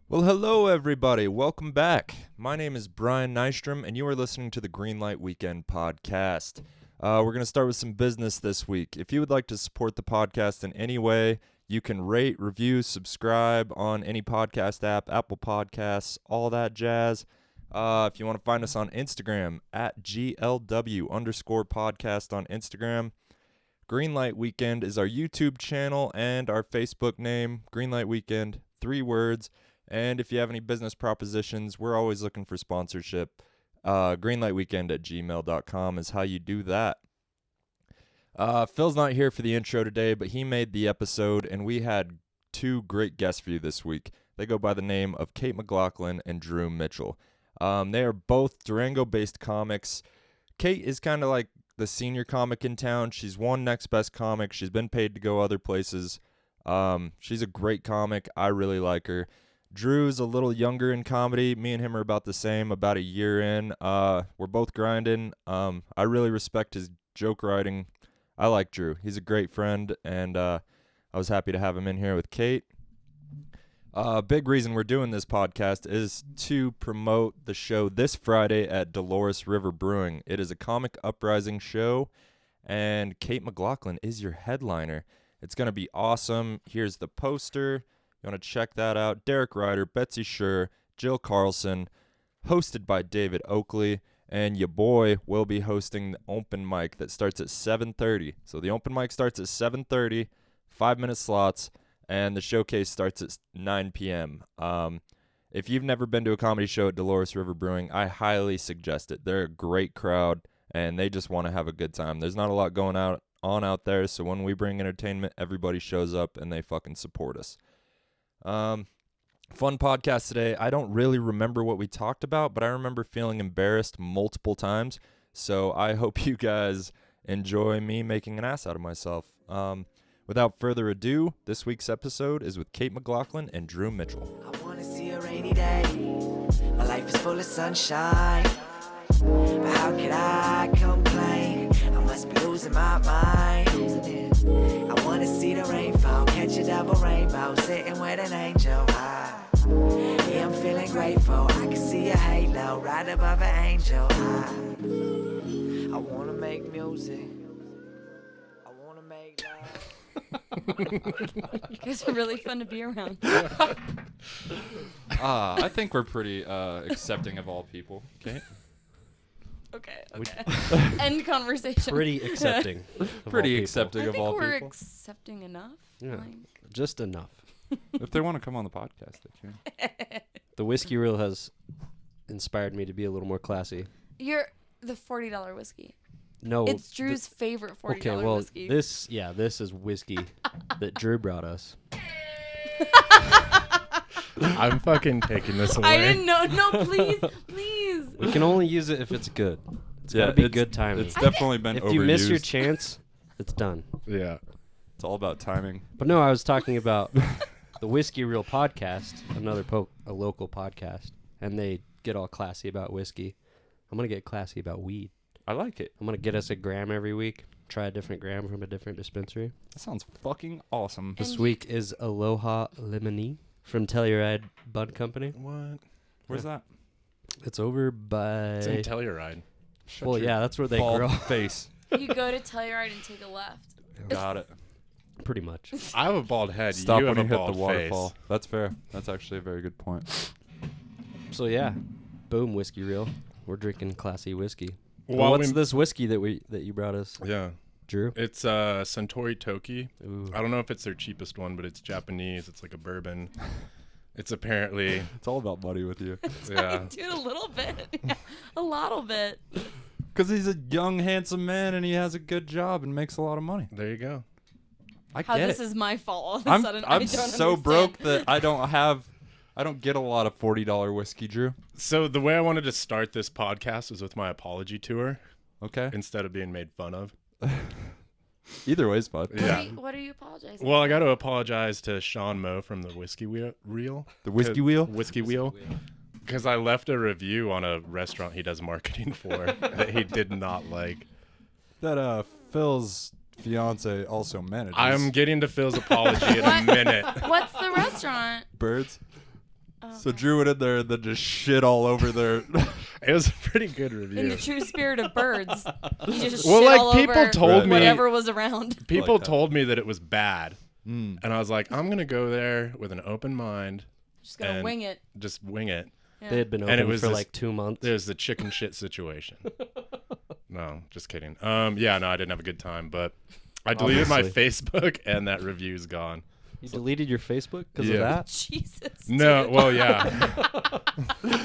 Well, hello, everybody. Welcome back. My name is Brian Nystrom, and you are listening to the Greenlight Weekend podcast. We're going to start with some business this week. If you would like to support the podcast in any way, you can rate, review, subscribe on any podcast app, Apple Podcasts, all that jazz. If you want to find us on Instagram, at GLW_podcast on Instagram. Greenlight Weekend is our YouTube channel and our Facebook name, Greenlight Weekend, 3 words. And if you have any business propositions, we're always looking for sponsorship. Greenlightweekend@gmail.com is how you do that. Phil's not here for the intro today, but he made the episode, and we had 2 great guests for you this week. They go by the name of Mclachlan and Drew Mitchell. They are both Durango-based comics. Kate is kind of like the senior comic in town. She's won Next Best Comic. She's been paid to go other places. She's a great comic. I really like her. Drew's a little younger in comedy. Me and him are about the same, about a year in. We're both grinding. I really respect his joke writing. I like Drew. He's a great friend, and I was happy to have him in here with Kate. Big reason we're doing this podcast is to promote the show this Friday at Dolores River Brewing. It is a comic uprising show, and Kate Mclachlan is your headliner. It's going to be awesome. Here's the poster. You want to check that out. Derek Ryder, Betsy Scher, Jill Carlson, hosted by David Oakley, and your boy will be hosting the open mic that starts at 7:30. So the open mic starts at 7:30, 5-minute slots, and the showcase starts at 9 p.m. If you've never been to a comedy show at Dolores River Brewing, I highly suggest it. They're a great crowd, and they just want to have a good time. There's not a lot going on out there, so when we bring entertainment, everybody shows up, and they fucking support us. Fun podcast today. I don't really remember what we talked about, but I remember feeling embarrassed multiple times. So I hope you guys enjoy me making an ass out of myself. Without further ado, this week's episode is with Kate Mclachlan and Drew Mitchell. I wanna see a rainy day. My life is full of sunshine, but how could I complain? I must be losing my mind. I wanna see the rainfall, catch a double rainbow, sitting with an angel. Yeah, I'm feeling grateful. I can see a halo right above an angel. I wanna make music. I wanna make love. You guys are really fun to be around. I think we're pretty accepting of all people. Okay. Okay. End conversation. Pretty accepting. Pretty accepting I of think all we're people. accepting enough. Yeah, Like, just enough. If they want to come on the podcast, they can. The whiskey reel has inspired me to be a little more classy. you're the $40 whiskey. No, It's Drew's favorite $40 whiskey. this is whiskey that Drew brought us. I'm fucking taking this away. I didn't know. No, please. We can only use it if it's good. It's Yeah, gotta be good timing. It's definitely been If overused. you miss your chance, it's done. Yeah. It's all about timing. But no, I was talking about the Whiskey Reel podcast, a local podcast, and they get all classy about whiskey. I'm gonna get classy about weed. I like it. I'm gonna get us a gram every week. Try a different gram from a different dispensary. That sounds fucking awesome. This week is Aloha Lemony from Telluride Bud Company. What? Where's that? It's over by. It's in Telluride. Well, yeah, that's where they Bald grow. face. You go to Telluride and take a left. Got it. Pretty much. I have a bald head. Stop you when have you a hit bald the waterfall. face. That's fair. That's actually a very good point. So yeah, boom, Whiskey Reel. We're drinking classy whiskey. While What's we- this whiskey that you brought us, Yeah. Drew? It's Suntory Toki. Ooh. I don't know if it's their cheapest one, but it's Japanese. It's like a bourbon. It's apparently, It's all about money with you. yeah. Dude, a little bit. A little bit. Because he's a young, handsome man, and he has a good job and makes a lot of money. There you go. I How get this it. is my fault all of a I'm sudden. I I'm don't so understand. broke that I don't get a lot of $40 whiskey, Drew. So the way I wanted to start this podcast is with my apology tour Okay. instead of being made fun of. Either way is fun. Yeah. What are you apologizing Well, I got to apologize to Sean Moe from the Whiskey Reel. The Whiskey Wheel? Whiskey Wheel. Because I left a review on a restaurant he does marketing for that he did not like. That Phil's fiance also manages. I'm getting to Phil's apology in a minute. What's the restaurant? Birds. So Drew went in there and then just shit all over their. It was a pretty good review. In the true spirit of birds, he just Well, shit like, all people over told me- whatever was around. People like that. told me that it was bad, Mm. and I was like, I'm gonna go there with an open mind, Just gonna and wing it. just wing it. Yeah. They had been And open it was for this- like 2 months. It was the chicken shit situation. No, just kidding. Yeah, no, I didn't have a good time, but I deleted my Facebook, and that review's gone. You deleted your Facebook because Yeah. of that? Jesus. No, dude. well, yeah.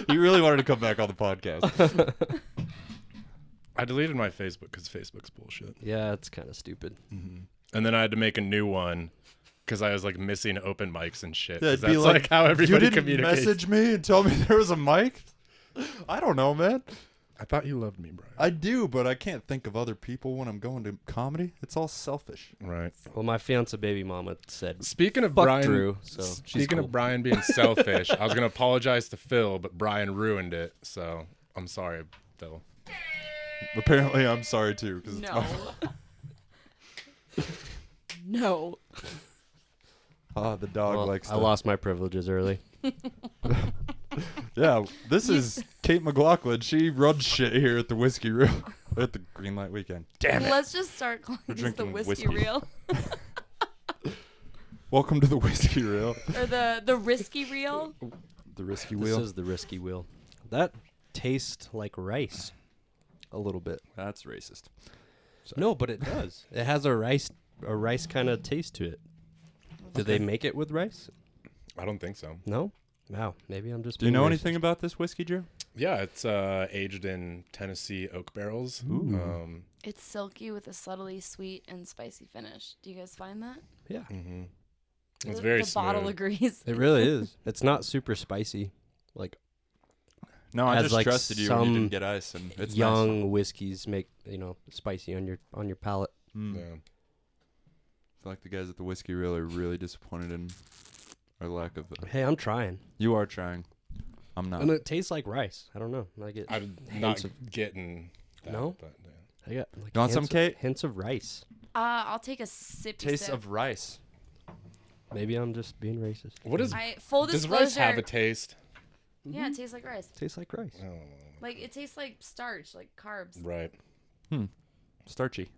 He really wanted to come back on the podcast. I deleted my Facebook because Facebook's bullshit. Yeah, it's kind of stupid. And then I had to make a new one because I was like missing open mics and shit. 'cause it'd be that's like, like how You everybody didn't communicates. message me and tell me there was a mic? I don't know, man. I thought you loved me, Brian. I do, but I can't think of other people when I'm going to comedy. It's all selfish. Right. Well, my fiance baby mama said, Speaking of fuck Brian, Drew. So she's speaking cool. of Brian being selfish, I was gonna apologize to Phil, but Brian ruined it. So I'm sorry, Phil. Apparently, I'm sorry too. Cause No. No. the dog Well, likes. I lost my privileges early. Yeah, this is Kate Mclachlan. She runs shit here at the Whiskey Reel at the Greenlight Weekend. Damn it! Let's just start calling We're this the drinking whiskey whiskey. reel. Welcome to the Whiskey Reel. Or the risky reel. The Risky This Wheel. is the risky wheel. That tastes like rice. A little bit. That's racist. No, but it does. It has a rice kind of taste to it. Did they make it with rice? I don't think so. No? Wow. Maybe I'm just Do you being know racist. anything about this whiskey, Drew? Yeah, it's aged in Tennessee oak barrels. It's silky with a subtly sweet and spicy finish. Do you guys find that? Yeah. It's The- very the bottle smooth. agrees. It really is. It's not super spicy. Like No, I As, just like, trusted you when you some didn't get ice, and it's young whiskeys make, spicy on your palate. Nice. Mm. Yeah. I feel like the guys at the Whiskey Reel are really disappointed in our lack of. Hey, I'm trying. You are trying. I'm not. And it tastes like rice. I don't know. Like it. I'm hints not of- getting that. No? But, yeah. I got like You want some, hints Kate? Hints of rice. I'll take a sippy Taste sip. of rice. Maybe I'm just being racist. What is Full does disclosure. rice have a taste? Yeah, it tastes like rice. Tastes like rice. I don't know. Like it tastes like starch, like carbs. Right. Starchy.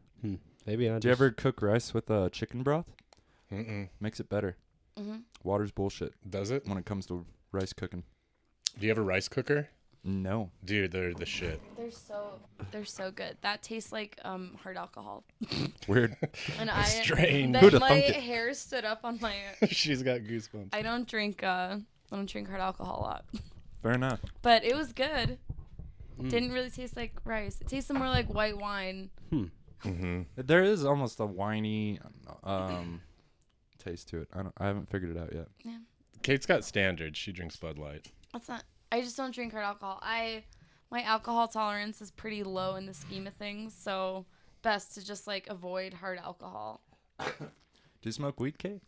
Maybe I. Do you ever cook rice with chicken broth? Mm-mm. Makes it better. Mm-hmm. Water's bullshit Does it? when it comes to rice cooking. Do you have a rice cooker? No. Dude, they're the shit. They're so good. That tastes like hard alcohol. Weird. And I Strange. then Who'da my thunk it? hair stood up on my. She's got goosebumps. I don't drink hard alcohol a lot, Fair enough. but it was good. Didn't really taste like rice. It tasted more like white wine. There is almost a winey taste to it. I haven't figured it out yet. Yeah, Kate's got standards. She drinks Bud Light. that's not. I just don't drink hard alcohol. My alcohol tolerance is pretty low in the scheme of things, so best to just like avoid hard alcohol. Do you smoke weed, Kate?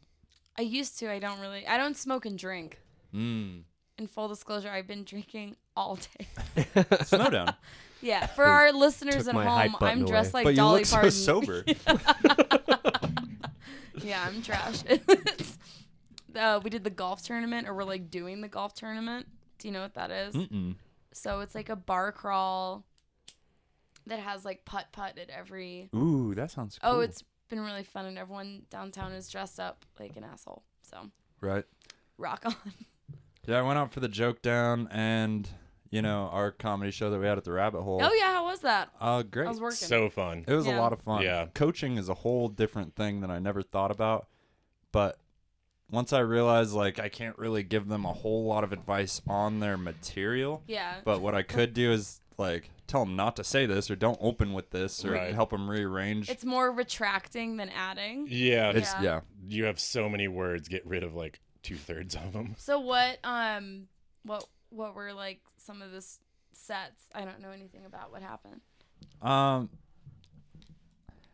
I used to. I don't smoke and drink. Mm. In full disclosure, I've been drinking all day. Snowdown. Yeah, for our listeners Took at my home, hype button I'm dressed away. like But you Dolly look Parton. so sober. Yeah, I'm trash. We did the golf tournament, or we're like doing the golf tournament. Do you know what that is? Mm-mm. So it's like a bar crawl that has like putt-putt at every. Ooh, that sounds cool. Oh, it's been really fun, and everyone downtown is dressed up like an asshole. So right. rock on. Yeah, I went out for the Joke Down and, our comedy show that we had at the Rabbit Hole. Oh yeah, how was that? Great. I was working. So fun. It was a Yeah. lot of fun. Yeah. Coaching is a whole different thing that I never thought about. But once I realized, like, I can't really give them a whole lot of advice on their material. Yeah. But what I could do is, like, tell them not to say this or don't open with this or Right. help them rearrange. It's more retracting than adding. Yeah. It's Yeah. You have so many words. Get rid of like 2/3 of them. So what were like some of the sets? I don't know anything about what happened.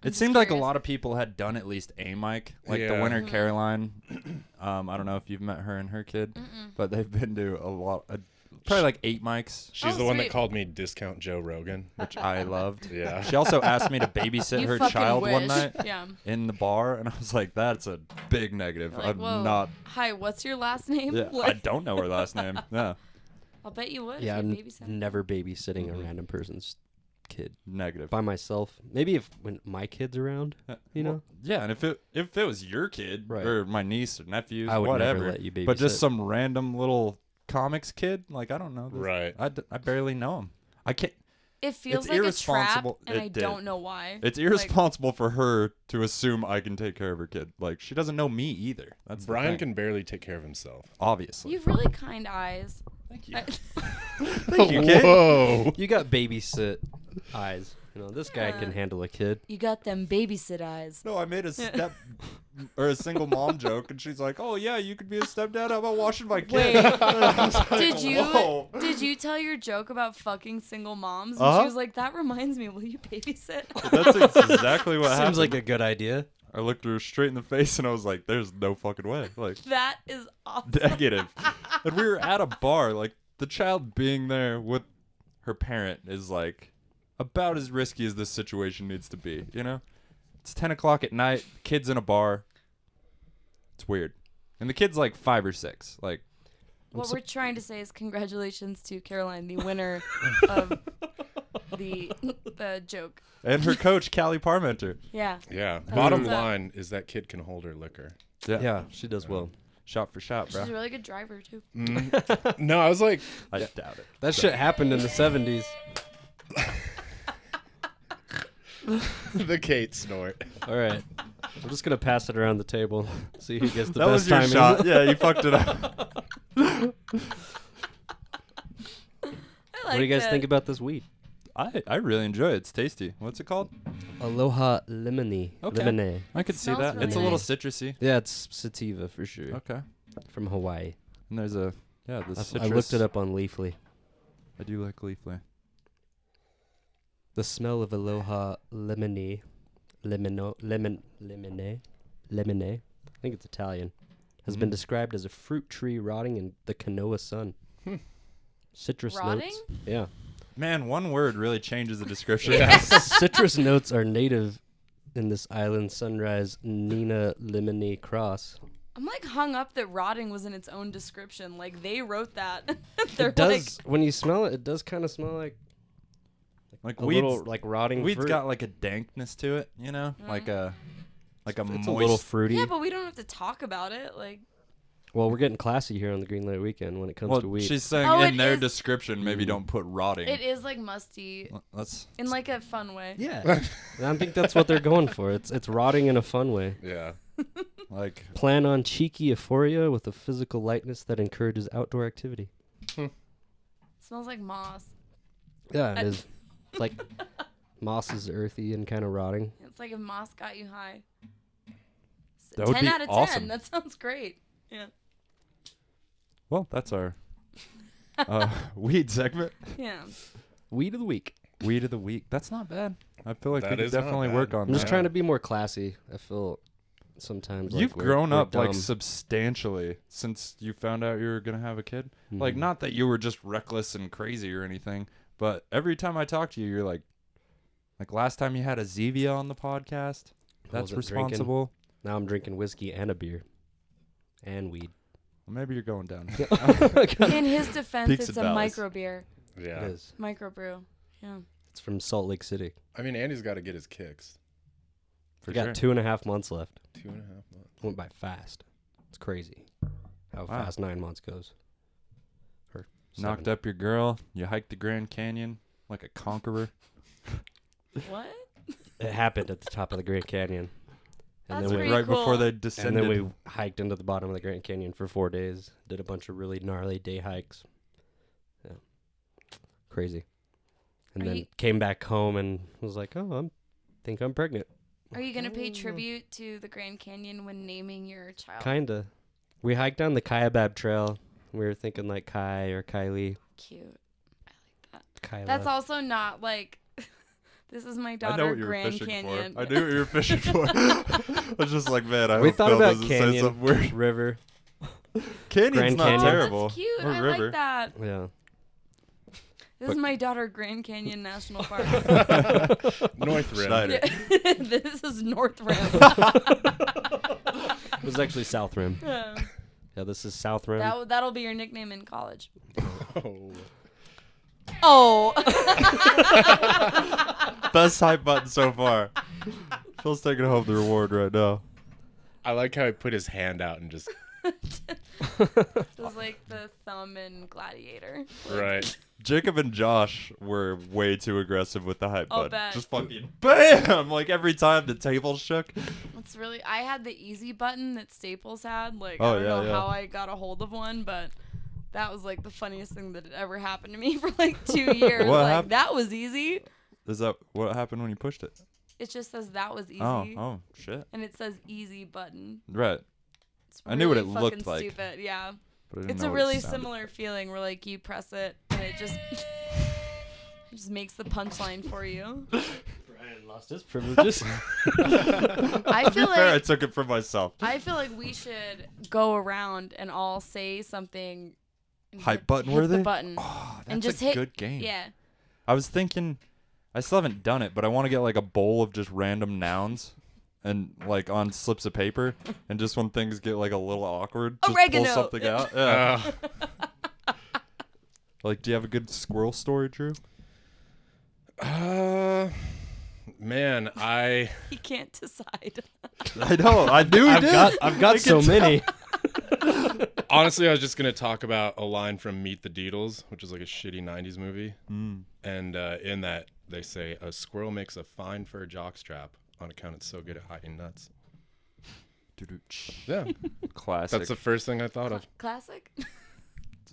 It just seemed like a curious. lot of people had done at least a mic, like the Yeah. winner Caroline. I don't know if you've met her and her kid, but they've been to probably like 8 mics, She's Oh, the one that sweet. called me Discount Joe Rogan. which I loved. Yeah. She also asked me to babysit You her fucking child wish. one night Yeah. in the bar, and I was like, that's a big negative. Like, I'm whoa. not. Hi, what's your last name? Yeah, I Like, don't know her last name. Yeah, I'll bet you would. Yeah, if you I'm babysat. never babysitting Mhm. a random person's kid negative. by myself. Maybe if when my kid's around, you know, Yeah, and if it was your kid Right. or my niece or nephews, I would whatever, never let you babysit. but just some random little comics kid, like I don't know. Right. I barely know him. I can't. It feels It's like a trap, irresponsible. and It I did. don't know why. It's Like, irresponsible for her to assume I can take care of her kid. Like she doesn't know me either. That's the Brian thing. can barely take care of himself. obviously. you have really kind eyes. Thank you. I- Thank you, kid. Whoa. you got babysit eyes. You know, this guy Yeah. can handle a kid. You got them babysit eyes. No, I made a step or a single mom joke, and she's like, "Oh yeah, you could be a stepdad. How about washing my kid?" Wait. I was like, Did you "Whoa." did you tell your joke about fucking single moms? And Uh-huh. she was like, "That reminds me. Will you babysit?" That's exactly what happened. Seems like a good idea. I looked her straight in the face, and I was like, "There's no fucking way." Like That is awesome. negative. And we were at a bar. Like the child being there with her parent is like about as risky as this situation needs to be. You know, it's 10 o'clock at night. Kids in a bar. It's weird. And the kid's like 5 or 6. Like What we're trying to say is congratulations to Caroline, the winner of the joke. and her coach, Callie Parmenter. Yeah. Yeah. Bottom what's up. line is that kid can hold her liquor. Yeah, she does well. Shot for shot, bro. She's a really good driver too. No, I was like, I doubt it. That shit happened in the 70s. the Kate snort. All right. I'm just going to pass it around the table. See who gets the That best was your timing. shot. Yeah, you fucked it up. What do you guys think about this weed? I really enjoy it. It's tasty. What's it called? Aloha Lemony. Okay. Lemonade. I could see Smells that. really It's a little nice. citrusy. Yeah, it's sativa for sure. Okay. From Hawaii. And there's the citrus. I looked it up on Leafly. I do like Leafly. The smell of Aloha Lemony. Lemonade. I think it's Italian. Has been described as a fruit tree rotting in the Kanoa sun. Citrus Rotting? notes. Yeah. Man, one word really changes the description. Citrus notes are native in this island sunrise Nina Lemony Cross. I'm like hung up that rotting was in its own description. Like they wrote that. They're It does, when you smell it, it does kind of smell like Like a weed's, little like rotting weed's fruit. got like a dankness to it, you know? Like a it's moist. a little fruity. yeah, but we don't have to talk about it. Like Well, we're getting classy here on the Green Light Weekend when it comes well, to weed. she's saying Oh, in it their is- description, maybe don't put rotting. it is like musty Let's. in like a fun way. Yeah. I think that's what they're going for. It's rotting in a fun way. Yeah. Like Plan on cheeky euphoria with a physical lightness that encourages outdoor activity. Smells like moss. Yeah, it is. It's like moss is earthy and kind of rotting. It's like if moss got you high. That would 10 be out of 10. awesome. That sounds great. Yeah. well, that's our weed segment. Yeah. Weed of the week. Weed of the week. That's not bad. I feel like That we could is not definitely bad. work on I'm that. just trying to be more classy. I feel sometimes like You've we're- grown we're up like dumb. substantially since you found out you were gonna have a kid. Like, Mhm. not that you were just reckless and crazy or anything, but every time I talk to you, you're like last time you had a Zevia on the podcast. That's wasn't drinking. responsible. Now I'm drinking whiskey and a beer. And weed. Well, maybe you're going down. In his defense, Peaks it's and a valleys. micro beer. Yeah. It is. Microbrew. Yeah. It's from Salt Lake City. I mean, Andy's got to get his kicks. For We got sure. 2.5 months left. 2.5 months. Went by fast. It's crazy how Wow. fast 9 months goes. Or Knocked 7. up your girl. You hiked the Grand Canyon like a conqueror. What? It happened at the top of the Grand Canyon. And That's then we pretty Right before cool. they and descended. then we hiked into the bottom of the Grand Canyon for 4 days. Did a bunch of really gnarly day hikes. Yeah. Crazy. And Are then you- came back home and was like, "Oh, think I'm pregnant." Are you going to pay tribute to the Grand Canyon when naming your child? Kinda. We hiked down the Kaibab Trail. We were thinking like Kai or Kylie. Cute. I like that. Kyla. That's also not like, this is my I know daughter, what you were Grand fishing Canyon. for. I knew what you were fishing for. I was just like, man, I We hope thought Phil about doesn't say Canyon, something weird. River. Canyon's Grand not Canyon. terrible. That's cute. Or I river. like that. Yeah. This is my daughter, Grand Canyon National Park. North Rim. Schneider. Yeah. This is North Rim. It was actually South Rim. Yeah. Yeah, this is South Rim. That'll be your nickname in college. Oh. Oh. Best hype button so far. Phil's taking home the reward right now. I like how he put his hand out and just It was like the thumb in Gladiator. right. Jacob and Josh were way too aggressive with the hype I'll button. bet. Just fucking BAM! Like every time the table shook. It's really. I had the easy button that Staples had. Like Oh, I don't yeah, know yeah. how I got a hold of one, but that was like the funniest thing that had ever happened to me for like 2 years. What like happened? that was easy. Is that what happened when you pushed it? It just says that was easy. Oh, shit. And it says easy button. Right. It's I knew what really it looked fucking like. Stupid. Yeah. But I didn't It's know a what it really sounded similar feeling where like you press it and it just it just makes the punchline for you. Brian lost his privileges. I To be feel fair, I like took it for myself. I feel like we should go around and all say something and Hype hit- button hit worthy? the button. Oh, that's and just a hit good game. Yeah. I was thinking, I still haven't done it, but I want to get like a bowl of just random nouns and like on slips of paper, and just when things get like a little awkward, just Oregano. pull something out. Yeah. Like, do you have a good squirrel story, Drew? Man, He can't decide. I know. I knew you did. I've got so many. honestly, I was just gonna talk about a line from Meet the Deedles, which is like a shitty '90s movie, and in that they say a squirrel makes a fine fur jockstrap on account it's so good at hiding nuts. Yeah, Classic. that's the first thing I thought of. Classic.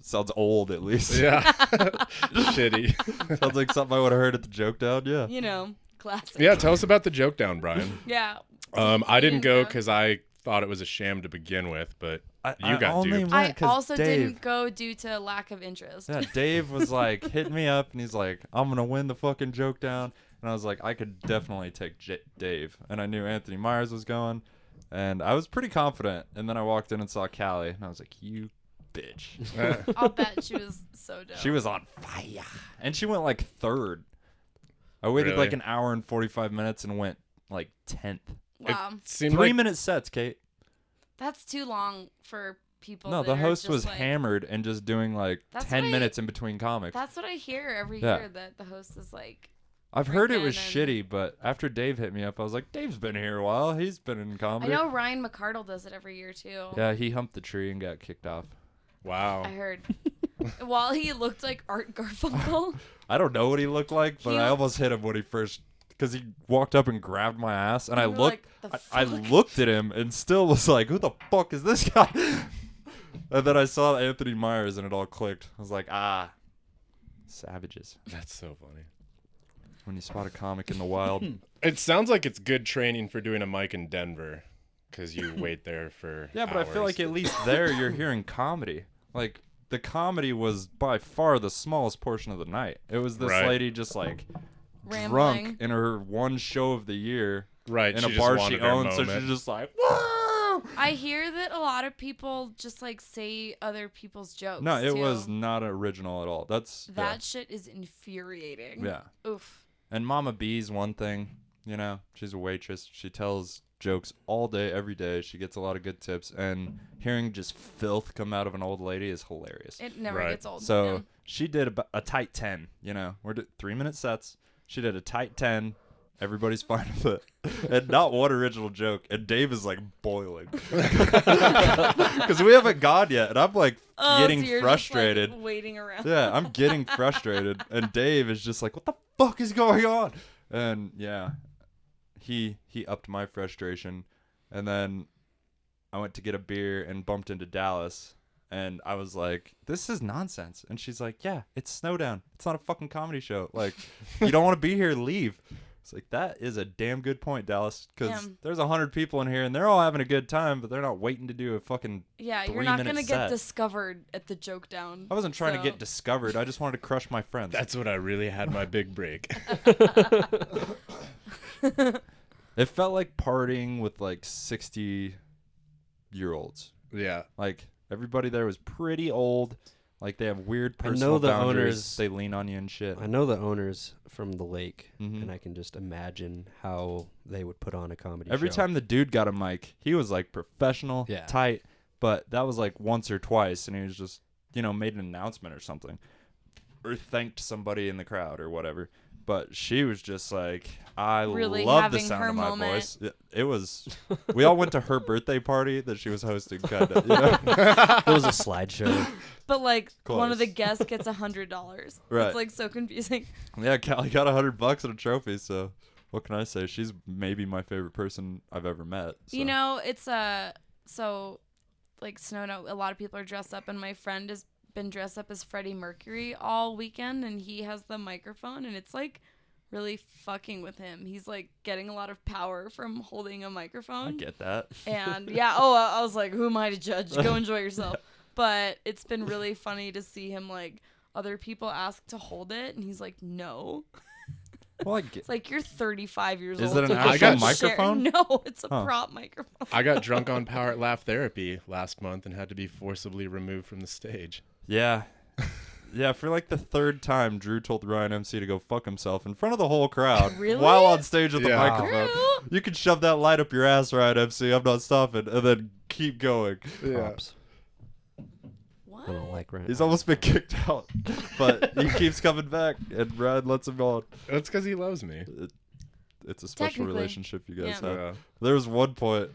Sounds old, at least. Yeah, shitty. Sounds like something I would have heard at the joke down. Yeah. You know, classic. Yeah, tell us about the joke down, Brian. Yeah. I didn't go because I thought it was a sham to begin with, but you got only duped. went I 'cause also Dave, didn't go due to lack of interest. Yeah, Dave was like, hit me up, and he's like, I'm gonna win the fucking joke down. And I was like, I could definitely take Dave. And I knew Anthony Myers was going, and I was pretty confident. And then I walked in and saw Callie, and I was like, you bitch. I'll bet she was so dope. She was on fire, and she went like third. I waited Really? like an hour and 45 minutes and went like 10th. Wow. It seemed 3-minute sets, Kate. That's too long for people. No, that the are host just was like, hammered and just doing like That's 10 what I- minutes in between comics. That's what I hear every Yeah. year, that the host is like, I've heard it was freaking and- shitty, but after Dave hit me up, I was like, Dave's been here a while. He's been in I comedy. know Ryan McCardle does it every year too. Yeah, he humped the tree and got kicked off. wow. I heard. While he looked like Art Garfunkel. I don't know what he looked like, but He- I almost hit him when he first, because he walked up and grabbed my ass, and You I were looked, like, "The I fuck?" looked at him and still was like, who the fuck is this guy? And then I saw Anthony Myers and it all clicked. I was like, savages. That's so funny. When you spot a comic in the wild. It sounds like it's good training for doing a mic in Denver, because you wait there for Yeah, but I feel hours. like at least there you're hearing comedy. Like, the comedy was by far the smallest portion of the night. It was this Right. lady just like Rambling. drunk in her one show of the year right in she a just bar she wanted her owns, so moment. she's just like, whoa! I hear that a lot of people just like say other people's jokes. No, it too. was not original at all. That's That shit is infuriating. yeah. Oof. And Mama B's one thing, you know, she's a waitress. She tells jokes all day, every day. She gets a lot of good tips, and hearing just filth come out of an old lady is hilarious. It never Right. gets old. So yeah. she did a tight 10, you know. We're 3-minute sets. She did a tight 10. Everybody's fine with it. And not one original joke. And Dave is like boiling. Because we haven't gone yet. And I'm like getting so you're frustrated. Just, like, waiting around. Yeah, I'm getting frustrated. And Dave is just like, what the fuck is going on? And yeah, he upped my frustration. And then I went to get a beer and bumped into Dallas. And I was like, this is nonsense. And she's like, yeah, it's Snowdown. It's not a fucking comedy show. Like, you don't want to be here, leave. It's like, that is a damn good point, Dallas. Because Damn. there's 100 people in here, and they're all having a good time, but they're not waiting to do a fucking Yeah, you're not 3-minute gonna set. get discovered at the joke down. I wasn't trying to so- get discovered. I just wanted to crush my friends. That's what I really had my big break. It felt like partying with like 60-year-olds. Yeah. Like, everybody there was pretty old. Like they have weird I personal know the boundaries. owners- They lean on you and shit. I know the owners from the lake, Mhm. and I can just imagine how they would put on a comedy Every show. time the dude got a mic, he was like professional, Yeah. tight, but that was like once or twice, and he was just, made an announcement or something, or thanked somebody in the crowd or whatever. But she was just like, I Really love the having sound her of my moment. voice. It was, we all went to her birthday party that she was hosting, kind of. You know? It was a slideshow. But like one of the Close. guests gets $100. Right. It's like so confusing. Yeah, Callie got $100 and a trophy. So what can I say? She's maybe my favorite person I've ever met. So. You know, it's so like Snowdown. A lot of people are dressed up, and my friend has been dressed up as Freddie Mercury all weekend, and he has the microphone, and it's like really fucking with him. He's like getting a lot of power from holding a microphone. I get that. And yeah, I was like, who am I to judge? Go enjoy yourself. But it's been really funny to see him like other people ask to hold it, and he's like, no. Well, I get. It's like you're 35 years Is old. it an so you actual can't microphone? share- No, it's a Huh. prop microphone. I got drunk on Power at Laugh Therapy last month and had to be forcibly removed from the stage. Yeah. Yeah, for like the third time, Drew told Ryan MC to go fuck himself in front of the whole crowd Really? while on stage with the Yeah. microphone. Drew? You can shove that light up your ass, Ryan MC. I'm not stopping, and then keep going. Props. What? I don't like Ryan. He's almost been kicked out, but he keeps coming back, and Ryan lets him on. That's because he loves me. It's a special Technically, relationship you guys yeah. have. Yeah. There was one point,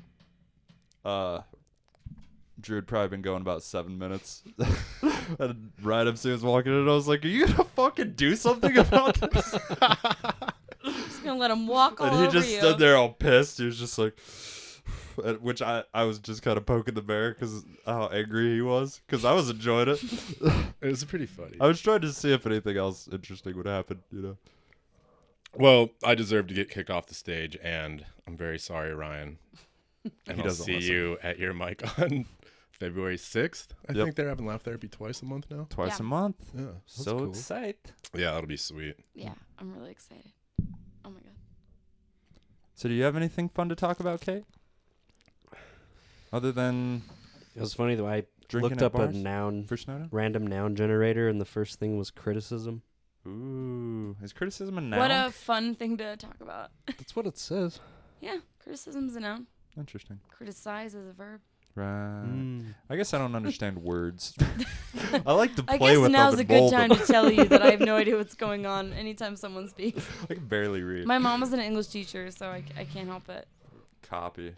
Drew had probably been going about 7 minutes, and Ryan MC was walking in, and I was like, "Are you gonna fucking do something about this?" Just gonna let him walk all And he over just you. stood there all pissed. He was just like, which I was just kind of poking the bear because how angry he was, because I was enjoying it. It was pretty funny. I was trying to see if anything else interesting would happen, Well, I deserve to get kicked off the stage, and I'm very sorry, Ryan. And He I'll doesn't see listen. you at your mic on February 6th. I Yep. think they're having Laugh Therapy twice a month now. Twice Yeah. a month. Yeah. So cool. excited. Yeah, that'll be sweet. Yeah, I'm really excited. Oh my god. So do you have anything fun to talk about, Kate? Other than It was funny though. I drinking looked at up a bars noun, for Snowdown? random noun generator, and the first thing was criticism. Ooh, is criticism a noun? What a fun thing to talk about. That's what it says. Yeah, criticism's a noun. Interesting. Criticize is a verb. Right. I guess I don't understand words. I like to play I guess with now's them a and good mold time them. to tell you that I have no idea what's going on anytime someone speaks. I can barely read. My mom was an English teacher, so I can't help it. Copy.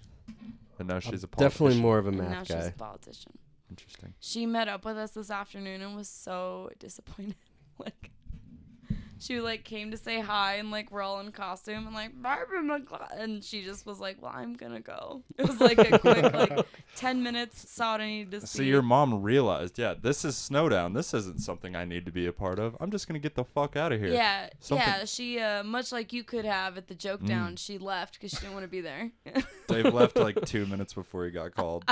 And now she's a politician. Definitely more of a And now math she's guy. a politician. Interesting. She met up with us this afternoon and was so disappointed. Like, she like came to say hi, and like we're all in costume and like and she just was like, well, I'm gonna go. It was like a quick like 10 minutes, saw what I needed to see. So your mom realized, yeah, this is Snowdown. This isn't something I need to be a part of. I'm just gonna get the fuck out of here. Yeah, Something- yeah. She much like you could have at the joke down, she left because she didn't want to be there. Dave left like 2 minutes before he got called.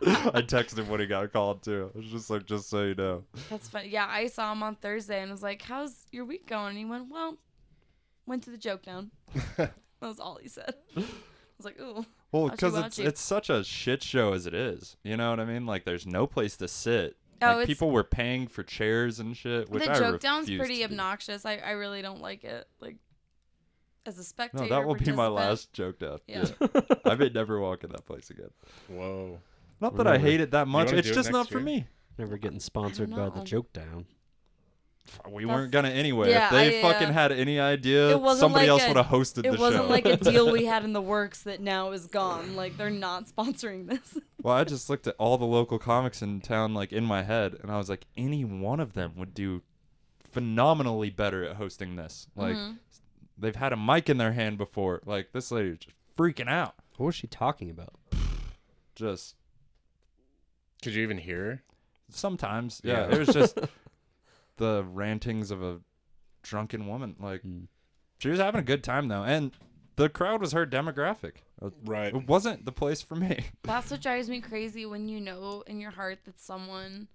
I texted him when he got called too. I was just like, just so you know. That's funny. Yeah, I saw him on Thursday and was like, "How's your week going?" And he went, "Well, went to the joke down." That was all he said. I was like, "Ooh." Well, Ouchie, because ouchie. it's such a shit show as it is. You know what I mean? Like, there's no place to sit. Oh, Like, it's- people were paying for chairs and shit, which The I joke down's refuse pretty to do. obnoxious. I really don't like it. Like, as a spectator. No, that will be my participant- last joke down. Yeah. I may never walk in that place again. Whoa. Not that I Remember- hate it that much. wanna It's do it just not next for year? me. Never getting sponsored by the know. joke down. We That's- weren't gonna anyway. Yeah, if they I, fucking had any idea, It wasn't somebody like else a- would have hosted the It wasn't show. like a deal we had in the works that now is gone. Like, they're not sponsoring this. Well, I just looked at all the local comics in town, like in my head, and I was like, any one of them would do phenomenally better at hosting this. Like, Mhm. they've had a mic in their hand before. Like, this lady's just freaking out. What was she talking about? Just Could you even hear her? sometimes, yeah. Yeah. It was just the rantings of a drunken woman. Like, she was having a good time though, and the crowd was her demographic. Right. It wasn't the place for me. That's what drives me crazy when you know in your heart that someone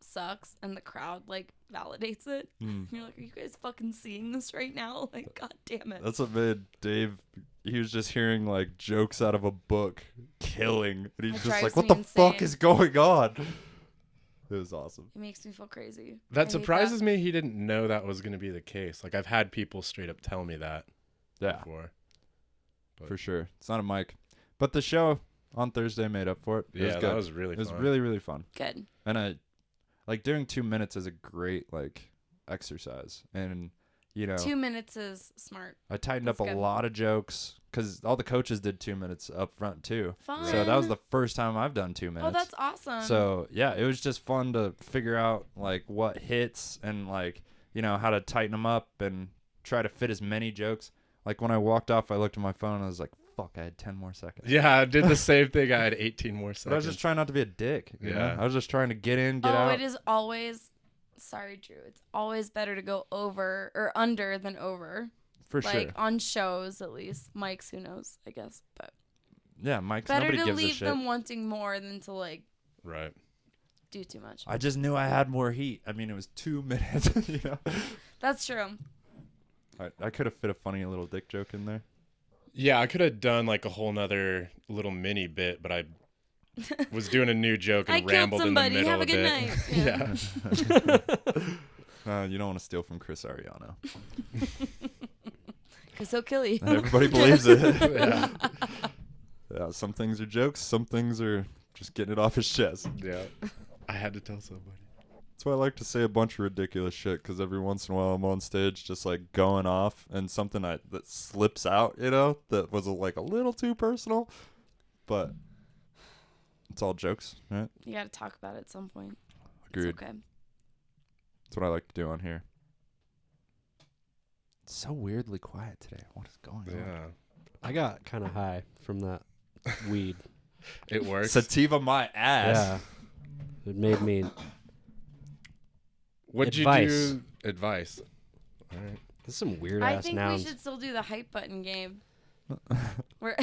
sucks and the crowd, like, validates it. You're like, are you guys fucking seeing this right now? Like, god damn it. That's what made Dave. He was just hearing like jokes out of a book, killing, and he's That just like, drives "What me the fuck insane. is going on?" It was awesome. He makes me feel crazy. That surprises me. He didn't know that was going to be the case. Like, I've had people straight up tell me that before. But For sure. It's not a mic. But the show on Thursday made up for it. It was good. that was really fun. It was really, really fun. Good. And like doing 2 minutes is a great like exercise. And, you know, 2 minutes is smart. I tightened That's up a good. lot of jokes because all the coaches did 2 minutes up front too. Fun. So that was the first time I've done 2 minutes. Oh, that's awesome. So yeah, it was just fun to figure out like what hits and like, you know, how to tighten them up and try to fit as many jokes. Like when I walked off, I looked at my phone and I was like, fuck, I had 10 more seconds. Yeah, I did the same thing. I had 18 more seconds. But I was just trying not to be a dick. You know? I was just trying to get in, get out. It is always, sorry, Drew, it's always better to go over or under than over. For like, sure. on shows, at least. Mike's, who knows, I guess. But Yeah, Mike's better nobody to gives a leave shit. them wanting more than to, like, Right. do too much. I just knew I had more heat. I mean, it was 2 minutes, you know. That's true. I could have fit a funny little dick joke in there. Yeah, I could have done like a whole nother little mini bit, but I was doing a new joke and I killed rambled somebody. in the middle Have a a good bit. night. Yeah. You don't want to steal from Chris Ariano. Because he'll kill you. And everybody believes it. Yeah. Yeah, some things are jokes. Some things are just getting it off his chest. Yeah. I had to tell somebody. That's why I like to say a bunch of ridiculous shit, because every once in a while I'm on stage just like going off and something that slips out, you know, that was like a little too personal, but it's all jokes, right? You got to talk about it at some point. Agreed. It's okay. That's what I like to do on here. It's so weirdly quiet today. What is going on? Yeah. I got kind of high from that weed. It works. Sativa my ass. Yeah. It made me. What'd Advice. you do? Advice. All right. There's some weird I ass think nouns. we should still do the hype button game. We're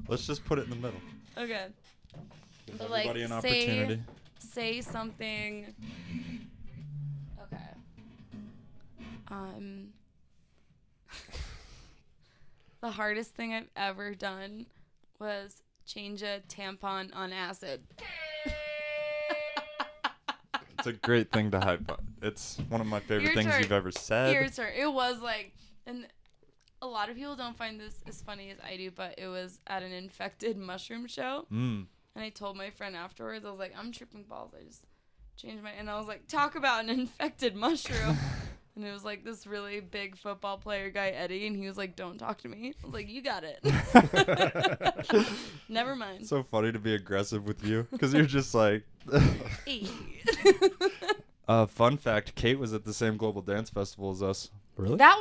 Let's just put it in the middle. okay. Give But, like, everybody an say- opportunity. Say something. Okay. The hardest thing I've ever done was change a tampon on acid. It's a great thing to hype up. It's one of my favorite Your things turn. you've ever said. Your turn. It was like, and a lot of people don't find this as funny as I do, but it was at an infected mushroom show. Mm. And I told my friend afterwards, I was like, I'm tripping balls. I just changed my, and I was like, talk about an infected mushroom. And it was like this really big football player guy, Eddie, and he was like, don't talk to me. I was like, you got it. Never mind. So funny to be aggressive with you, because you're just like. Fun fact: Kate was at the same Global Dance Festival as us. Really? That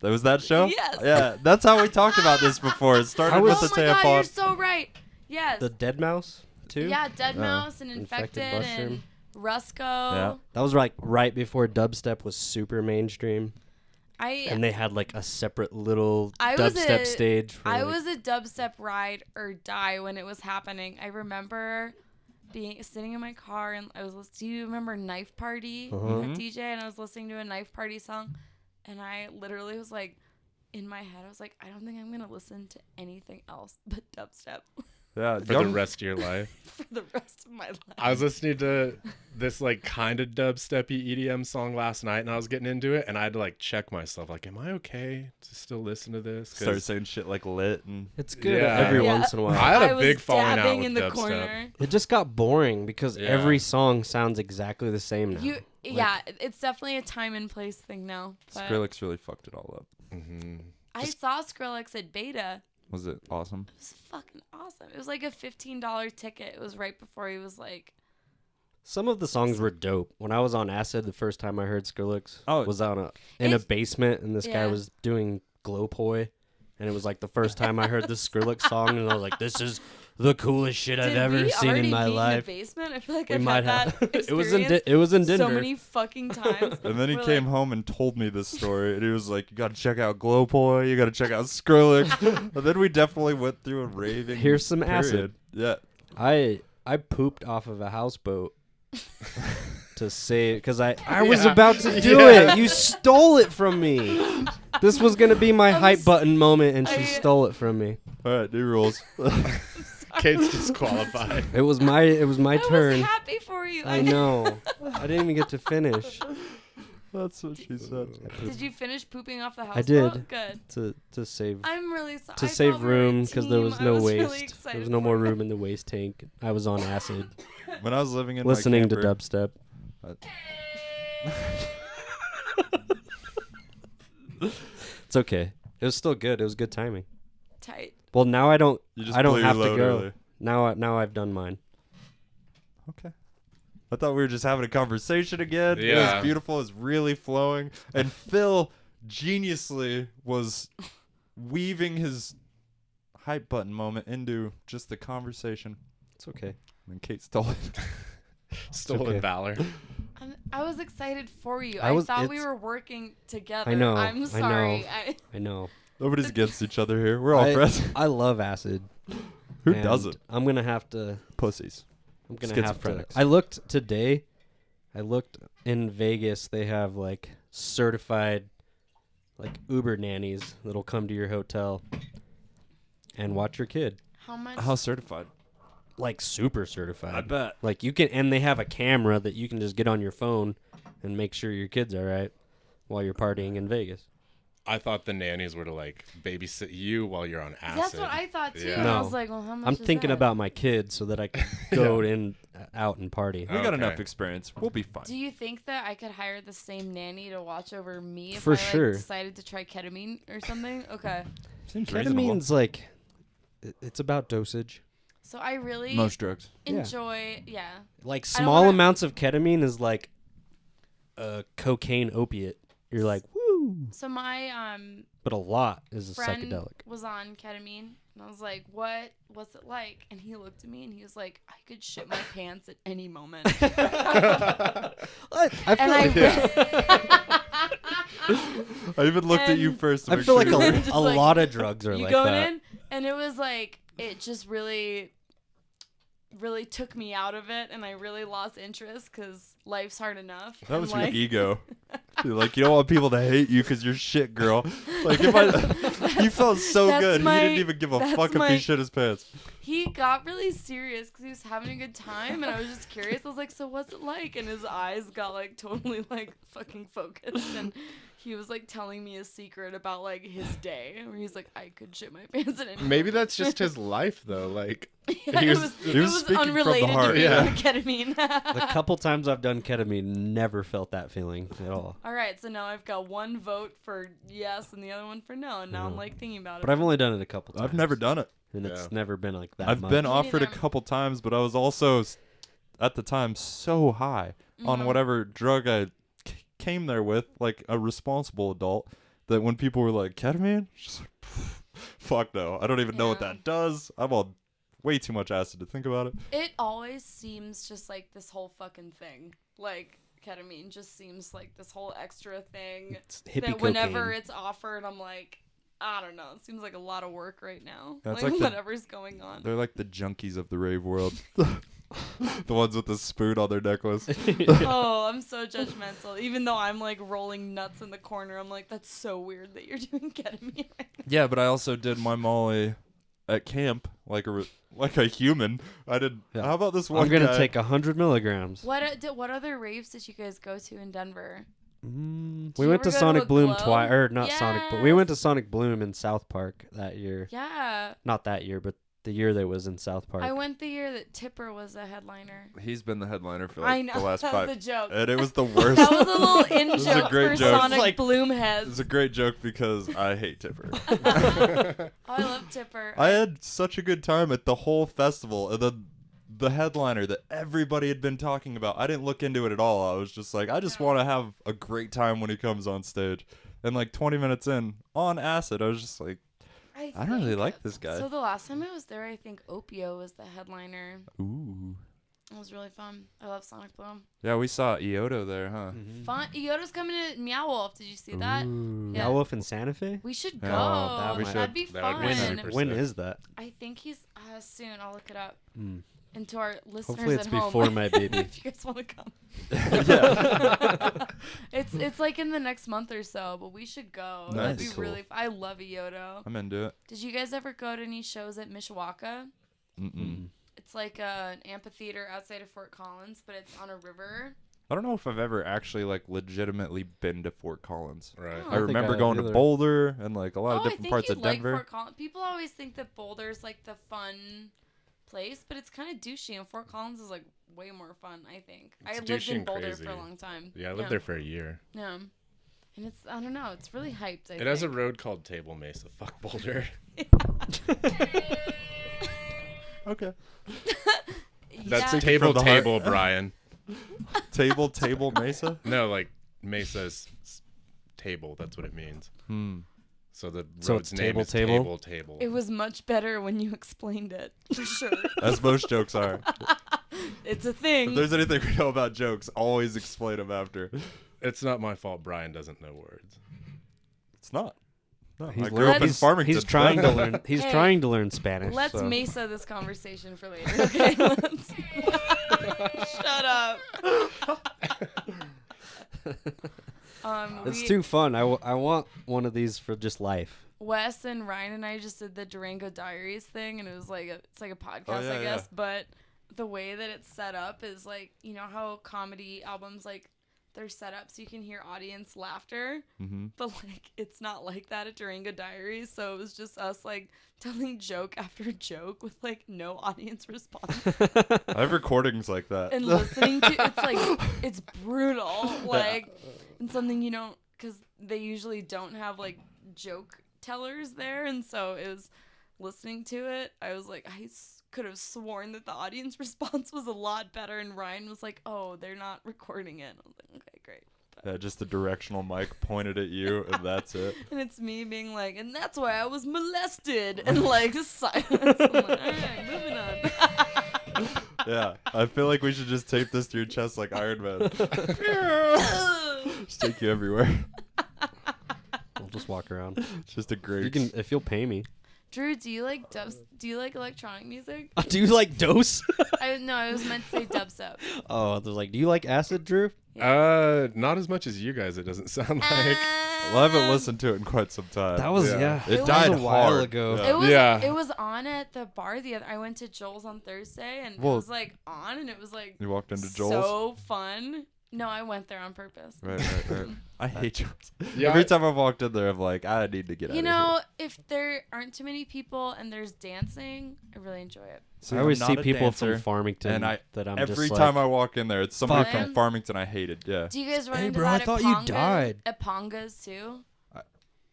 was That show? Yes. Yeah, that's how we talked about this before. It started with oh the my god, tampon. you're so right. Yes. The dead mouse too. Yeah, dead Oh. mouse and infected, Infected and Rusco. Yeah. That was like right before dubstep was super mainstream, and I they had like a separate little I was dubstep a- stage. For, I like- was a dubstep ride or die when it was happening. I remember sitting in my car and I was listening. Do you remember Knife Party? Uh-huh. That DJ, and I was listening to a Knife Party song, and I literally was like, in my head, I was like, I don't think I'm gonna listen to anything else but dubstep Yeah, For the rest of your life. for the rest of my life. I was listening to this like kind of dubsteppy EDM song last night, and I was getting into it, and I had to like check myself, like, am I okay to still listen to this? 'Cause started saying shit like lit and It's good Yeah. every Yeah. once in a while. I had a was big falling out dabbing with in the dubstep. corner. It just got boring because Yeah. every song sounds exactly the same now. Yeah, it's definitely a time and place thing now. But Skrillex really fucked it all up. Mm-hmm. I saw Skrillex at Beta. Was it awesome? It was fucking awesome. It was like a $15 ticket. It was right before he was like, Some of the songs were dope. When I was on acid, the first time I heard Skrillex Oh. was in a It's- basement, and this guy Yeah. was doing Glow Poi, and it was like the first time I heard the Skrillex song, and I was like, "This is the coolest shit I've did ever we seen already in my meet life." in the basement? I feel like We I've might had have. that It was in experience Denver. so many fucking times. And then he We're came like, home and told me this story, and he was like, "You got to check out Glow Poi. You got to check out Skrillex." And then we definitely went through a raving. Here's some period. acid. Yeah. I pooped off of a houseboat to save because I was Yeah. about to do Yeah. it. You stole it from me. This was gonna be my hype button moment, and she I- stole it from me. All right, new rules. Kate's disqualified. It was my I turn. was happy for you. I know. I didn't even get to finish. That's what she said. Did you finish pooping off the house? I did. Good. To save I'm really sorry. to save room because there was no waste. Really There was no more room in the waste tank. I was on acid, When I was living in listening my to camper, dubstep. It's okay. It was still good. It was good timing. Tight. Well, now I don't. You just I don't blew your have to load go. early. Now I've done mine. Okay. I thought we were just having a conversation again. It Yeah. was beautiful. It was really flowing. And Phil geniusly was weaving his hype button moment into just the conversation. It's okay. And Kate stole it. Stolen okay. valor. I was excited for you. I I was- thought we it's- were working together. I know, I I'm know. sorry. I know. Nobody's against each other here. We're all friends. I love acid. Who and doesn't? I'm gonna have to. Pussies. I'm gonna have to. Schizophrenics. I looked today. I looked in Vegas. They have like certified, like Uber nannies that'll come to your hotel and watch your kid. How much? How certified? Like super certified. bet. Like you can, and they have a camera that you can just get on your phone and make sure your kid's all right while you're partying in Vegas. I thought the nannies were to like babysit you while you're on acid. That's what I thought too. Yeah. And No. I was like, well, how much I'm is thinking that? about my kid so that I can go out and party. We got Okay. enough experience. We'll be fine. Do you think that I could hire the same nanny to watch over me if For I sure. decided to try ketamine or something? Okay. Seems reasonable. Ketamine's like, it's about dosage. So I really Most drugs. enjoy, yeah. Like I don't small wanna- amounts of ketamine is like a cocaine opiate. You're like, woo. So my But a lot is a friend psychedelic. was on ketamine, and I was like, what's it like? And he looked at me and he was like, I could shit my pants at any moment. I feel And like, I even looked at you And- first. To I make feel sure like you were- Just a like, lot of drugs are you like going that. in, and it was like, it just really took me out of it, and I really lost interest because life's hard enough. That And, was like, your ego. You're like, you don't want people to hate you because you're shit, girl. Like, if I, you felt so That's good. my- he didn't even give a that's fuck if my- he shit his pants. He got really serious because he was having a good time, and I was just curious. I was like, so what's it like? And his eyes got like totally like fucking focused, and he was like telling me a secret about like his day, where he's like, I could shit my pants at any Maybe that's just his life though. Like Yeah, he it was- was, he it was was speaking from the unrelated heart. to being Yeah. on ketamine. The couple times I've done ketamine, never felt that feeling at all. All right, so now I've got one vote for yes and the other one for no, and now I'm Yeah. like thinking about it. But I've only done it a couple times. I've never done it. And it's Yeah. never been like that I've much. been Me offered a neither. couple times, but I was also, at the time, so high on Mhm. whatever drug I came there with, like a responsible adult, that when people were like, ketamine? Just like, fuck no. I don't even know what Yeah. that does. I'm on way too much acid to think about it. It always seems just like this whole fucking thing. Like ketamine just seems like this whole extra thing It's hippie that whenever cocaine. it's offered, I'm like, I don't know. It seems like a lot of work right now. Yeah, it's like like the- whatever's going on. They're like the junkies of the rave world. The ones with the spoon on their necklace. Oh, I'm so judgmental. Even though I'm like rolling nuts in the corner, I'm like, that's so weird that you're doing ketamine right now. Yeah, but I also did my Molly at camp like a human. I did. Yeah. How about this one I'm gonna guy? take 100 milligrams. What other raves did you guys go to in Denver? We you went ever to go to Sonic a Bloom glow? twice, or not Sonic Bloom. We went to Yes. Sonic Bloom in South Park that year. Yeah, Not that year, but the year that was in South Park. I went the year that Tipper was a headliner. He's been the headliner for I like know the last that 5. was a joke. And it was the worst. That was a little in was a joke great for joke. Sonic Like- Bloom It's heads. a great joke because I hate Tipper. Oh, I love Tipper. I had such a good time at the whole festival. And then the headliner that everybody had been talking about, I didn't look into it at all. I was just like, I just want to have a great time when he comes on stage. And like 20 minutes in, on acid, I was just like, I don't really think- like this guy. So the last time I was there, I think Opio was the headliner. Ooh. It was really fun. I love Sonic Bloom. Yeah, we saw Ioto there, huh? Mhm. Fun. Iota's coming to Meow Wolf. Did you see that? Ooh. Yeah. Meow Wolf in Santa Fe? We should go. Yeah, that we might- should. That'd be That would fun. be When, super when sick. is that? I think he's soon. I'll look it up. Mm. And to our listeners Hopefully it's at home, before my baby. if you guys want to come. Yeah. It's like in the next month or so, but we should go. That'd be Nice. really. I love Ioto. I'm into it. Did you guys ever go to any shows at Mishawaka? It's like an amphitheater outside of Fort Collins, but it's on a river. I don't know if I've ever actually like legitimately been to Fort Collins. Right. I remember I going to either. Boulder and like a lot of I different think parts you'd of like Denver. Fort Collins. People always think that Boulder's like the fun place, but it's kind of douchey, and Fort Collins is like way more fun, I think. It's I lived douchey in and Boulder crazy. for a long time. Yeah, I lived there for a year. Yeah. And it's, I don't know, it's really hyped, I It has a think. road called Table Mesa. Fuck Boulder. Okay. That's Yeah. table From the heart. table, Brian. Table Mesa. No, like Mesa's table. That's what it means. So the So road's it's name table, is table? Table. It was much better when you explained it, for sure. As most jokes are. It's a If thing. there's anything we know about jokes, always explain them after. It's not my fault. Brian doesn't know words. It's not. No, He's I grew up in learning- Farmington. He's trying to learn. He's Hey, trying to learn Spanish. Let's so. Mesa this conversation for later, okay? Let's... Shut up. It's too fun. I want one of these for just life. Wes and Ryan and I just did the Durango Diaries thing, and it was like it's like a podcast, yeah, I guess. yeah. But the way that it's set up is like, you know how comedy albums like they're set up so you can hear audience laughter, but like it's not like that at Durango Diaries. So it was just us like telling joke after joke with like no audience response I have recordings like that. and listening to it's like it's brutal, like and something you don't, because they usually don't have like joke tellers there, and so it was listening to it, I was like, I could have sworn that the audience response was a lot better, and Ryan was like, oh, they're not recording it. I was like, okay, great. Yeah, just a directional mic pointed at you, and that's it. And it's me being like, and that's why I was molested, and like silence. I'm like, all right, moving on. Yeah, I feel like we should just tape this to your chest like Iron Man. Just take you everywhere. I'll just walk around. It's just a great. You can if you'll pay me. Drew, do you like electronic music? Do you like dose? No, I was meant to say dubstep. Oh, they're like, do you like acid, Drew? Not as much as you guys. It doesn't sound like. Well, I haven't listened to it in quite some time. That was Yeah. It was died a while hard. ago. Yeah. It was on at the bar the other. I went to Joel's on Thursday, and Well- it was like on, and it was like You walked into Joel's. so fun. No, I went there on purpose. Right. I hate Joel's. Yeah, Every time I've walked in there, I'm like, I need to get out You of know, here. if there aren't too many people and there's dancing, I really enjoy it. See, I always I'm see not a people dancer, from Farmington and that I'm every just time like, I walk in there, it's somebody Fuck. from Farmington I hated. Yeah. Do you guys run Hey, into bro, I that thought at you Ponga, died. at Pongas too?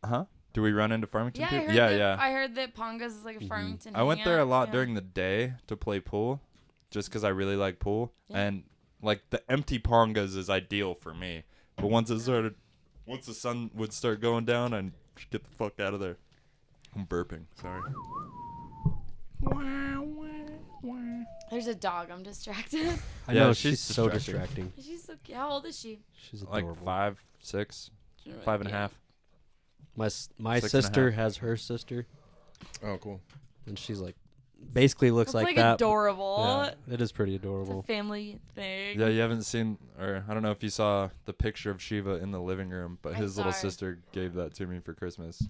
Huh? Do we run into Farmington Yeah, too? I heard yeah, that, yeah. I heard that Pongas is like a Farmington. I went there a hangout, lot yeah. during the day to play pool, just because I really like pool, Yeah. and like the empty pongas is ideal for me. But once the sun would start going down, I'd get the fuck out of there. I'm burping. Sorry. There's a dog. I'm distracted. I Yeah, know she's she's so distracting. distracting. She's so cute. How old is she? She's Like adorable. 5, 6, 5 and a Yeah. half. My 6 and a sister half. has her sister, Oh, cool. and she's like, basically looks It's like like that. adorable. Yeah, it is pretty It's a adorable. family thing. Yeah, you haven't seen, or I don't know if you saw the picture of Shiva in the living room, but I his little saw her. sister gave that to me for Christmas.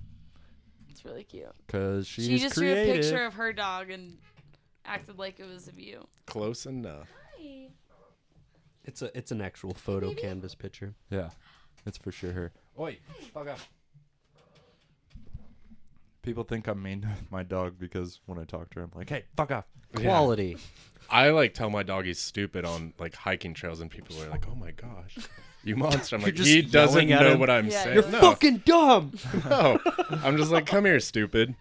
It's really cute. Cause she's She just creative. drew a picture of her dog and acted like it was of you. Close enough. Hi. It's an actual photo canvas picture. Yeah, it's for sure her. Oi, fuck up. People think I'm mean to my dog because when I talk to her, I'm like, "Hey, fuck off." Quality. I like tell my dog he's stupid on like hiking trails, and people are like, "Oh my gosh, you monster!" I'm like, just he doesn't yelling at know him? what I'm Yeah, saying. you're no, Fucking dumb. no. I'm just like, "Come here, stupid."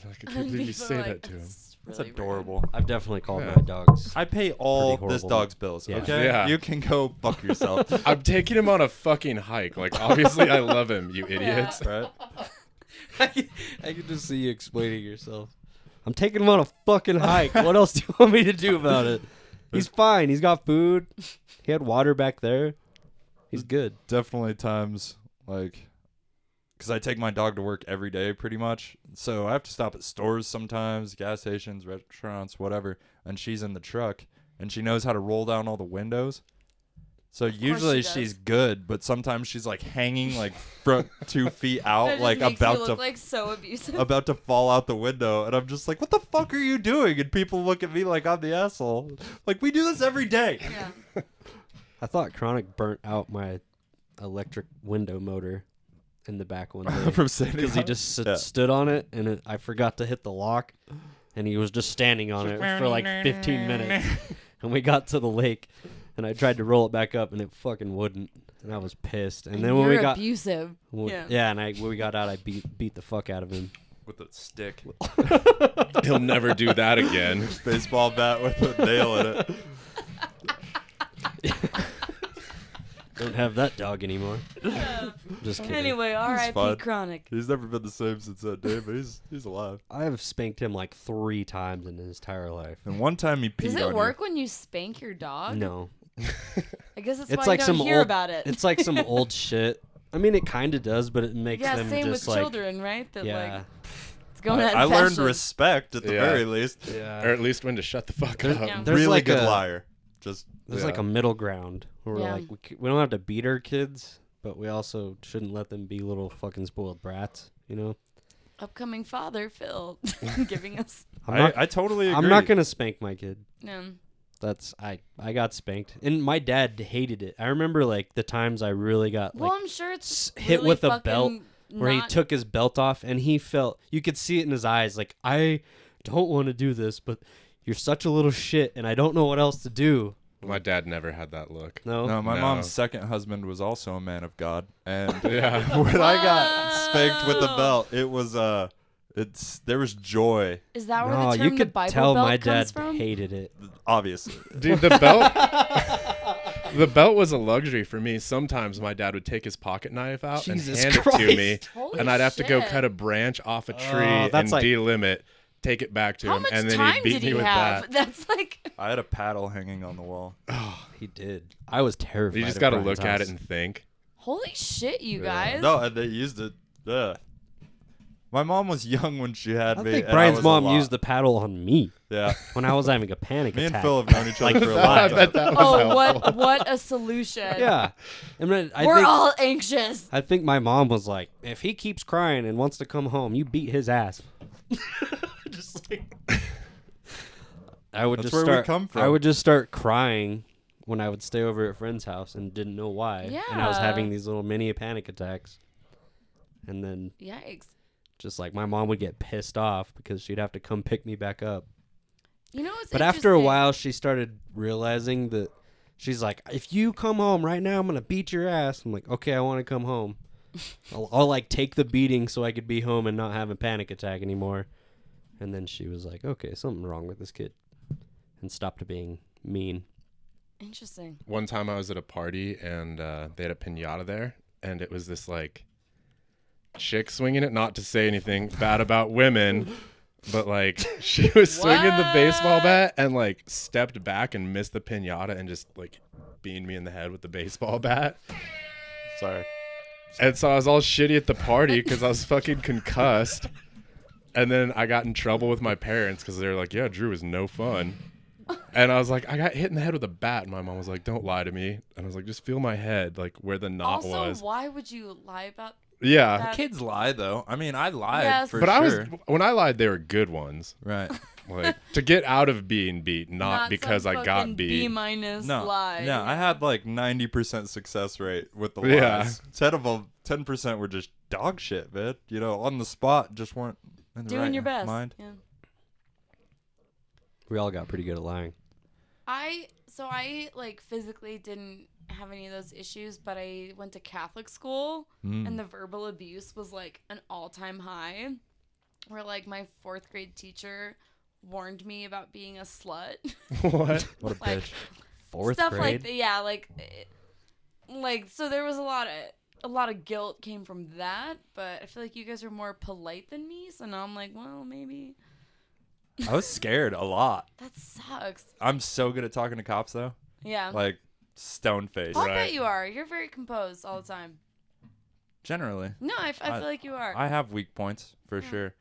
I'm like, I can't believe you People say are that like, to him. "That's It's really rude." adorable. I've definitely called Yeah. my dogs. I pay all Pretty this horrible. dog's bills. Yeah. Okay, Yeah. you can go fuck yourself. I'm taking him on a fucking hike. Like, obviously, I love him, you idiots. Right? I can just see you explaining yourself. I'm taking him on a fucking hike. What else do you want me to do about it? He's fine. He's got food. He had water back there. He's good. Definitely times like, because I take my dog to work every day pretty much, so I have to stop at stores sometimes, gas stations, restaurants, whatever. And she's in the truck, and she knows how to roll down all the windows. So usually she's good, but sometimes she's like hanging like front 2 feet out, That like just makes about you to look like so abusive. about to fall out the window, and I'm just like, what the fuck are you doing? And people look at me like I'm the asshole. Like, we do this every day. Yeah. I thought Chronic burnt out my electric window motor in the back one day From sitting because he on it? just Yeah. stood on it, and I forgot to hit the lock, and he was just standing on it for like 15 minutes. And we got to the lake, and I tried to roll it back up, and it fucking wouldn't. And I was pissed. And then when You're we got abusive. Yeah. and when we got out, I beat the fuck out of him. With a stick. He'll never do that again. Baseball bat with a nail in it. Don't have that dog anymore. Just kidding. Anyway, fine. R.I.P. Chronic. He's never been the same since that day, but he's alive. I have spanked him like 3 times in his entire life. And one time he peed Does on it you. work when you spank your dog? No. I guess that's It's why like you don't some hear old, about it. It's like some old shit. I mean, it kind of does, but it makes yeah, them same just with like children, right? That yeah, like it's going out of I learned fashion. respect at the Yeah. very least. yeah. Or at least when to shut the fuck There's- up. Yeah. There's Really like good a- liar. Just There's Yeah. like a middle ground where we're Yeah. like we don't have to beat our kids, but we also shouldn't let them be little fucking spoiled brats. You know. Upcoming father Phil giving us. I totally agree. I'm not gonna spank my kid. That's I got spanked, and my dad hated it. I remember like the times I really got well, like I'm sure it's hit really with a fucking belt where he not- took his belt off, and he felt you could see it in his eyes. Like, I don't want to do this, but you're such a little shit, and I don't know what else to do. My dad never had that look. No, No, my No. mom's second husband was also a man of God, and Yeah. when I got spanked with the belt, it was there was joy, Is that where no, the term you the could Bible tell belt my comes dad from? hated it. obviously. Dude, the belt the belt was a luxury for me. Sometimes my dad would take his pocket knife out Jesus and hand Christ. it to me, Holy and I'd have to go shit. cut a branch off a tree that's and like- delimit, take it back to How him, much and then time he'd beat did me he with have? that. That's like I had a paddle hanging on the wall. He did. I was terrified. You just got got to to look at it and think. holy shit, you guys. No, and they used it. My mom was young when she had I me. think and Brian's was a mom lot. used the paddle on me Yeah, when I was having a panic me attack. and Phil have known each other Like, for a I long bet time. that was Oh, helpful. what a solution. Yeah, I mean, We're all anxious. I think my mom was like, if he keeps crying and wants to come home, you beat his ass. Just like I would That's just where we start. come from. I would just start crying when I would stay over at a friend's house and didn't know why. And I was Yeah. having these little mini panic attacks. And then Yikes. just like my mom would get pissed off because she'd have to come pick me back up. You know what's But after a interesting? while, she started realizing that she's like, if you come home right now, I'm going to beat your ass. I'm like, okay, I want to come home. I'll like take the beating so I could be home and not have a panic attack anymore. And then she was like, okay, something wrong with this kid. And stopped being mean. Interesting. One time I was at a party and they had a pinata there, and it was this like chick swinging it. Not to say anything bad about women, but like she was swinging the baseball bat and like stepped back and missed the pinata and just like beamed me in the head with the baseball bat. Sorry. And so I was all shitty at the party because I was fucking concussed. And then I got in trouble with my parents because they were like, yeah, Drew is no fun. And I was like, I got hit in the head with a bat. And my mom was like, don't lie to me. And I was like, just feel my head, like where the knot Also, was. why would you lie about Yeah. that? Kids lie though. I mean, I lied Yes. for But sure. when I lied, they were good ones. Right. Like to get out of being beat, not because some I got fucking beat. B minus No. lie. Yeah, I had like 90% success rate with the Yeah. lies. 10% were just dog shit, man. You know, on the spot, just weren't in the doing right your best. mind. Yeah. We all got pretty good at lying. I like physically didn't have any of those issues, but I went to Catholic school and the verbal abuse was like an all-time high. Where like my 4th grade teacher warned me about being a slut. What? What a Like, bitch. 4th Stuff grade. like that. Yeah, like so there was a lot of guilt came from that, but I feel like you guys are more polite than me, so now I'm like, well, maybe I was scared a lot. that sucks. I'm so good at talking to cops though. Yeah. Like stone face. I'll Right. bet you are. You're very composed all the time. Generally. No, I feel like you are. I have weak points for sure.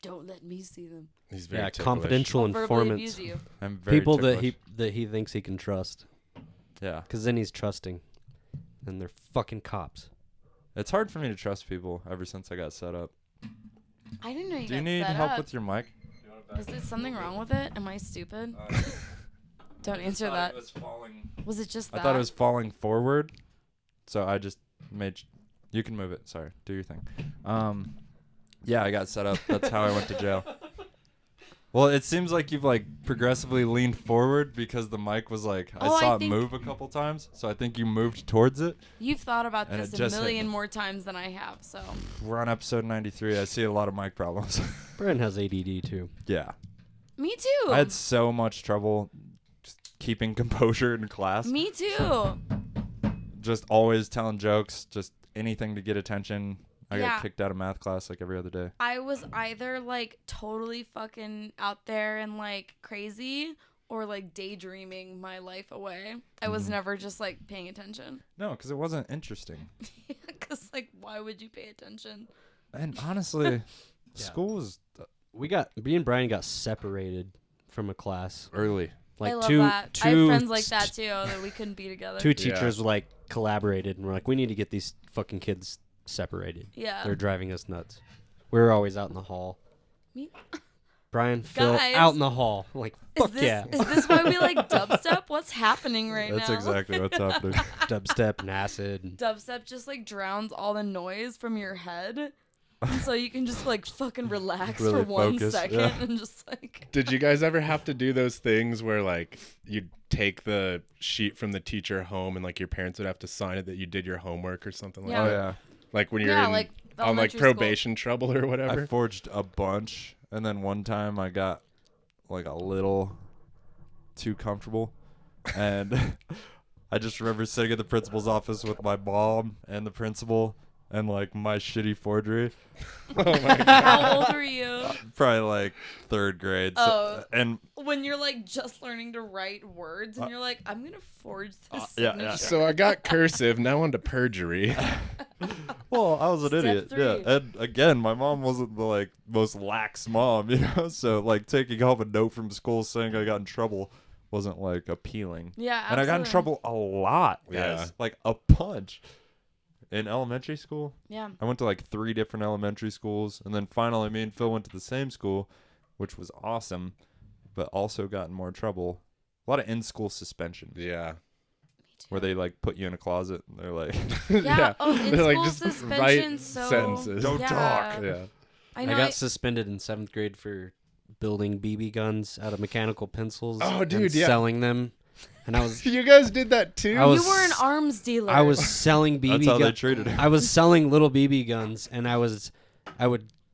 Don't let me see them. He's very Yeah, ticklish. confidential I'll verbally informants. abuse you. I'm very People ticklish. that he thinks he can trust. Yeah. Because then he's trusting. And they're fucking cops. It's hard for me to trust people ever since I got set up. I didn't know you Do you got need set help up. with your mic? Is there something wrong with it? Am I stupid? Don't answer that. Was it just that? I thought it was falling forward, so I just made. You can move it. Sorry, do your thing. Yeah, I got set up. That's how I went to jail. Well, it seems like you've like progressively leaned forward because the mic was like I Oh, saw I it think- move a couple times, so I think you moved towards it. You've thought about And this it a just hit million me. more times than I have, so. We're on episode 93. I see a lot of mic problems. Brandon has ADD too. Yeah, Me too. I had so much trouble just keeping composure in class. Me too. Just always telling jokes, just anything to get attention. I Yeah. got kicked out of math class like every other day. I was either like totally fucking out there and like crazy or like daydreaming my life away. I was never just like paying attention. No, because it wasn't interesting. Because like, why would you pay attention? And honestly, school was Me and Brian got separated from a class. early. Like I love two, that. two, I have friends like that too that we couldn't be together. Two teachers like collaborated and were like, we need to get these fucking kids separated. Yeah. They're driving us nuts. We were always out in the hall. Me- Brian, Phil, Guys. out in the hall. I'm like, fuck is yeah. this why we like dubstep? What's happening right That's now? exactly what's happening. Dubstep and acid. And Dubstep just like drowns all the noise from your head. And so you can just like fucking relax Really for 1 focus, second yeah. and just like Did you guys ever have to do those things where like you'd take the sheet from the teacher home and like your parents would have to sign it that you did your homework or something like Yeah. Oh that? yeah. Like when you're Yeah, in, like on like elementary school. probation trouble or whatever. I forged a bunch, and then one time I got like a little too comfortable, and I just remember sitting in the principal's office with my mom and the principal and like my shitty forgery. Oh my god. how old were you? Probably like 3rd grade. Oh. And When you're like just learning to write words and you're like, I'm gonna forge this yeah, signature. yeah. So I got cursive, now on to perjury. well, I was an Step idiot. 3. Yeah. And again, my mom wasn't the like most lax mom, you know. So like taking home a note from school saying I got in trouble wasn't like appealing. Yeah, And I got in absolutely. trouble a lot, guys. Yeah. Like a bunch. In elementary school, Yeah. I went to like 3 different elementary schools, and then finally me and Phil went to the same school, which was awesome, but also got in more trouble. A lot of in-school suspension, Yeah. where they like put you in a closet and they're like, Yeah. Oh, in They're school like just suspension, write so sentences. Don't yeah. talk. Yeah. I I know. got suspended in 7th grade for building BB guns out of mechanical pencils. Oh, and dude, yeah. selling them. And I was You guys did that too? I was- you were an arms dealer. I was selling BB that's how they guns. treated it. I was selling little BB guns, and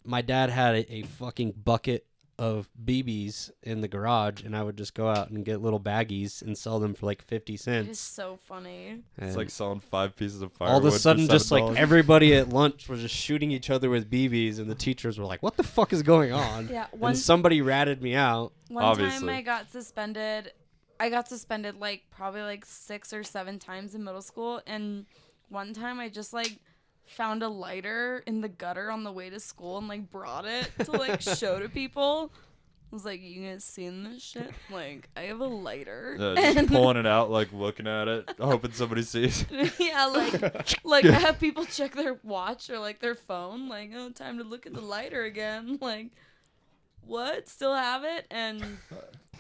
my dad had a fucking bucket of BBs in the garage, and I would just go out and get little baggies and sell them for like 50 It is cents. so funny. It's And like selling 5 pieces of firewood. all of a for sudden, just like $7. everybody at lunch was just shooting each other with BBs, and the teachers were like, "What the fuck is going on?" Yeah. And somebody ratted me out. One Obviously. time I got suspended. I got suspended like probably like 6 or 7 times in middle school, and one time I just like found a lighter in the gutter on the way to school and like brought it to like show to people. I was like, "You guys seen this shit? Like, I have a lighter." Just pulling it out, like looking at it, hoping somebody sees. Yeah, like I have people check their watch or like their phone, like, "Oh, time to look at the lighter again." Like, what? Still have it? And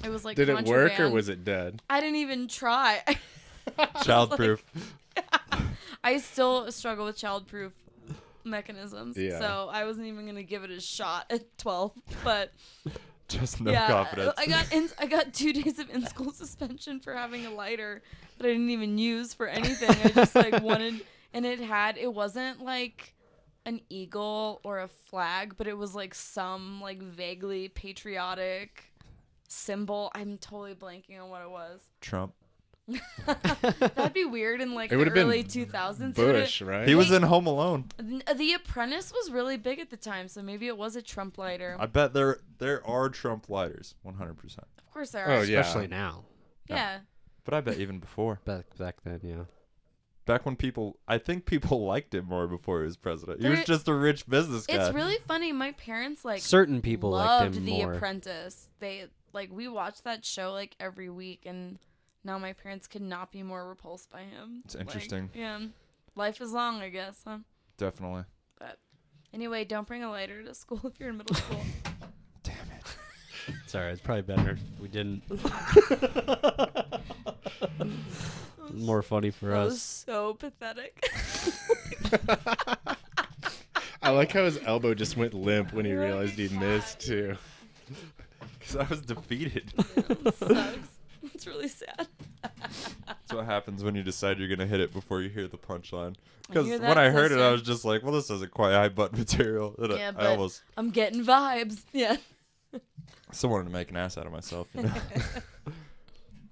it was like, Did it work or contraband. was it dead? I didn't even try. Childproof. I still struggle with childproof mechanisms. Yeah. So I wasn't even gonna give it a shot at 12. But Just no yeah, confidence. I got 2 days of in-school suspension for having a lighter that I didn't even use for anything. I just like wanted, and it wasn't like an eagle or a flag, but it was like some like vaguely patriotic symbol. I'm totally blanking on what it was. Trump. That'd be weird in like It the would've been early 2000s. Bush, right? He was in Home Alone. The Apprentice was really big at the time, so maybe it was a Trump lighter. I bet there are Trump lighters, 100%. Of course there Oh, are. yeah. Especially now. Yeah. But I bet even before. Back then, yeah. Back when I think people liked him more before he was president. He was There- just a rich business guy. It's really funny. My parents like Certain people liked loved him The more. Apprentice. They like we watched that show like every week, and now my parents could not be more repulsed by him. It's interesting. Yeah. Life is long, I guess, huh? Definitely. But anyway, don't bring a lighter to school if you're in middle school. Damn it. It's alright. It's probably better if we didn't. More funny for That was us. so pathetic. I like how his elbow just went limp when he You're realized he cat. missed too. Because I was defeated. It sucks. It's really sad. That's what happens when you decide you're going to hit it before you hear the punchline. Because hear when that, I heard it, I sister? was just like, well, this isn't quite high butt material. And Yeah, I but almost I'm getting vibes. Yeah. still wanted to make an ass out of myself. You know?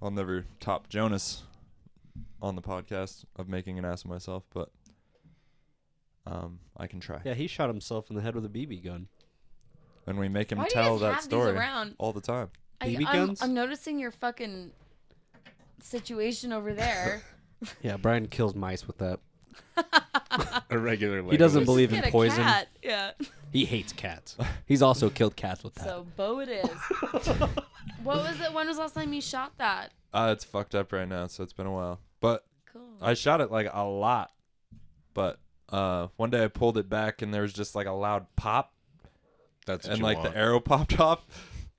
I'll never top Jonas on the podcast of making an ass of myself, but I can try. Yeah, he shot himself in the head with a BB gun. And we make him Why do you tell guys that have story these around? all the time. BB guns? I'm noticing your fucking situation over there. Yeah, Brian kills mice with that. A regular. He doesn't Legolas. believe Get in a poison. cat. Yeah. He hates cats. He's also killed cats with that. So Bo it is. What was it? When was the last time you shot that? It's fucked up right now, so it's been a while. But Cool. I shot it like a lot. But one day I pulled it back and there was just like a loud pop. That's what And you like want. the arrow popped off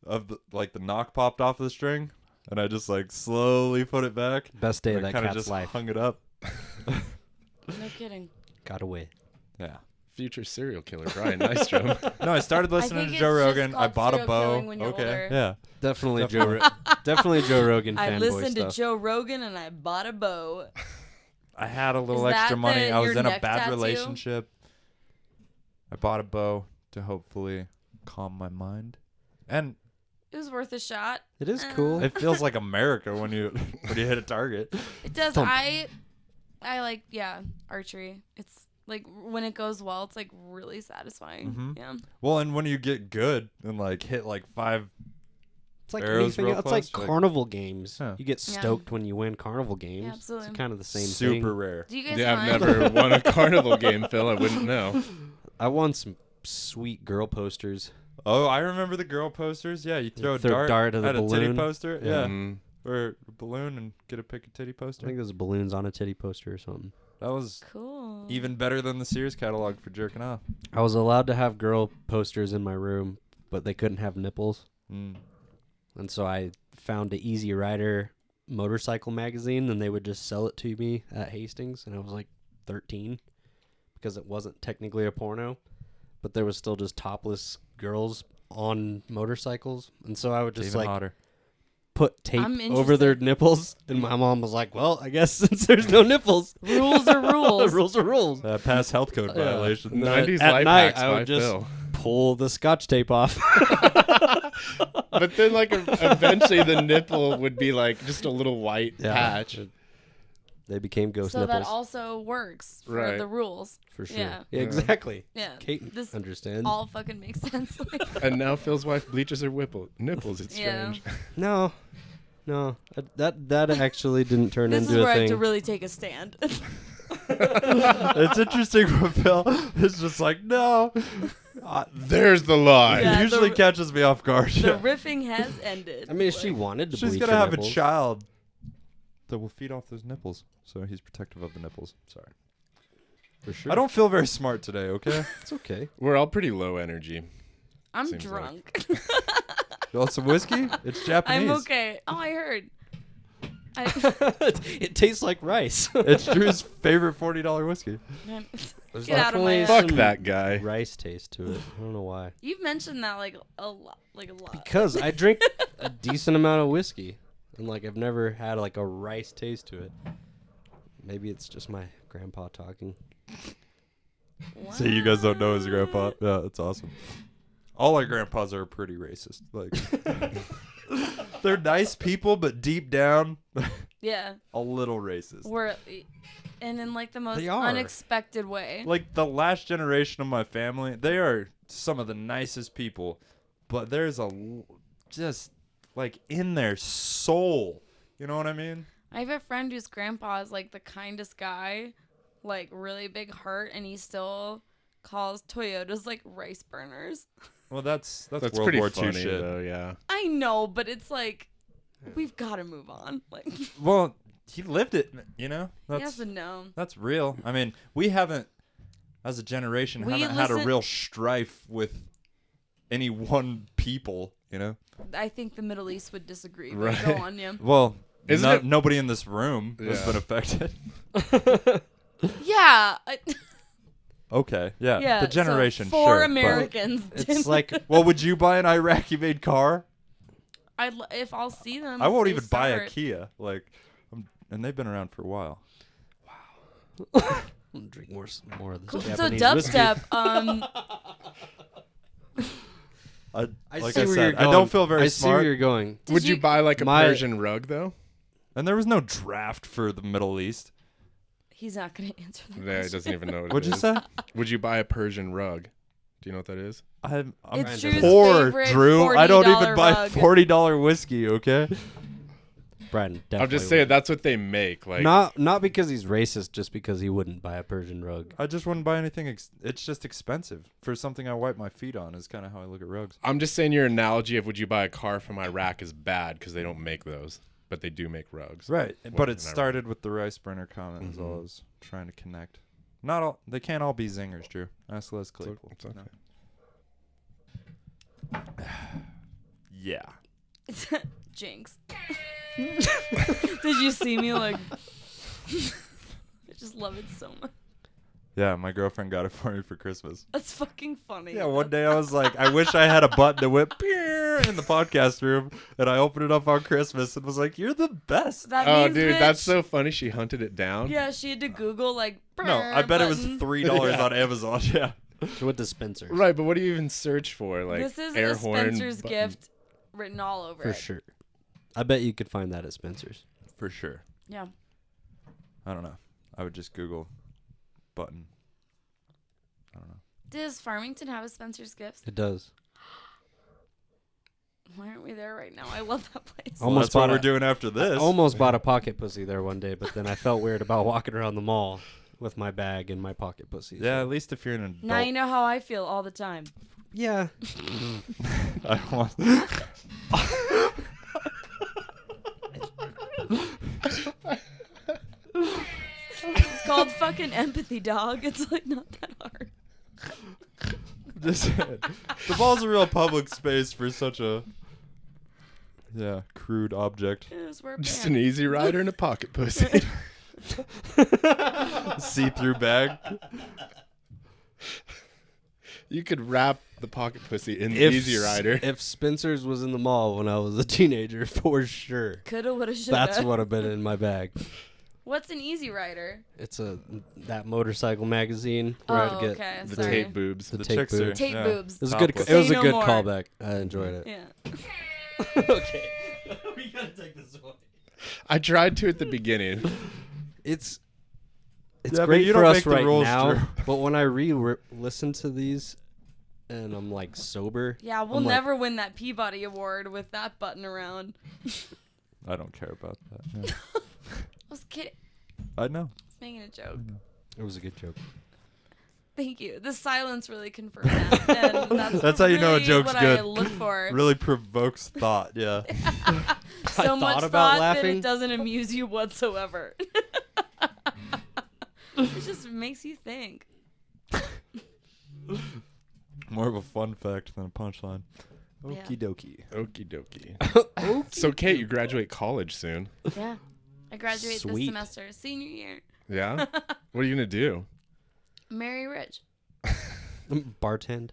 of the, like the knock popped off the string. And I just like slowly put it back. Best day of And I that kinda cat's just life. hung it up. No kidding. Got away. Yeah. Future serial killer Brian Nystrom. No, I started listening to Joe Rogan. I bought a bow. Okay. Yeah. Definitely definitely Joe Rogan I fanboy listened stuff. to Joe Rogan and I bought a bow. I had a little Is that extra money. I was your in a neck bad tattoo? relationship. I bought a bow to hopefully calm my mind. And It was worth a shot. It is cool. it feels like America when you hit a target. It does. Thump. I like archery. It's like when it goes well, it's like really satisfying. Mhm. Yeah. Well, and when you get good and like hit like 5 It's like arrows anything real else. It's like close, like- carnival games. Huh. You get Yeah. stoked when you win carnival games. Yeah, absolutely. It's kind of the same super thing. rare. Do you guys Yeah, hunt? I've never won a carnival game, Phil. I wouldn't know. I won some sweet girl posters. Oh, I remember the girl posters. Yeah, you throw a throw a dart at a at a titty balloon. poster. Yeah. Mm. Or a balloon and get a pick a titty I poster. think there's balloons on a titty poster or something. That was Cool. even better than the Sears catalog for jerking off. I was allowed to have girl posters in my room, but they couldn't have nipples. Mm. And so I found an Easy Rider motorcycle magazine, and they would just sell it to me at Hastings. And I was like 13 because it wasn't technically a porno, but there was still just topless girls on motorcycles. And so I would It's just even like hotter. put tape I'm over their interested. nipples. And my mom was like, well, I guess since there's no nipples, Rules are rules. rules are rules. Past health code Yeah. violation. And then 90s at life night, hacks I would by just Phil. pull the scotch tape off. But then, like, eventually the nipple would be, like, just a little white patch. They became ghost So nipples. that also works for Right. the rules. for sure. Yeah. Exactly. Yeah. Kate This understands. all fucking makes sense. And now Phil's wife bleaches her nipples. It's Yeah. strange. No, that actually didn't turn This is into where a I have to thing. really take a stand. It's interesting when Phil is just like, no. There's the line. Yeah. It usually the- catches me off guard. The riffing has ended. I mean, if she wanted to She's bleach gonna her have nipples, a child that will feed off those nipples. So he's protective of the nipples. Sorry. for sure. I don't feel very smart today, okay? It's okay. We're all pretty low energy. I'm Seems drunk. You want some whiskey? It's Japanese. I'm okay. Oh, I heard. It tastes like rice. It's Drew's favorite $40 whiskey. There's Get out of my definitely head. Fuck some that guy. rice taste to it. I don't know why. You've mentioned that like a lot. Because I drink a decent amount of whiskey, and like I've never had like a rice taste to it. Maybe it's just my grandpa talking. So you guys don't know his grandpa? Yeah, that's awesome. All our grandpas are pretty racist. Like, they're nice people, but deep down, Yeah, a little racist. and in like the most They are. unexpected way. Like the last generation of my family, they are some of the nicest people, but there's just like in their soul. You know what I mean? I have a friend whose grandpa is like the kindest guy, like really big heart, and he still calls Toyotas like rice burners. Well, that's That's World pretty War funny, II shit. though, yeah. I know, but it's like we've got to move on. Like, Well, he lived it, you know? yes and no. That's real. I mean, we haven't, as a generation, We haven't had a listen- real strife with any one people, you know? I think the Middle East would disagree. But Right. go on, yeah. Well, Isn't it- nobody in this room has Yeah. been affected. Yeah. Okay, yeah. Yeah. The generation, so four sure. Americans. It's like Well, would you buy an Iraqi-made car? If I'll see them. I won't they even buy a start. Kia. Like, and they've been around for a while. I'm gonna drink more of this. Cool. So Japanese whiskey. dubstep. Like see I where said, you're I don't going. feel very I see where smart. you're going. Would you buy like a My- Persian rug though? And there was no draft for the Middle East. He's not gonna answer that. Yeah, he doesn't even know what What'd it you is. say? Would you buy a Persian rug? Do you know what that is? I'm It's Drew's poor, favorite Drew. I don't even $40 buy rug. $40 whiskey, okay? Brad definitely I'm just saying that's what they make. Like, not because he's racist, just because he wouldn't buy a Persian rug. I just wouldn't buy anything. It's just expensive for something I wipe my feet on. Is kind of how I look at rugs. I'm just saying your analogy of would you buy a car from Iraq is bad because they don't make those, but they do make rugs. Right, Well, but it never started with the rice burner comment. Is Mm-hmm. all I was trying to connect. Not all. They can't all be zingers, Drew. Ask Les It's Claypool. it's okay. No. Yeah. Jinx. Did you see me like? I just love it so much. Yeah, my girlfriend got it for me for Christmas. That's fucking funny. Yeah, one day I was like, I wish I had a button that went "Peer" in the podcast room, and I opened it up on Christmas and was like, "You're the best." That Oh, means, dude, bitch, that's so funny. She hunted it down. Yeah, she had to Google like. No, I bet it was button. $3 Yeah. on Amazon. Yeah. So with the Spencer, Right, but what do you even search for? Like This is air a horn Spencer's button? gift written all over for it. sure. I bet you could find that at Spencer's. For sure. Yeah. I don't know. I would just Google button. I don't know. Does Farmington have a Spencer's Gifts? It does. Why aren't we there right now? I love that place. Almost Well, that's what bought we're a- doing after I this. almost bought a pocket pussy there one day, but then I felt weird about walking around the mall with my bag and my pocket pussy. Yeah, so- at least if you're an adult. Now you know how I feel all the time. Yeah. I don't want. It's called fucking empathy, dog. It's like not that hard. Just, the ball's a real public space for such a crude object. Just wear Just pants. an easy rider and a pocket pussy. See-through bag. You could wrap the pocket pussy in the If Easy Rider. If Spencer's was in the mall when I was a teenager, for sure. Coulda, woulda, shoulda. That's what have been in my bag. What's an Easy Rider? It's that motorcycle magazine where Oh, I'd get okay. The Sorry. tape boobs. The tape chicks are, boobs. Tape yeah. boobs. It was a good. Topless. It was Say a no good more. callback. I enjoyed it. Yeah. Okay. We gotta take this away. I tried to at the beginning. It's Yeah, but great you for don't us make the right rules, now, Drew. but when I listen to these and I'm like sober, Yeah, we'll I'm like, never win that Peabody Award with that button around. I don't care about that. Yeah. I was kidding. I know. Just making a joke. it was a good joke. Thank you. The silence really confirmed that. And That's how you know a really joke's what good. I look for. Really provokes thought. Yeah. So I much thought about thought that laughing. it doesn't amuse you whatsoever. It just makes you think. More of a fun fact than a punchline. Yeah. Okie dokie. Okie dokie. So, Kate, you graduate college soon. Yeah. I graduate this Sweet. semester, senior year. Yeah? What are you going to do? Marry rich. Bartend.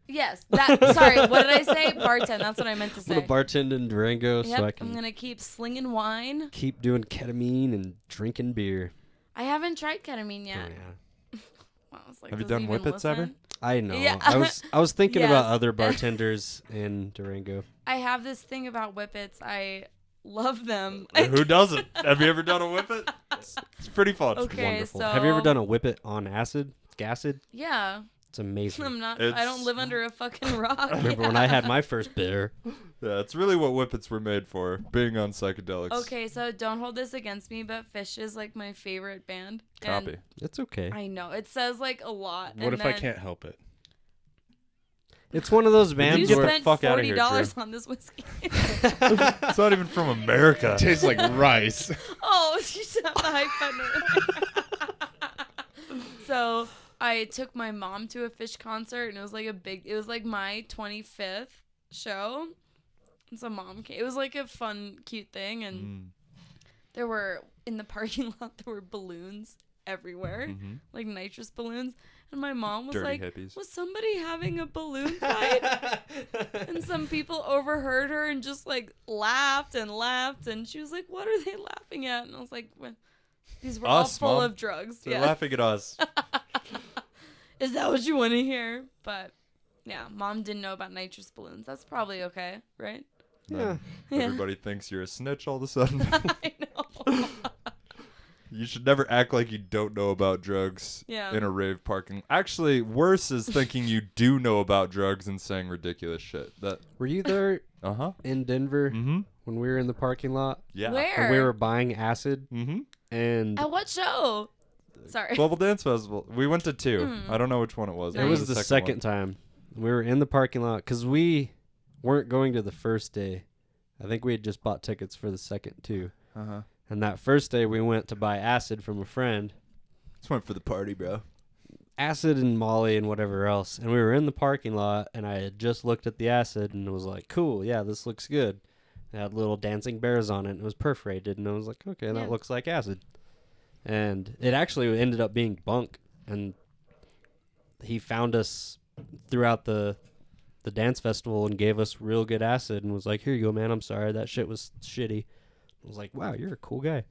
Yes. That. Sorry. What did I say? Bartend. That's what I meant to I'm say. gonna bartend in Durango Yep. so I can I'm gonna keep slinging wine. keep doing ketamine and drinking beer. I haven't tried ketamine yet. Oh, yeah. Well, I was like, Have you does done he even Whippets ever? listen? I know. Yeah. I was thinking about Yes. other bartenders in Durango. I have this thing about Whippets. I love them. Who doesn't? Have you ever done a whippet? It's pretty fun. Okay, Wonderful. so Have you ever done a whippet on acid? Acid? Yeah. It's amazing. I'm not. It's- I don't live under a fucking rock. Remember when I had my first beer? Yeah, it's really what whippets were made for. Being on psychedelics. Okay, so don't hold this against me, but Fish is like my favorite band. and Copy. It's okay. I know it says like a lot. What and if I then- can't help it? It's one of those You bands Get the where spent fuck outta here, $40 on this whiskey. It's not even from America. Tastes like rice. Oh, you should have the hype button. So I took my mom to a Fish concert, and it was like my 25th show. And so mom came. It was like a fun, cute thing, and there were in the parking lot there were balloons everywhere, like nitrous balloons. And my mom was Dirty like, hippies. was somebody having a balloon fight? And some people overheard her and just like laughed. And she was like, what are they laughing at? And I was like, well, these were all Us, full Mom. of drugs. They're Yeah. laughing at us. Is that what you want to hear? But yeah, mom didn't know about nitrous balloons. That's probably okay, right? Yeah. Everybody thinks you're a snitch all of a sudden. I know. You should never act like you don't know about drugs Yeah. in a rave parking. Actually, worse is thinking you do know about drugs and saying ridiculous shit. Were you there in Denver Mm-hmm. when we were in the parking lot? Yeah. Where? And we were buying acid, Mm-hmm. and At what show? Sorry. Global Dance Festival. We went to 2. I don't know which one it was. it was the second time. We were in the parking lot because we weren't going to the first day. I think we had just bought tickets for the second too. Uh-huh. And that first day we went to buy acid from a friend. Just went for the party, bro. Acid and Molly and whatever else. And we were in the parking lot, and I had just looked at the acid and was like, cool, yeah, this looks good. It had little dancing bears on it, and it was perforated. And I was like, okay, Yeah. that looks like acid. And it actually ended up being bunk. And he found us throughout the dance festival and gave us real good acid and was like, here you go, man. I'm sorry. That shit was shitty. I was like, wow, you're a cool guy.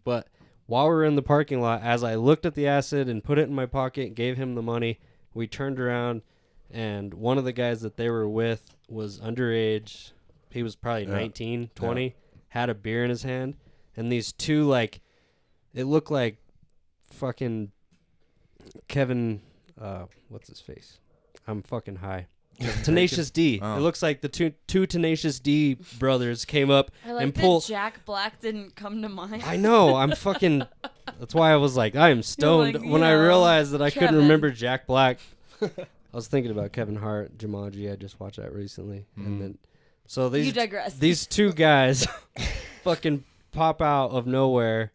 But while we were in the parking lot, as I looked at the acid and put it in my pocket, gave him the money, we turned around, and one of the guys that they were with was underage. He was probably 19, 20, had a beer in his hand. And these two, like, it looked like fucking Kevin, what's his face? I'm fucking high. Tenacious D. Oh. It looks like the two Tenacious D brothers came up I like and that pulled. Jack Black didn't come to mind. I know. I'm fucking. That's why I was like, I am stoned like, when I yeah, realized that I couldn't Kevin. remember Jack Black. I was thinking about Kevin Hart, Jumanji. I just watched that recently, and then so You these digress. these two guys fucking pop out of nowhere,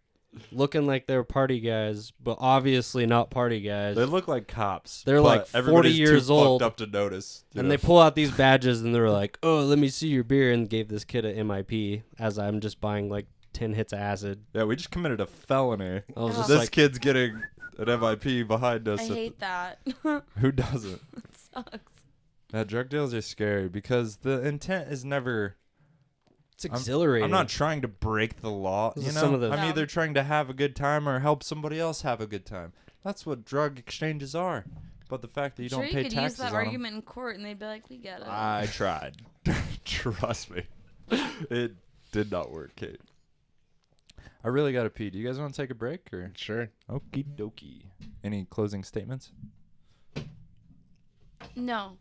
looking like they're party guys, but obviously not party guys. They look like cops. They're but like 40 everybody's years too old. fucked up to notice. And they pull out these badges and they're like, "Oh, let me see your beer," and gave this kid a MIP as I'm just buying like 10 hits of acid. Yeah, we just committed a felony. I was Oh. just This like, kid's getting an MIP behind us. I hate that. Who doesn't? It sucks. Drug deals are scary because the intent is never. it's exhilarating. I'm not trying to break the law. This You is know, some of the- I'm No. either trying to have a good time or help somebody else have a good time. That's what drug exchanges are. But the fact that you Sure, don't you pay could taxes use that on 'em- argument in court, and they'd be like, "We get it." I tried. Trust me. It did not work, Kate. I really got to pee. Do you guys want to take a break or? Sure. Okie dokie. Any closing statements? No.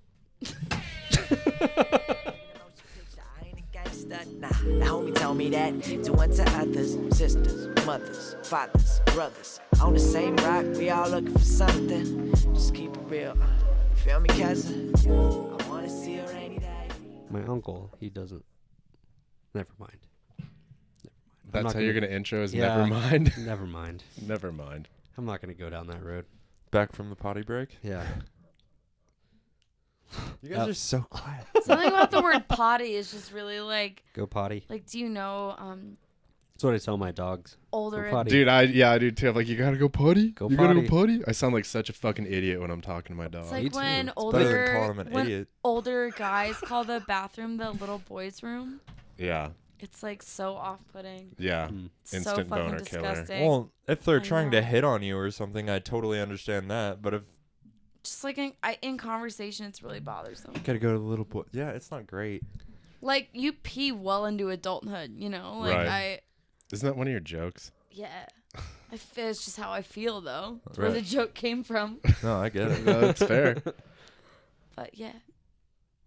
Nah, the homie told me that do unto others, sisters, mothers, fathers, brothers. On the same rock, we all looking for something. Just keep it real. You feel me, cousin? I wanna see a rainy day. My uncle, he doesn't. Never mind. That's not how you're gonna- gonna intro is Yeah. never mind. Never mind. Never mind. I'm not gonna go down that road. Back from the potty break? Yeah. You guys are so quiet. Something about the word potty is just really like, Go potty. do you know, That's what I tell my dogs. older Go potty. Dude, I do too. I'm like, you gotta go potty? Go you gotta potty. go potty? I sound like such a fucking idiot when I'm talking to my dog. It's Me like too. when It's better than calling him an when idiot. older guys call the bathroom the little boy's room. Yeah. It's like so off-putting. Yeah. Mm. It's so Instant fucking boner killer. disgusting. Well, if they're I trying to know. hit on you or something, I totally understand that. But if Just like in conversation, it's really bothersome. gotta go to the little boy, yeah, it's not great. Like you pee well into adulthood, you know. Like Right. Isn't that one of your jokes? yeah. It's just how I feel though. It's where Right. the joke came from. No, I get it. No, that's fair. But yeah.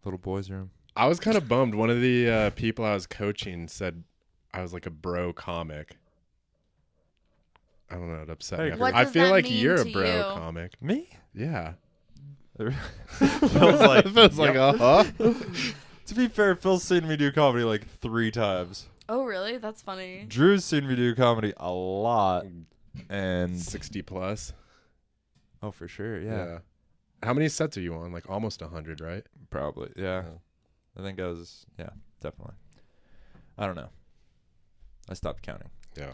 Little boy's room. I was kind of bummed. One of the people I was coaching said I was like a bro comic. I don't know. It upset Hey, me. What I does feel that like mean you're a to bro you? comic. Me? Yeah. Phil's like, Feels like, To be fair, Phil's seen me do comedy like 3 times. Oh, really? That's funny. Drew's seen me do comedy a lot, and 60 plus. oh, for sure, yeah. How many sets are you on? Like almost 100, right? Probably, yeah. I think I was, yeah, definitely. I don't know. I stopped counting. Yeah.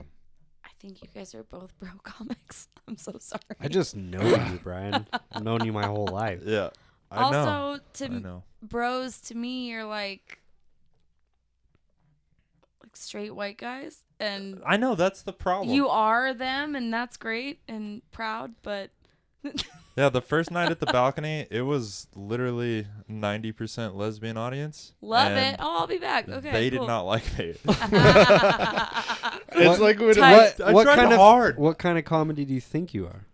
I think you guys are both bro comics. I'm so sorry. I just know you, Brian. I've known you my whole life. Yeah, I know. Also, I know. bros to me are like straight white guys, and I know that's the problem. you are them, and that's great and proud. But Yeah, the first night at the balcony, it was literally 90% lesbian audience. love and it. Oh, I'll be back. Okay, They cool. did not like me. It's like when Tight. I tried hard. What kind of comedy do you think you are?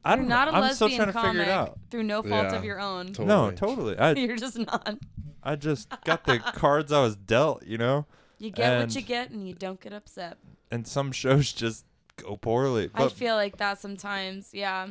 I You're don't not a know. I'm still lesbian trying to comic figure it out. through no fault Yeah. of your own. No, totally. You're just not. I just got the cards I was dealt, you know? You get what And- you get, and you don't get upset. And some shows just go poorly. I But feel like that sometimes. Yeah,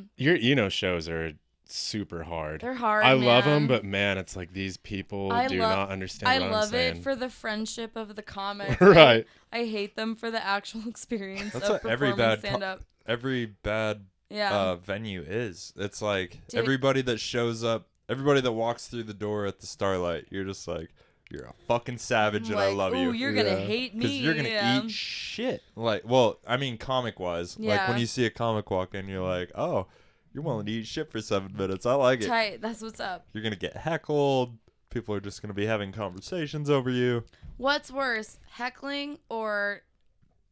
shows are super hard. they're hard. I love them, man. but man, it's like these people I do love- not understand I what I'm love saying. it for the friendship of the comic. Right. I hate them for the actual experience That's of what every performing bad stand up. every bad Yeah. venue is. It's like Dude. everybody that shows up, everybody that walks through the door at the Starlight, you're just like, you're a fucking savage and I Like, love ooh, you. you're gonna Yeah. hate me. Because you're going to yeah. eat shit. Like, well, I mean, comic wise. Like, when Yeah. you see a comic walk in, you're like, oh, you're willing to eat shit for 7 minutes. I like it. Tight. That's what's up. You're going to get heckled. People are just going to be having conversations over you. What's worse, heckling or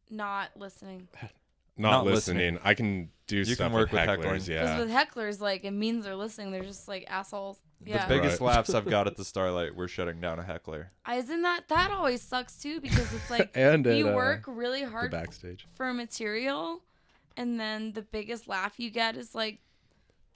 not listening? Not Not listening. I can do You stuff can work with with hecklers. heckling. Because Yeah. with hecklers, like, it means they're listening. They're just like assholes. Yeah. The biggest Right. laughs I've got at the Starlight were shutting down a heckler. Isn't that always sucks too, because it's like And you at, work really the hard backstage. for material, and then the biggest laugh you get is like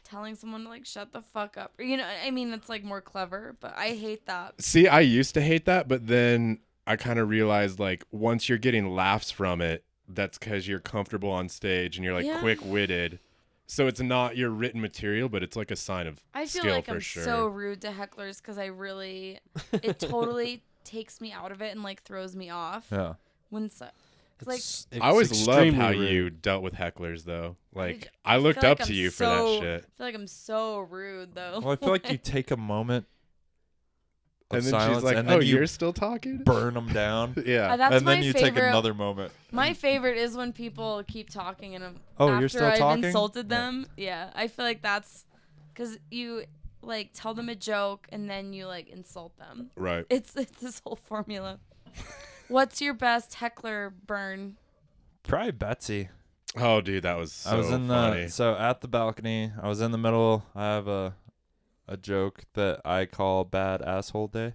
telling someone to like shut the fuck up. Or, you know, I mean, it's like more clever, but I hate that. See, I used to hate that, but then I kind of realized like once you're getting laughs from it, that's because you're comfortable on stage and you're like Yeah. quick-witted. So it's not your written material, but it's like a sign of I feel skill like for I'm sure. so rude to hecklers because it totally takes me out of it and like throws me off. Yeah. When like It's I always loved extremely how rude. you dealt with hecklers, though. Like I I looked feel up like to I'm you for so- that shit. I feel like I'm so rude though. Well, I feel like you take a moment of And then silence she's like, and then "Oh, you you're still talking?" burn them down. Yeah. That's and my then you favorite. take another moment. My favorite is when people keep talking and Oh, after you're still I've talking? insulted Yeah. them. Yeah, I feel like that's because you like tell them a joke and then you like insult them. Right. It's this whole formula. What's your best heckler burn? Probably Betsy. Oh, dude, that was so I was in funny. so at the balcony. I was in the middle. I have a joke that I call Bad Asshole Day,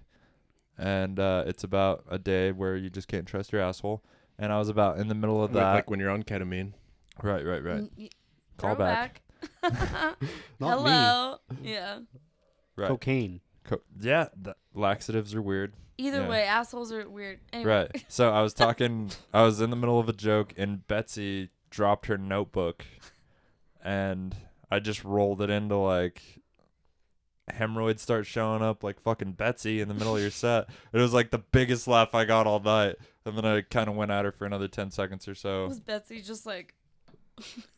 and it's about a day where you just can't trust your asshole. And I was about in the middle of that. Like when you're on ketamine. Right. Call Throwback. Not me. Hello. Yeah. Right. Cocaine. Yeah. Laxatives are weird. Either Yeah. way, assholes are weird. Anyway. Right. So I was talking. I was in the middle of a joke, and Betsy dropped her notebook, and I just rolled it into like hemorrhoids start showing up like fucking Betsy in the middle of your set. It was like the biggest laugh I got all night, and then I kind of went at her for another 10 seconds or so. Was Betsy just like?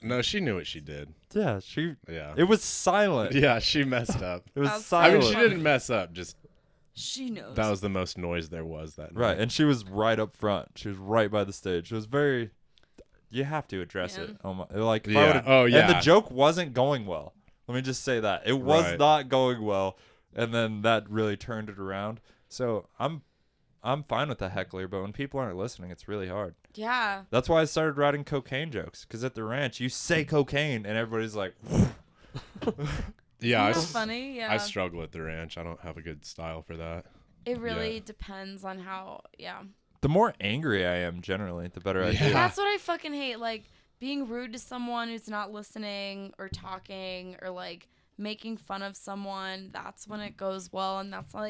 No, she knew what she did. Yeah, Yeah. it was silent. Yeah, she messed up. It was That's I silent. mean, she didn't mess up. Just She knows. that was the most noise there was that night. Right, and she was right up front. She was right by the stage. It was very. You have to address Yeah. it. Oh my, like if Yeah. I would've- Oh, And yeah. the joke wasn't going well. Let me just say that it was Right. not going well, and then that really turned it around. So I'm fine with the heckler, but when people aren't listening, it's really hard. Yeah. That's why I started writing cocaine jokes. Because at the ranch, you say cocaine, and everybody's like, Yeah, Isn't that funny? Yeah. I struggle at the ranch. I don't have a good style for that. It really Yeah. depends on how. Yeah. the more angry I am, generally, the better I do. Yeah. That's what I fucking hate. Like being rude to someone who's not listening or talking or like making fun of someone. That's when it goes well, and that's not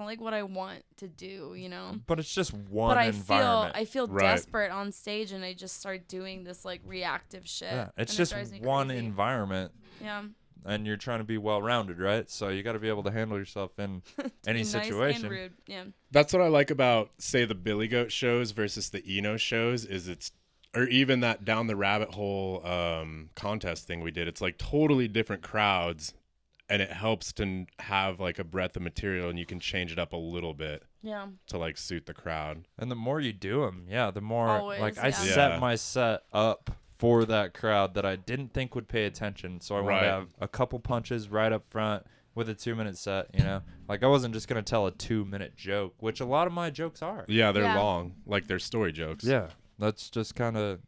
like what I want to do, you know. But it's just one But environment. I feel Right. desperate on stage, and I just start doing this like reactive shit. yeah, it's and it just drives me one crazy. environment. Yeah. and you're trying to be well-rounded, right? So you got to be able to handle yourself in any Nice situation. and rude. Yeah. That's what I like about, say, the Billy Goat shows versus the Eno shows, is or even that Down the Rabbit Hole contest thing we did. It's like totally different crowds, and it helps to have like a breadth of material, and you can change it up a little bit Yeah. to like suit the crowd. And the more you do them, the more Always, like I yeah. set Yeah. my set up for that crowd that I didn't think would pay attention. So I wanted to Right. have a couple punches right up front with a 2-minute set, Like I wasn't just going to tell a 2-minute joke, which a lot of my jokes are. Yeah, they're Yeah. long, like they're story jokes. Yeah. That's just kind of,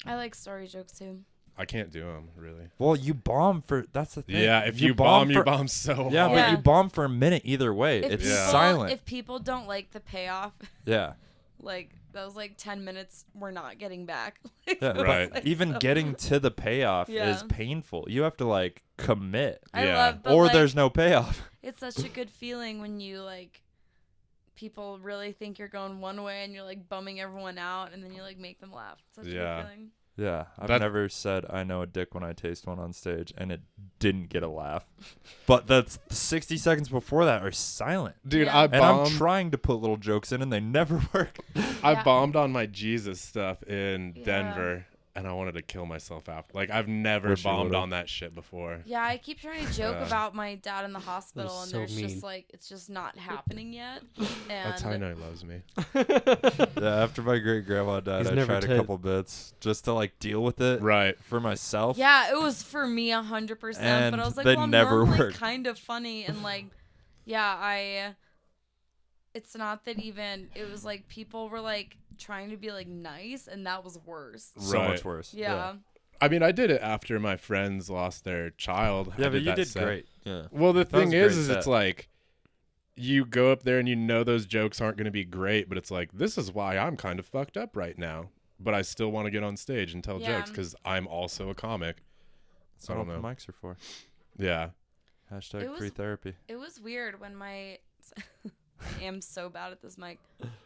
I like story jokes too. I can't do them really. well, you bomb that's the thing. Yeah, if you bomb, you for- bomb so Yeah, hard. but you bomb for a minute either way. If It's people, silent. If people don't like the payoff, Yeah. like those like 10 minutes we're not getting back. Like, Yeah, it was, Right. like, Even so- getting to the payoff Yeah. is painful. You have to like commit, I Yeah. love, but, or like, there's no payoff. it's such a good feeling when you like people really think you're going one way and you're like bumming everyone out and then you like make them laugh. It's such a Yeah. good feeling. Yeah, I've That- never said I know a dick when I taste one on stage, and it didn't get a laugh. But that's 60 seconds before that are silent. Dude, Yeah. I And I'm bombed. trying to put little jokes in, and they never work. I Yeah. bombed on my Jesus stuff in Yeah. Denver, and I wanted to kill myself after. Like I've never Wish you bombed would've. on that shit before. Yeah, I keep trying to joke Yeah. about my dad in the hospital and so there's mean. just like it's just not happening yet. And That's how I know he loves me. Yeah, after my great grandma died, He's I never tried a ted. couple bits just to like deal with it Right. for myself. yeah, it was for me 100%, And but I was like, they well, I'm never normally worked. kind of funny and like yeah, it's not that even it was like people were like trying to be like nice and that was worse. So Right. much worse. Yeah. I mean, I did it after my friends lost their child. I Yeah, but you that did set. great. Yeah. Well, the That was thing a great is set. it's like you go up there and you know those jokes aren't going to be great, but it's like, this is why I'm kind of fucked up right now. But I still want to get on stage and tell Yeah. jokes because I'm also a comic. That's I what don't open know. mics are for. Yeah. Hashtag It was- free therapy. It was weird when my I am so bad at this mic.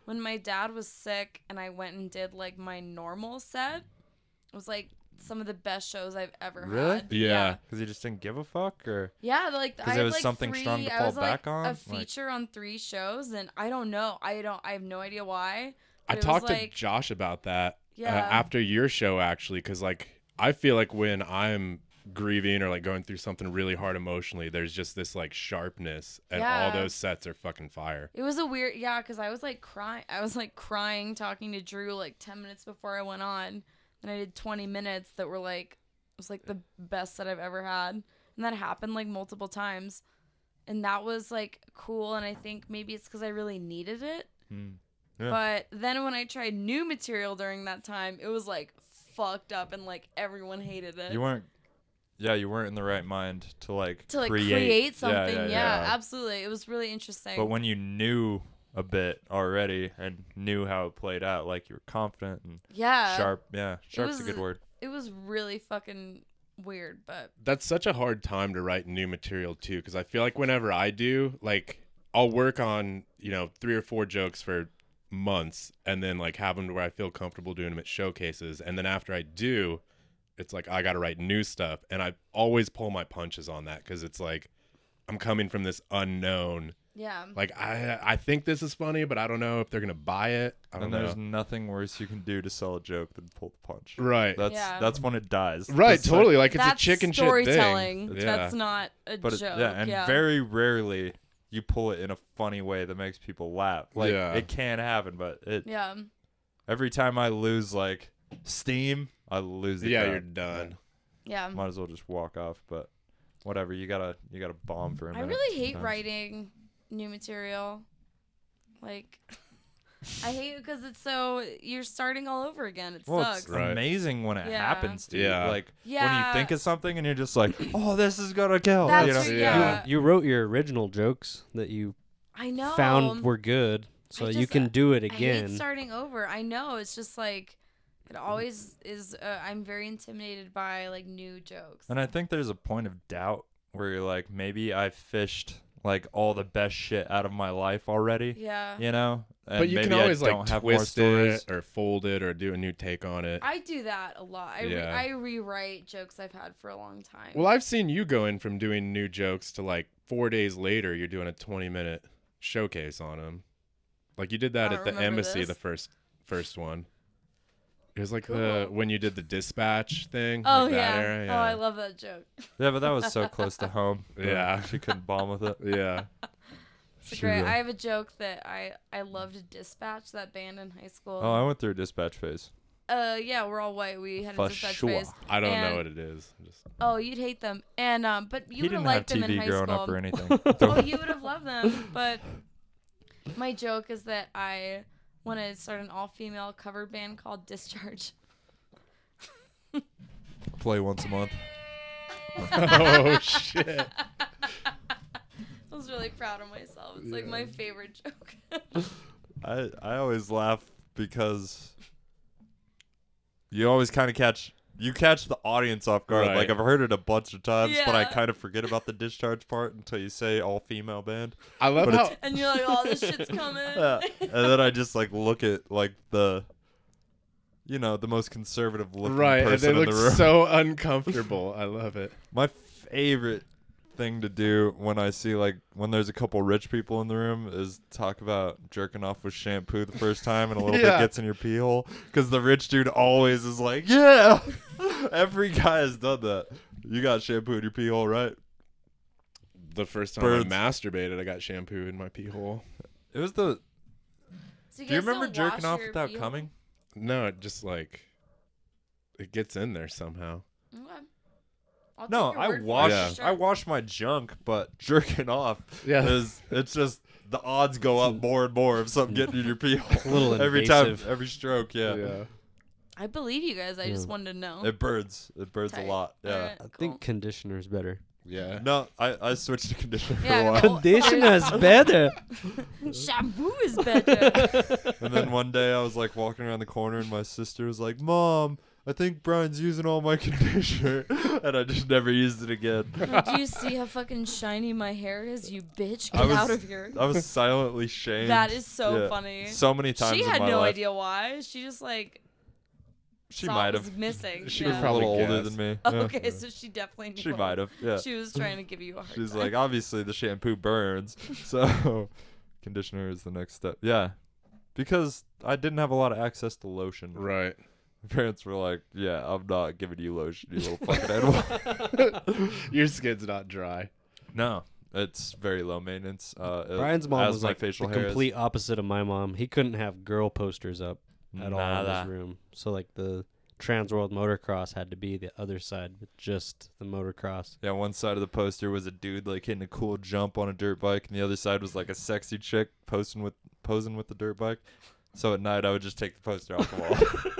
When my dad was sick and I went and did like my normal set, it was like some of the best shows I've ever Really? had. Yeah. Because you just didn't give a fuck, or Yeah, like 'Cause I it had was like something three, strong to I fall was like back on? a Like- feature on 3 shows, and I don't know. I have no idea why. I but it was talked to like- Josh about that Yeah. after your show, actually, because like I feel like when I'm grieving or like going through something really hard emotionally, there's just this like sharpness, and all Yeah. those sets are fucking fire. It was a weird, yeah, because I was like crying. I was like crying talking to Drew like 10 minutes before I went on, and I did 20 minutes that were like, it was like the best that I've ever had, and that happened like multiple times, and that was like cool. And I think maybe it's because I really needed it. Yeah. But then when I tried new material during that time, it was like fucked up, and like everyone hated it. you weren't. Yeah, you weren't in the right mind to like create something. Yeah, Yeah, absolutely. It was really interesting. But when you knew a bit already and knew how it played out, like you were confident and yeah, sharp. Yeah, sharp's a was- good word. it was really fucking weird, but That's such a hard time to write new material too, because I feel like whenever I do, like I'll work on 3 or 4 jokes for months, and then like have them to where I feel comfortable doing them at showcases, and then after I do, it's like I got to write new stuff, and I always pull my punches on that because it's like I'm coming from this unknown. yeah. Like I think this is funny, but I don't know if they're gonna buy it. I don't And know. there's nothing worse you can do to sell a joke than pull the punch. Right. Yeah. That's when it dies. Right, It's totally. Like it's That's a chicken shit storytelling. thing. That's not a But joke. and very rarely you pull it in a funny way that makes people laugh. Like Yeah. it can happen, but yeah. every time I lose like steam, I lose the Yeah, crowd. you're done. Yeah. Might as well just walk off, but whatever. You gotta bomb for a I minute. really hate sometimes. writing new material. Like, I hate it because it's so you're starting all over again. It Well, sucks. it's Right. amazing when it Yeah. happens to Yeah. you. Like when Yeah. you think of something and you're just like, oh, this is gonna kill. That's you know? what- Yeah. yeah. You wrote your original jokes that you I know. found were good, so you can do it I hate again. starting over. I know. It's just like it always is. I'm very intimidated by like new jokes. And I think there's a point of doubt where you're like, maybe I fished like all the best shit out of my life already. Yeah. You know? And But you maybe can always I don't like have more twist stories. it or fold it or do a new take on it. I do that a lot. Yeah. I rewrite jokes I've had for a long time. Well, I've seen you go in from doing new jokes to like 4 days later, you're doing a 20-minute showcase on them. Like you did that I at don't the remember embassy, this. the first one. It was like Cool. when you did the dispatch thing. Oh like yeah. that era, Oh, I love that joke. Yeah, but that was so close to home. Yeah. She couldn't bomb with it. Yeah. It's great. I have a joke that I loved Dispatch, that band in high school. Oh, I went through a dispatch phase. Yeah, we're all white. We had a For dispatch sure. phase. I don't know And- what it is. Just Oh, you'd hate them. And but you He would have didn't have liked them in TV high growing school. up or anything. Oh, you would have loved them. But my joke is that I want to start an all-female cover band called Discharge. Play once a month. oh shit. I was really proud of myself. It's like my favorite joke. I always laugh because you always kind of catch the audience off guard. Right. Like I've heard it a bunch of times, but I Yeah. kind of forget about the discharge part until you say all female band. I love But how And you're like, oh, this shit's coming. Yeah. And then I just like look at like the most conservative looking right, and person they in look the room. so uncomfortable. I love it. My favorite thing to do when I see like when there's a couple rich people in the room is talk about jerking off with shampoo the first time and a little bit Yeah. gets in your pee hole, because the rich dude always is like, yeah. Every guy has done that. You got shampoo in your pee hole, right? The first time Birds. I masturbated, I got shampoo in my pee hole. It was the. So Do you guys remember don't jerking wash off your without pee hole? coming? No, it just like it gets in there somehow. Okay. I'll No, take your I word for it. wash. Yeah. Sure. I wash my junk, but jerking off Yeah. is it's just the odds go up more and more of something getting in your pee hole. A little every time, invasive. every stroke. Yeah. Yeah. I believe you guys. I just Yeah. wanted to know. It burns. It burns Tight. a lot. Yeah. Alright, I cool. think conditioner's better. Yeah. No, I switched to conditioner for Yeah, a while. no. Conditioner's better. Shampoo is better. And then one day I was like walking around the corner and my sister was like, "Mom, I think Brian's using all my conditioner," and I just never used it again. Do you see how fucking shiny my hair is, you bitch? I Get was- out of here. I was silently shamed. That is so Yeah. funny. So many times She in had my no life. idea why. She just like She saw might it was have. missing. She She was could a probably little older guess. than me. Oh, Yeah. okay, so she definitely knew. She might have. Yeah. She was trying to give you a hard She's time. like, obviously the shampoo burns, so conditioner is the next step. Yeah, because I didn't have a lot of access to lotion. Right. My parents were like, "Yeah, I'm not giving you lotion, you little fucking animal." Your skin's not dry. No, it's very low maintenance. Brian's mom as was my like the facial hair is. complete opposite of my mom. He couldn't have girl posters up at all in Nada. his room. So like the Trans World Motocross had to be the other side with just the motocross. Yeah, one side of the poster was a dude like hitting a cool jump on a dirt bike, and the other side was like a sexy chick posing with the dirt bike. So at night, I would just take the poster off the wall.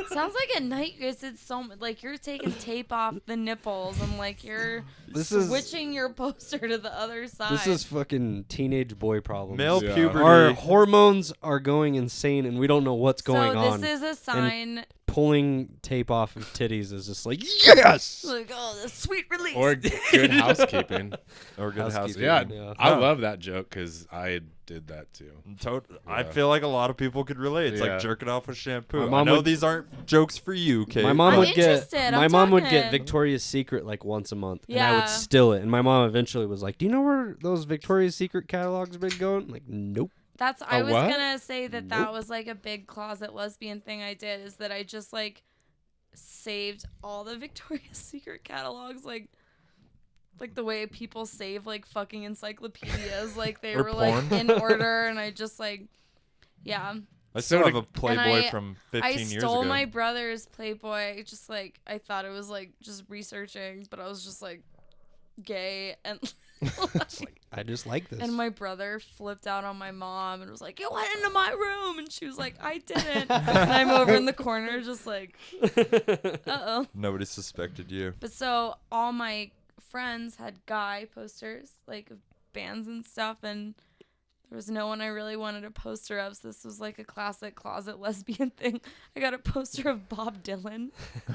Sounds like at night you guys did like you're taking tape off the nipples and like you're This is switching your poster to the other side. this is fucking teenage boy problems. Male Yeah. puberty. Our hormones are going insane and we don't know what's going so on. this is a sign. Pulling tape off of titties is just like yes. Like, oh, the sweet release. Or good housekeeping. or good Housekeeping. housekeeping. Yeah. Yeah. I No. love that joke because I did that too. I Yeah. feel like a lot of people could relate. It's Yeah. like jerking off with shampoo. My I mom know would- these aren't jokes for you, Kate. My mom I'm would get interested. my I'm mom would get talking. Victoria's Secret like once a month, and I Yeah. would steal it. And my mom eventually was like, "Do you know where those Victoria's Secret catalogs been going?" I'm like, nope. That's I A was what? gonna say that was like a big closet lesbian thing I did, is that I just like saved all the Victoria's Secret catalogs, like the way people save like fucking encyclopedias, like they Or were like porn. in order, and I just like, yeah. I still So have to- a Playboy I- from I 15 years stole ago. my brother's Playboy, just like I thought it was like just researching, but I was just like gay and. I just like this. And my brother flipped out on my mom and was like, "You went into my room," and she was like, "I didn't." And I'm over in the corner, just like, "Uh-oh." Nobody suspected you. But so all my friends had guy posters, like of bands and stuff, and there was no one I really wanted a poster of. So this was like a classic closet lesbian thing. I got a poster of Bob Dylan.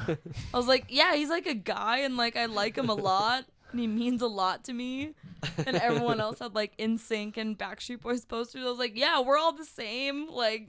I was like, "Yeah, he's like a guy, and like I like him a lot." and he means a lot to me. And everyone else had like NSYNC and Backstreet Boys posters. I was like, yeah, we're all the same. Like,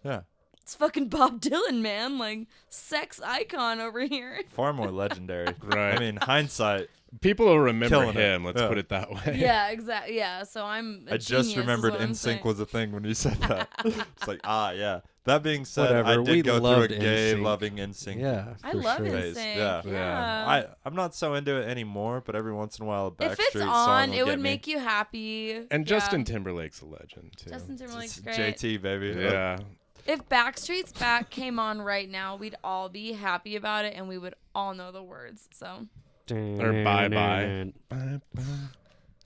Yeah. it's fucking Bob Dylan, man. Like, sex icon over here. Far more legendary. Right. I mean, hindsight. People will remember Killing it. him. Let's Yeah. put it that way. Yeah, exactly. Yeah, so I'm. A I just genius is remembered what I'm NSYNC saying. was a thing when you said that. It's like, yeah. That being said, I Whatever, we did go through a loved gay NSYNC. loving NSYNC. Yeah, I for love sure. Phase, NSYNC. yeah. Yeah. I'm not so into it anymore, but every once in a while, a Backstreet If it's song on, will it would get me. make you happy. And Yeah. Justin Timberlake's a legend too. Justin Timberlake's great. JT, baby. Yeah. If Backstreet's Back came on right now, we'd all be happy about it, and we would all know the words. So. Or bye-bye.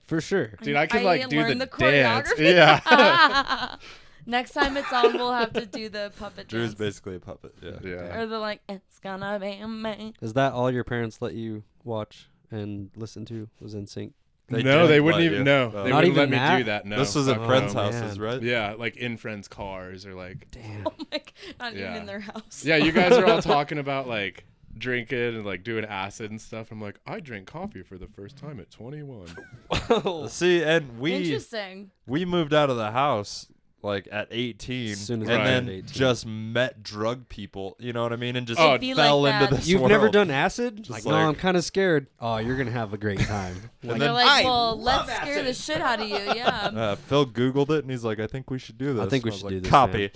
For sure. Dude, I could like do learned the, the dance. choreography. Yeah. Next time it's on, we'll have to do the puppet Drew's dance. basically a puppet. Yeah. Yeah. Or the like, it's gonna be me. Is that all your parents let you watch and listen to? Was NSYNC? No, they didn't wouldn't let even. you. No, Oh. they Not wouldn't let even me that? do that. No. This was at Fuck friends' no. houses, man. right? Yeah, like in friends' cars or like. Damn. Oh my god, not even Yeah. in their house. Yeah, you guys are all talking about like drinking and like doing acid and stuff. I'm like, I drank coffee for the first time at 21. See, and we Interesting. moved out of the house like at 18, As soon as and I then turned 18. just met drug people. You know what I mean? And just Oh, It'd be fell like into that. this You've world. never done acid? Just Like, like- no, I'm kind of scared. Oh, you're gonna have a great time. And They're then like, well, let's scare the shit out of you. Yeah. Phil Googled it, and he's like, "I think we should do this." I think we was should like, do this, Copy.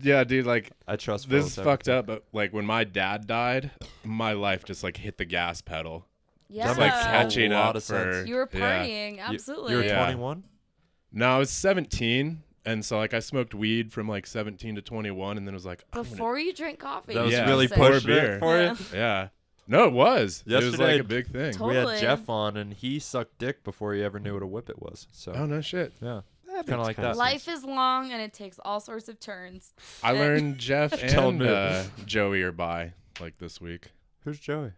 Yeah, dude, like I trust Phil. this is fucked up, but like when my dad died, my life just like hit the gas pedal. Yeah. Just like makes catching a lot up of for. sense. You were Yeah. partying. Absolutely. You were Yeah. 21. No, I was 17, and so like I smoked weed from like 17 to 21, and then it was like I'm gonna- Before you drink coffee. That was Yeah. really Sick. pushing beer. it for Yeah. you. Yeah. No, it was. It was Yesterday- like a big thing. Totally. We had Jeff on, and he sucked dick before he ever knew what a whip it was. So Oh no shit. yeah, That kind of makes like kinda that. Life is long and it takes all sorts of turns. I learned Jeff Tell and me. Joey are bi like this week. Who's Joey?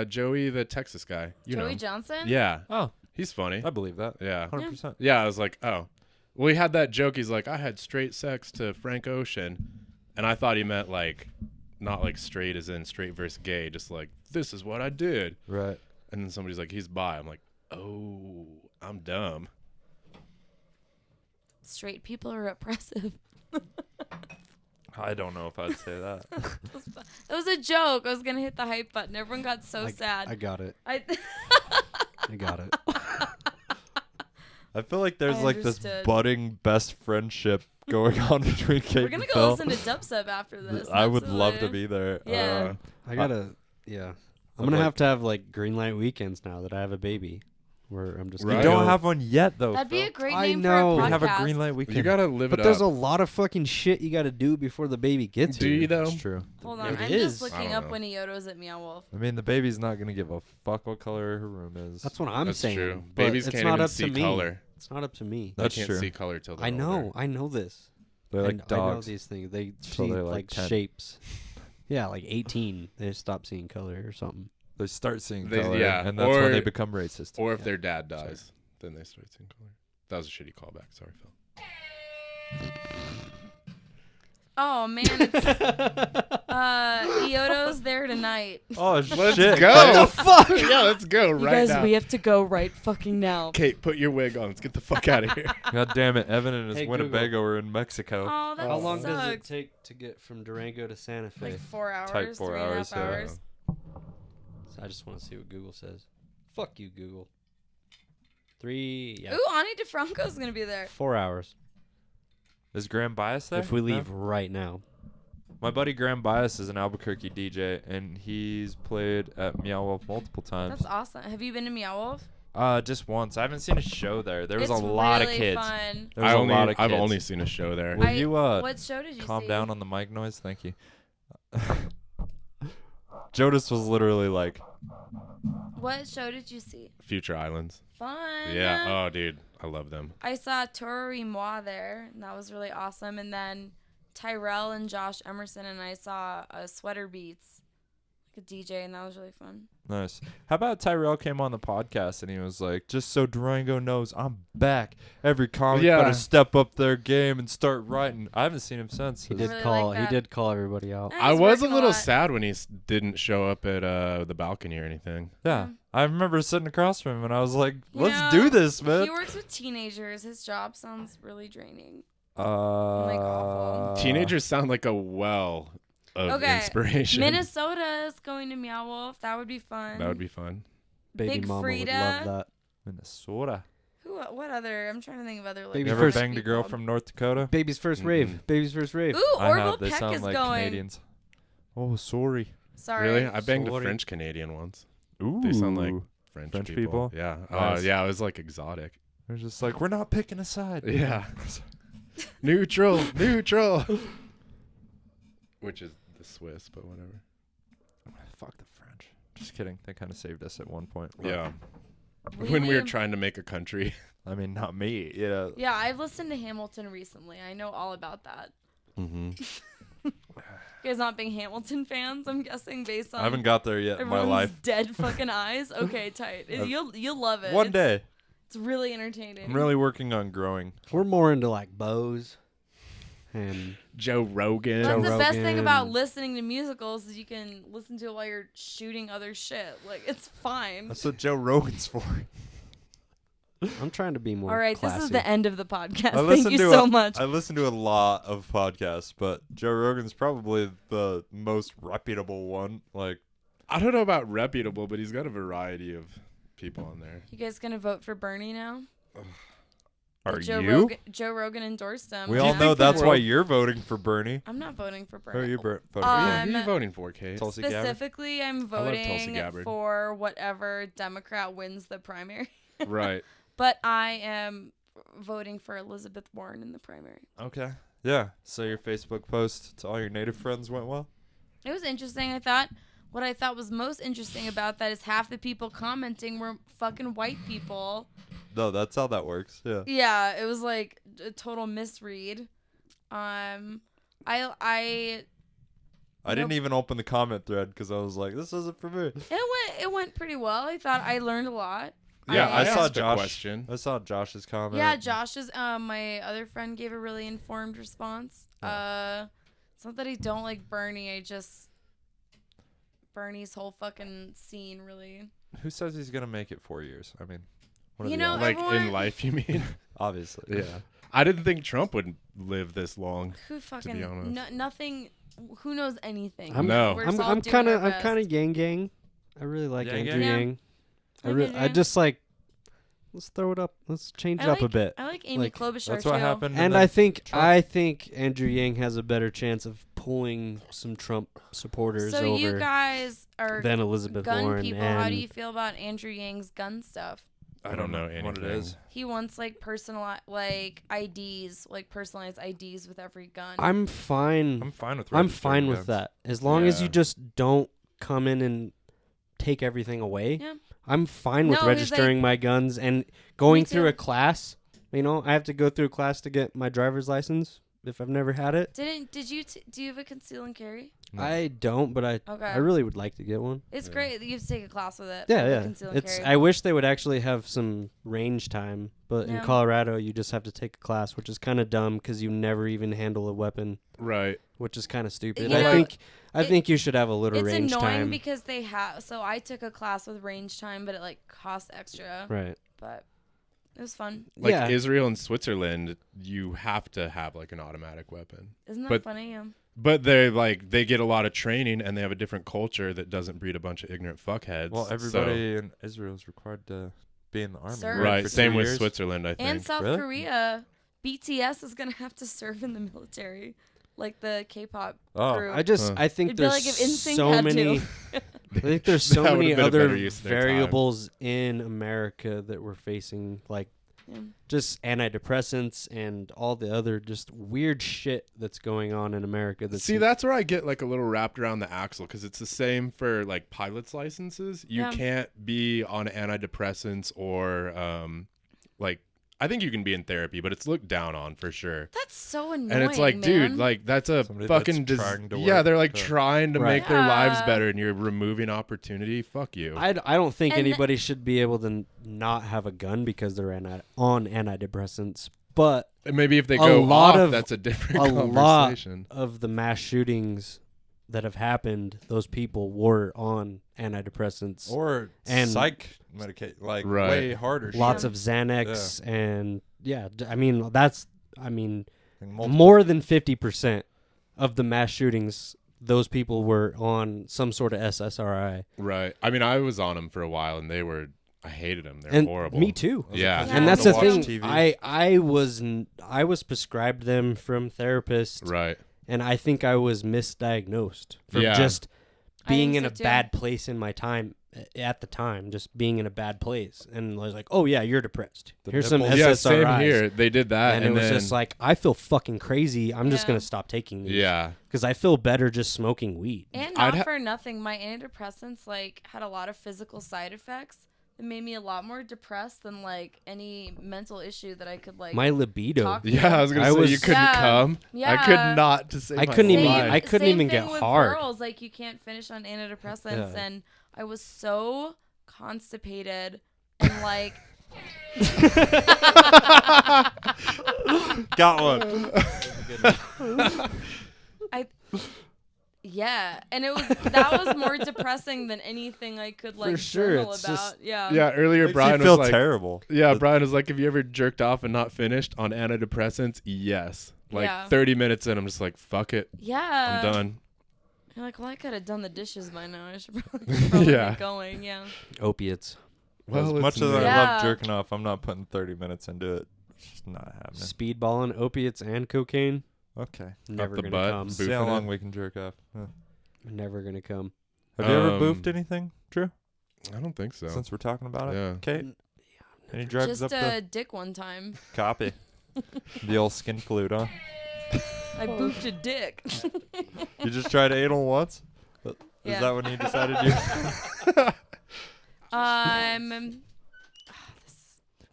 Joey, the Texas guy. You know Joey him. Johnson? Yeah, Oh, he's funny. I believe that. Yeah. 100%. Yeah, I was like, oh. Well, he had that joke. He's like, I had straight sex to Frank Ocean. And I thought he meant like, not like straight as in straight versus gay, just like, this is what I did. Right. And then somebody's like, he's bi. I'm like, oh, I'm dumb. Straight people are oppressive. I don't know if I'd say that. It was a joke. I was going to hit the hype button. Everyone got so sad. I got it. I I got it. I feel like there's I like this understood. budding best friendship going on between Kate We're going and to go Phil. listen to Dubstep after this. I would love to Absolutely. be there. Yeah. I gotta. Yeah. I'm I'm gonna like- have to have like green light weekends now that I have a baby, where I'm just. You Right. don't have one yet, though. That'd be Phil. a great I name know. for a We podcast. have a green light weekend. You got to live But it there's up. a lot of fucking shit you gotta do before the baby gets Do here. you though? That's true. Hold on. It I'm is. just looking I don't up know. when Yodo's at Meow Wolf. I mean, the baby's not gonna give a fuck what color her room is. That's what I'm That's saying. true. But Babies it's can't not even up see to me. color. It's not up to me. That's they can't true. see color till they're I know. older. I know this. They're like And I know dogs. these things. They So see they're like, like 10. shapes. Yeah, like 18, they stop seeing color or something. They start seeing They- color, yeah, and that's when they or- become racist. Or if their dad dies, then they start seeing color. That was a shitty callback. Sorry, Phil. Oh, man. It's, Yodo's there tonight. Oh Let's shit! go. What the fuck? Yeah, let's go You right guys, now. we have to go right fucking now. Kate, put your wig on. Let's get the fuck out of here. God damn it! Evan and his Hey, Winnebago are in Mexico. Oh, that How long sucks. does it take to get from Durango to Santa Fe? Like 4 hours, Type 4 3.5 hours, yeah. hours. I just want to see what Google says. Fuck you, Google. 3, yeah. Ooh, Ani DeFranco's going to be there. 4 hours. Is Graham Bias there? If we No? leave right now. My buddy Graham Bias is an Albuquerque DJ, and he's played at Meow Wolf multiple times. That's awesome. Have you been to Meow Wolf? Just once. I haven't seen a show there. There was It's a lot really of kids. Fun. There was a lot of kids. I've only seen a show there. Will you What show did you calm see? down on the mic noise? Thank you. Jonas was literally like, What show did you see? Future Islands. Fun. Yeah. Oh, dude, I love them. I saw Tori Moi there, and that was really awesome. And then Tyrell and Josh Emerson, and I saw Sweater Beats a DJ, and that was really fun. Nice. How about Tyrell came on the podcast and he was like, just so Durango knows, I'm back. Every comic Yeah. better step up their game and start writing. I haven't seen him since. He I did really call. like He that. did call everybody out. Eh, I he's was a working little lot. sad when he didn't show up at the balcony or anything. Yeah. I remember sitting across from him and I was like, You let's know, do this, man. He works with teenagers. His job sounds really draining. Awful. Teenagers sound like a well of Okay. inspiration. Minnesota is going to Meow Wolf. That would be fun. That would be fun. Baby Big mama Frida. would love that. Minnesota. What other? I'm trying to think of other like. Baby You ever first banged a girl from North Dakota? Baby's first rave. Baby's first rave. Ooh, I Orville have. They Peck sound is like going. Canadians. Oh, sorry. Sorry. Really? I banged Sorry. a French Canadian once. Ooh. They sound like French French people? people. Yeah. Nice. Yeah, it was like exotic. They're just like, we're not picking a side. Yeah. Neutral. Which is the Swiss, but whatever. Fuck the French. Just kidding. They kind of saved us at one point. but- Yeah. We When we were live- try to make a country. I mean, not me. Yeah. Yeah, I've listened to Hamilton recently. I know all about that. Mm-hmm. You guys not being Hamilton fans, I'm guessing, based on I haven't got there yet in my everyone's life. dead fucking eyes. Okay, tight. You'll love it. One day. It's really entertaining. I'm really working on growing. We're more into like bows and Joe Rogan. That's Joe the best thing about Rogan. listening to musicals is you can listen to it while you're shooting other shit. Like, it's fine. That's what Joe Rogan's for. I'm trying to be more. All right, classy. this is the end of the podcast. I Thank listen you to so much. I listen to a lot of podcasts, but Joe Rogan's probably the most reputable one. Like, I don't know about reputable, but he's got a variety of people on there. You guys gonna vote for Bernie now? are Joe you? Joe Rogan endorsed him. We yeah. all know think the that's why world- you're voting for Bernie. I'm not voting for Who are Bernie. you voting for? Who are Um, you voting for, Kate? Tulsi Gabbard? Specifically, I'm love Tulsi voting Gabbard. for whatever Democrat wins the primary. Right. But I am voting for Elizabeth Warren in the primary. Okay. Yeah. So your Facebook post to all your native friends went well? It was interesting. What I thought was most interesting about that is half the people commenting were fucking white people. No, that's how that works. Yeah. Yeah, it was like a total misread. I didn't even open the comment thread because I was like, this isn't for me. it went pretty well. I thought I learned a lot. Yeah, I saw asked a Josh. question. I saw Josh's comment. Yeah, Josh's my other friend gave a really informed response. It's not that I don't like Bernie, Bernie's whole fucking scene really. Who says he's gonna make it 4 years? I mean, what are You the know, odds? Like everyone- in life, you mean? Obviously. Yeah. I didn't think Trump would live this long. Who fucking honest. nothing. Who knows anything? No. We're just all I'm doing kind our of I'm best. kind of Yang. I really like Yang Andrew Yang? Yang. I Like Andrew I Yang? just like. Let's throw it up. Let's change it up a bit. I like Amy Like, Klobuchar That's too. what happened. And then I think Trump- Andrew Yang has a better chance of pulling some Trump supporters So over you guys are than Elizabeth gun Warren. people. And How do you feel about Andrew Yang's gun stuff? I don't know anything. what it is. He wants like IDs, like personalized IDs with every gun. I'm fine. I'm fine with. I'm fine registering with guns. that as long as you Yeah. just don't come in and take everything away. Yeah. I'm fine with No, he's registering my guns and going Me through too. a class. You know, I have to go through a class to get my driver's license if I've never had it. Did you do you have a conceal and carry? No. I don't, but I Okay. really would like to get one. It's great that you have to take a class with it. Yeah, with the yeah. conceal and It's. carry. I wish they would actually have some range time, but in Yeah. Colorado, you just have to take a class, which is kind of dumb because you never even handle a weapon, Right. which is kind of stupid. You I know, think. I it- think you should have a little It's range annoying time. because they have. So I took a class with range time, but it like cost extra. Right. But it was fun. Like Yeah. Israel and Switzerland, you have to have like an automatic weapon. Isn't that But- funny? But they get a lot of training and they have a different culture that doesn't breed a bunch of ignorant fuckheads. Well, so- everybody in Israel is required to be in the army. Serve. right. For Same 2 with years? Switzerland, I think. And South Really? Korea, BTS is gonna have to serve in the military, like the K-pop Oh, group. I think It'd be there's like if NSYNC so had many. to. I think there's so That many would've been a other better use of their time. variables in America that we're facing, like Yeah. just antidepressants and all the other just weird shit that's going on in America. See, that's where I get like a little wrapped around the axle because it's the same for like pilot's licenses. You Yeah. can't be on antidepressants or like I think you can be in therapy, but it's looked down on for sure. That's so annoying. And it's like, man. dude, like that's a Somebody fucking that's trying to yeah. work. They're like Yeah. trying to Right. make their lives Yeah. better, and you're removing opportunity. Fuck you. I don't think And- anybody should be able to not have a gun because they're on antidepressants. But And maybe if they a go lot off, of- that's a different a lot conversation. of the mass shootings that have happened, those people were on antidepressants. Or And- psych medicate, like Right. way harder. Lots shit. of Xanax and I mean Like multiple- more than 50% of the mass shootings, those people were on some sort of SSRI. Right. I mean, I was on them for a while, and I hated them. They're And horrible. me too. Yeah. Yeah. And that's to the watch thing. TV. I was prescribed them from therapists, Right. and I think I was misdiagnosed from Yeah. just I being think in so a too. bad place in my time at the time, just being in a bad place, and I was like, "Oh yeah, you're depressed. The Here's some nipples. Yeah, SSRIs." same here. They did that, And it was then, just like, I feel fucking crazy. I'm just Yeah. gonna stop taking these. yeah. because I feel better just smoking weed. And I'd not ha- for nothing, my antidepressants like had a lot of physical side effects that made me a lot more depressed than like any mental issue that I could like. My libido. talk- Yeah, I was gonna I say was- you couldn't Yeah. come. I Yeah. could not to say. I my couldn't even- life. I couldn't Same even thing get with hard. Girls, like you can't finish on antidepressants, Yeah. and I was so constipated and like. Got one. Yeah, and that was more depressing than anything I could like sure, journal it's about. just- Yeah. Yeah, earlier Makes Brian you feel was like, terrible. yeah, Brian was like, have you ever jerked off and not finished on antidepressants? Yes. Like Yeah. 30 minutes in, I'm just like, fuck it, Yeah. I'm done. You're like, well, I could have done the dishes by now. I should probably Yeah. be going. Yeah. Opiates, As it's much as I Yeah. love jerking off, I'm not putting 30 minutes into it. It's just not happening. speedballing, opiates, and cocaine. Okay. Never the gonna butt, come. boof- See how Boofing long it. we can jerk off. Huh. Never gonna come. Have you ever Um, boofed anything, Drew? I don't think so. Since we're talking about it? Yeah. Kate? Any drugs Just up a the dick one time. copy? The old skin flute, huh? I boofed a dick. You just tried anal once? Is Yeah. that when you decided you...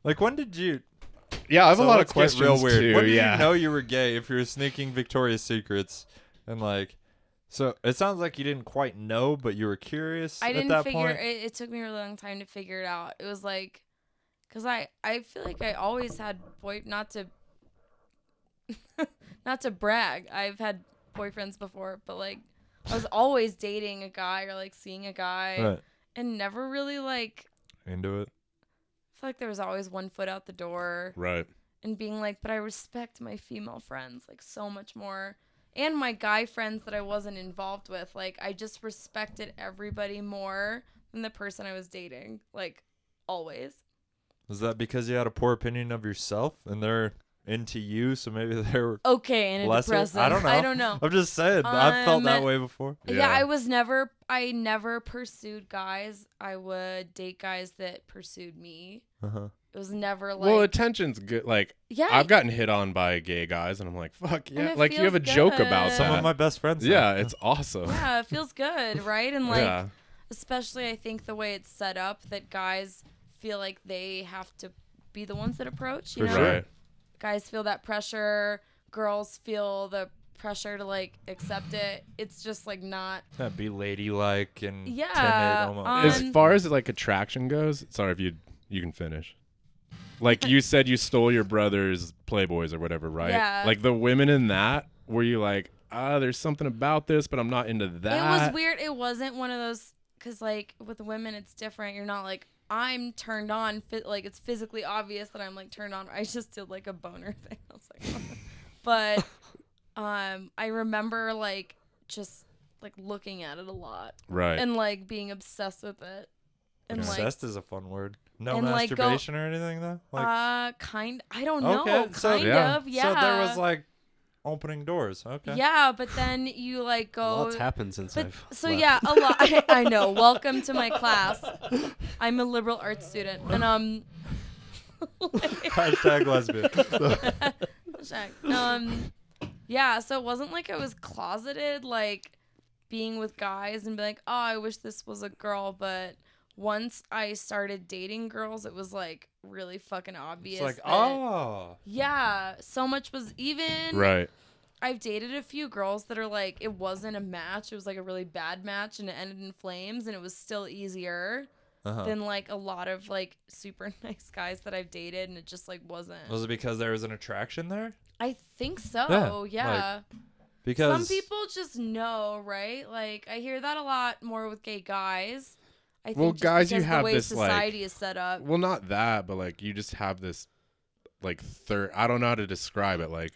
Like, when did you... Yeah, I have So a lot of let's get questions real weird. too. When did yeah. you know you were gay if you were sneaking Victoria's Secrets and like... So it sounds like you didn't quite know, but you were curious I at didn't that figure point. it took me a really long time to figure it out. It was like, because I feel like I always had not to brag. I've had boyfriends before, but like I was always dating a guy or like seeing a guy Right. and never really like, Into it. I feel like there was always one foot out the door Right. and being like, but I respect my female friends like so much more. And my guy friends that I wasn't involved with. Like, I just respected everybody more than the person I was dating. Like, always. Was that because you had a poor opinion of yourself and they're into you, so maybe they were Okay, and lesser? antidepressants. I don't know. I'm just saying. I've felt that way before. Yeah, I never pursued guys. I would date guys that pursued me. Uh-huh. It was never like, Well, attention's good. Like, yeah. I've gotten hit on by gay guys, and I'm like, fuck And yeah. it Like, you have a feels joke good. about Some that. of my best friends. Yeah, have. it's awesome. yeah, it feels good, right? And like, Yeah. especially I think the way it's set up that guys feel like they have to be the ones that approach, you For know? sure. Right. Guys feel that pressure, girls feel the pressure to like accept it. It's just like not That'd be ladylike and Yeah, timid almost. As far as like attraction goes, sorry if you can finish. Like you said, you stole your brother's Playboys or whatever, right? Yeah. Like the women in that, were you like, there's something about this, but I'm not into that. It was weird. It wasn't one of those because like with women it's different. You're not like I'm turned on. Like it's physically obvious that I'm like turned on. I just did like a boner thing. I was like, but I remember like just like looking at it a lot Right. and like being obsessed with it. And Obsessed is a fun word. No and, like, go- masturbation or anything though. Like, I don't know. okay, so Kind yeah. of, yeah. So there was like opening doors. Okay. Yeah, but then you like go. Lots happened since But I've so left. yeah, a lot. I know. Welcome to my class. I'm a liberal arts student, and Hashtag lesbian. yeah. So it wasn't like I was closeted, like being with guys and be like, oh, I wish this was a girl, but once I started dating girls, it was like really fucking obvious. It's like, that- oh. Yeah, so much was even. Right. I've dated a few girls that are like, it wasn't a match. It was like a really bad match and it ended in flames, and it was still easier than like a lot of like super nice guys that I've dated, and it just like wasn't. Was it because there was an attraction there? I think so. Yeah. Because Some people just know, right? Like I hear that a lot more with gay guys. I think Well, just guys, you because have the way this, like- society is set up. Well, not that, but like you just have this like I don't know how to describe it. Like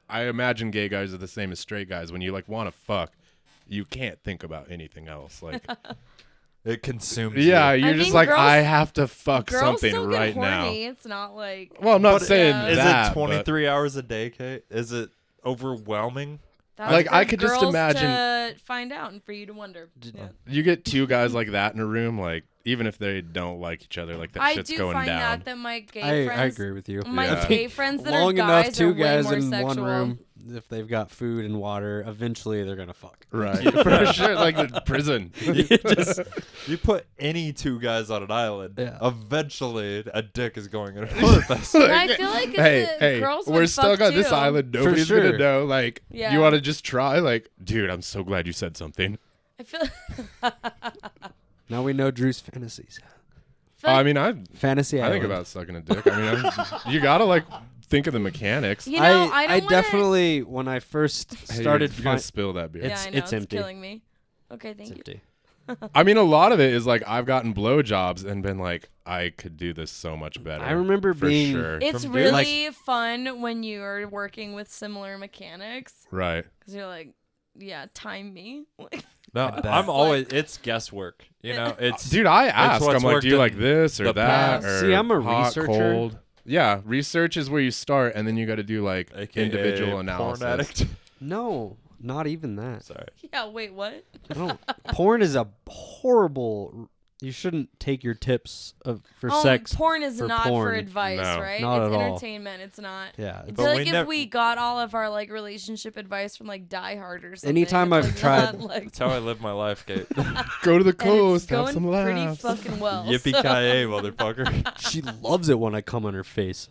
I imagine gay guys are the same as straight guys. When you like want to fuck, you can't think about anything else. Like it consumes yeah, you. you're I just mean, like girls- I have to fuck Girls something still right get now. horny. It's not like Well, I'm not But saying yeah. Is that. it 23 hours a day, Kate? Is it overwhelming? that's Like, for I could just girls imagine- to find out and for you to wonder. Yeah. You get two guys like that in a room, like even if they don't like each other, like that I shit's do going find down. that my gay I friends, agree with you. my Yeah. gay friends that are Long guys enough, two are way guys more in sexual. one room. If they've got food and water, eventually they're gonna fuck. Right, for sure. Like the prison. You put any two guys on an island, Yeah. eventually a dick is going in another person. And I feel like if the girls would we're stuck fuck on this too. island. Nobody's sure. gonna know. Like, Yeah. you want to just try? Like, dude, I'm so glad you said something. I feel, Now we know Drew's fantasies. I mean, I Fantasy. think Island. about sucking a dick. I mean, you gotta like think of the mechanics. you know, I don't wanna, definitely when I first Hey, started you're gonna fin- spill that beer. Yeah, It's- I know, it's empty. killing me. Okay, It's thank you. empty. I mean, a lot of it is like I've gotten blowjobs and been like, I could do this so much better. I remember for being- sure. It's From really fun when you are working with similar mechanics Right. because you're like, yeah, time me. Like, No, bet. I'm always. It's guesswork. You know, it's Dude, I ask. what's I'm like, worked do you in like this or the that? past. Or See, I'm a hot, researcher. Cold? Yeah, research is where you start, and then you got to do like AKA individual porn analysis. addict. No, not even that. Sorry. yeah, wait, what? No, porn is a horrible. You shouldn't take your tips for Oh, sex. porn is for not for porn. advice, No. right? Not it's at all. entertainment. It's not. Yeah. I it's- feel But like we if nev- we got all of our like relationship advice from like Die Hard or something. Anytime it's, I've like, tried- not, like, That's how I live my life, Kate. Go to the and it's coast, have going some pretty laughs. fucking well. Yippee so- ki yay, motherfucker. She loves it when I come on her face.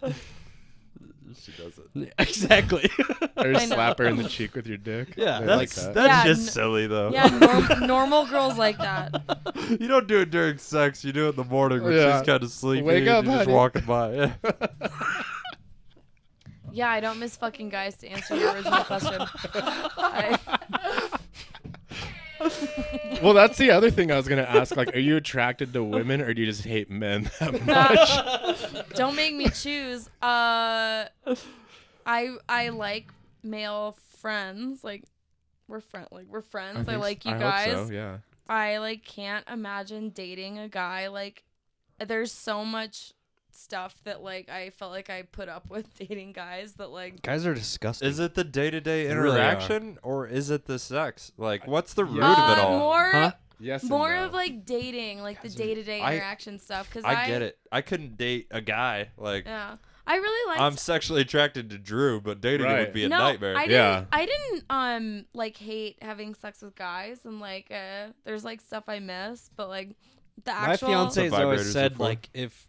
She does it. Exactly. Or I know. slap her in the cheek with your dick. Yeah, They That's like that. that's Yeah, just silly though. Yeah, normal girls like that. You don't do it during sex. You do it in the morning when Yeah. she's kind of sleepy. Wake and up, you're just honey. walking by. Yeah. Yeah, I don't miss fucking guys to answer the original question. Well, that's the other thing I was gonna ask. Like, are you attracted to women, or do you just hate men that much? Don't make me choose. I like male friends. Like we're friends. I like you guys. Hope so, yeah. I like can't imagine dating a guy. Like there's so much stuff that like I felt like I put up with dating guys that like Guys are disgusting. Is it the day-to-day They really are. interaction, or is it the sex? Like, what's the root of it all? more Huh? Yes. and more no. of like dating, like the day-to-day I- interaction stuff. Because I get it. I couldn't date a guy. Like, Yeah, I really liked. I'm sexually attracted to Drew, but dating him Right. would be a no, nightmare. I didn't. Yeah. I didn't like hate having sex with guys, and like there's like stuff I miss, but like the My actual. fiance has Some always vibrators said before. like if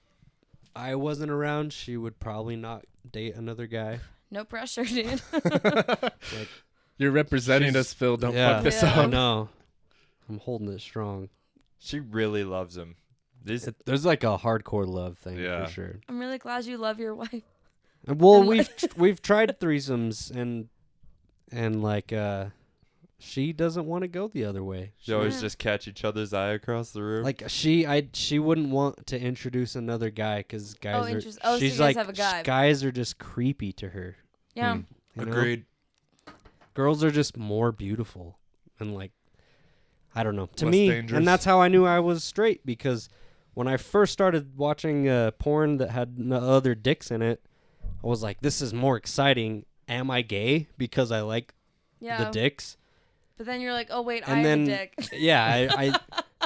I wasn't around, she would probably not date another guy. No pressure, dude. You're representing She's- us, Phil. Don't Yeah. fuck this Yeah. I up. know. I'm holding it strong. She really loves him. These There's like a hardcore love thing Yeah. for sure. I'm really glad you love your wife. And well, And we've tried threesomes and like she doesn't want to go the other way. you always Yeah. just catch each other's eye across the room. Like she wouldn't want to introduce another guy because guys are. Oh, so she's you guys like have a guy. guys are just creepy to her. Yeah. Hmm. you know? Agreed. Girls are just more beautiful and like I don't know. To Less me, dangerous. and that's how I knew I was straight because when I first started watching porn that had no other dicks in it, I was like, this is more exciting. Am I gay because I like Yeah. the dicks? But then you're like, oh wait, And I then have a dick. yeah,